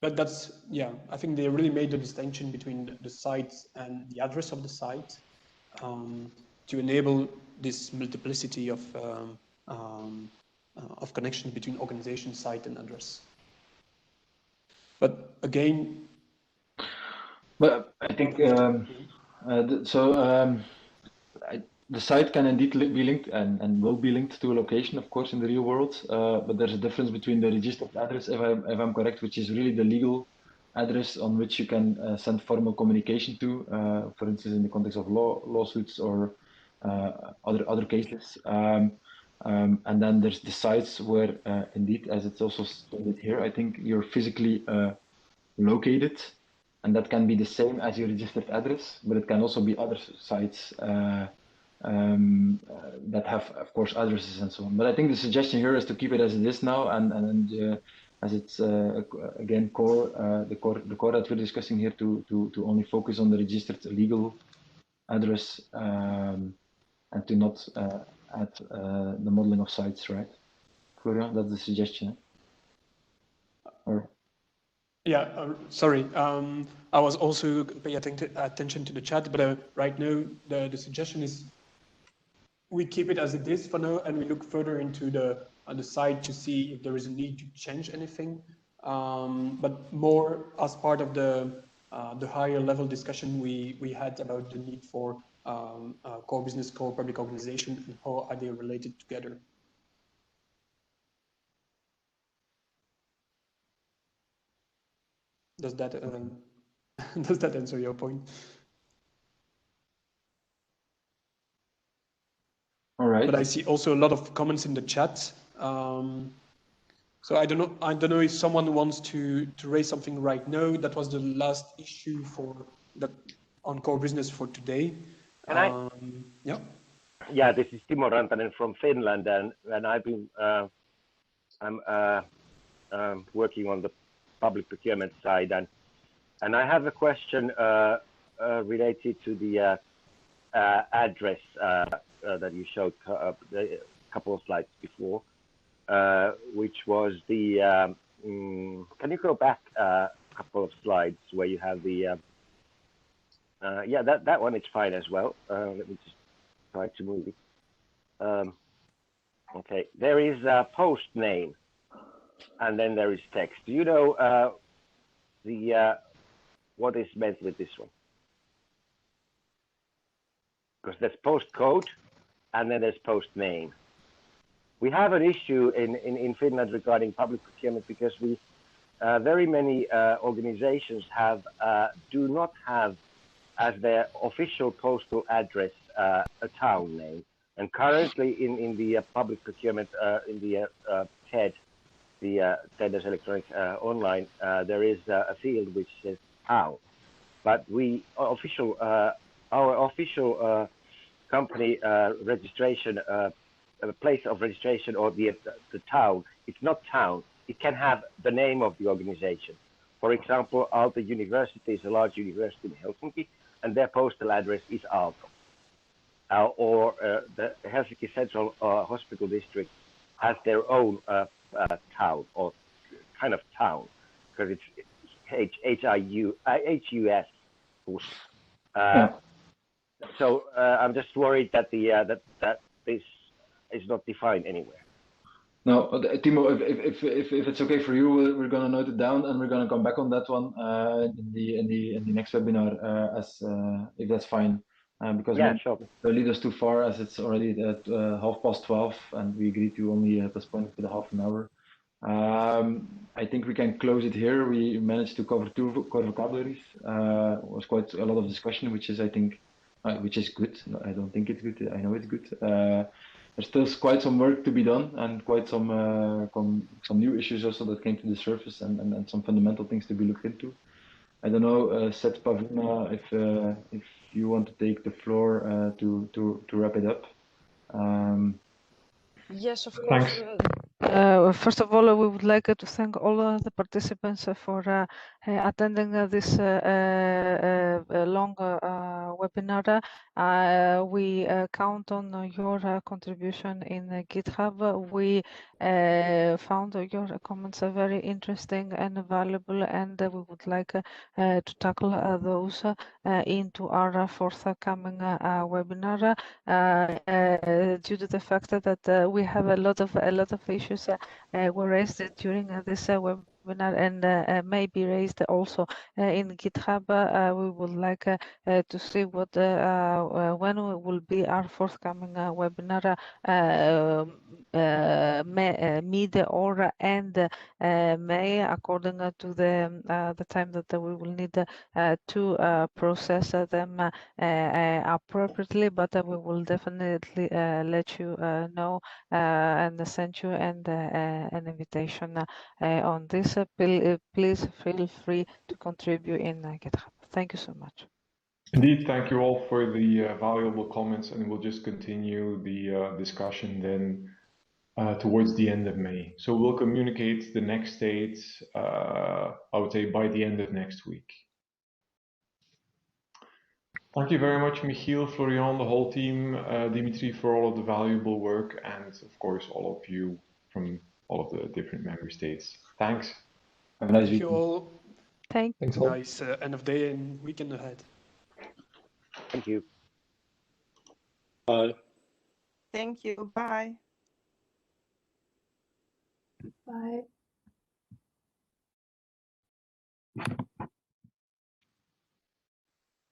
But that's, yeah, I think they really made the distinction between the site and the address of the site to enable this multiplicity of connection between organization, site, and address. But again, but I think the site can indeed be linked and will be linked to a location, of course, in the real world. But there's a difference between the registered address, if I'm correct, which is really the legal address on which you can send formal communication to, for instance, in the context of lawsuits or other cases. And then there's the sites where, indeed, as it's also stated here, I think you're physically located, and that can be the same as your registered address, but it can also be other sites that have, of course, addresses and so on. But I think the suggestion here is to keep it as it is now, and as it's again the core that we're discussing here, to only focus on the registered legal address and to not add the modeling of sites, right? Florian, that's the suggestion. Or yeah, sorry. I was also paying attention to the chat, but right now the suggestion is we keep it as it is for now, and we look further into the site to see if there is a need to change anything. But more as part of the higher level discussion we had about the need for core business, core public organization, and how are they related together. Does that does that answer your point? All right. But I see also a lot of comments in the chat. So I don't know if someone wants to raise something right now. That was the last issue for that on core business for today. Yeah. Yeah, this is Timo Rantanen from Finland, and I've been I'm working on the public procurement side, and I have a question related to the address that you showed a couple of slides before, which was the. Can you go back a couple of slides where you have the? Yeah, that one is fine as well. Let me just try to move it. Okay, there is a post name, and then there is text. Do you know what is meant with this one? Because there's post code, and then there's post name. We have an issue in Finland regarding public procurement because we very many organizations do not have as their official postal address a town name. And currently in the public procurement, in the TED, the Tenders Electronic Online, there is a field which says town. But our official company registration, place of registration, or the town, it's not town. It can have the name of the organization. For example, Aalto University is a large university in Helsinki, and their postal address is Aalto. Or the Helsinki Central Hospital District has their own town, or kind of town, because it's HUS. So I'm just worried that that this is not defined anywhere. No, Timo, if it's okay for you, we're gonna note it down, and we're gonna come back on that one in the next webinar, if that's fine. Because yeah, sure. Don't lead us too far, as it's already at 12:30, and we agreed to only postpone it for the half an hour. I think we can close it here. We managed to cover 2 core vocabularies. It was quite a lot of discussion, which is, I think, which is good. No, I don't think it's good. I know it's good. There's still quite some work to be done, and quite some new issues also that came to the surface, and some fundamental things to be looked into. I don't know, Seth, Pavlina, if you want to take the floor to wrap it up. Yes, of course. Thanks. First of all, we would like to thank all the participants for attending this long webinar. We count on your contribution in GitHub. We found your comments very interesting and valuable, and we would like to tackle those into our forthcoming webinar. Due to the fact that we have a lot of issues were raised during this webinar, and may be raised also in GitHub. We would like to see what when will be our forthcoming webinar, mid or end May, according to the time that we will need to process them appropriately. But we will definitely let you know and send you an invitation on this. Please feel free to contribute in GitHub. Thank you so much. Indeed, thank you all for the valuable comments, and we'll just continue the discussion then towards the end of May. So we'll communicate the next dates, I would say, by the end of next week. Thank you very much, Michiel, Florian, the whole team, Dimitri, for all of the valuable work, and of course, all of you from all of the different member states. Thanks. Have a nice Thank you all. Thanks. Nice end of day and weekend ahead. Thank you. Bye. Thank you. Bye. Bye.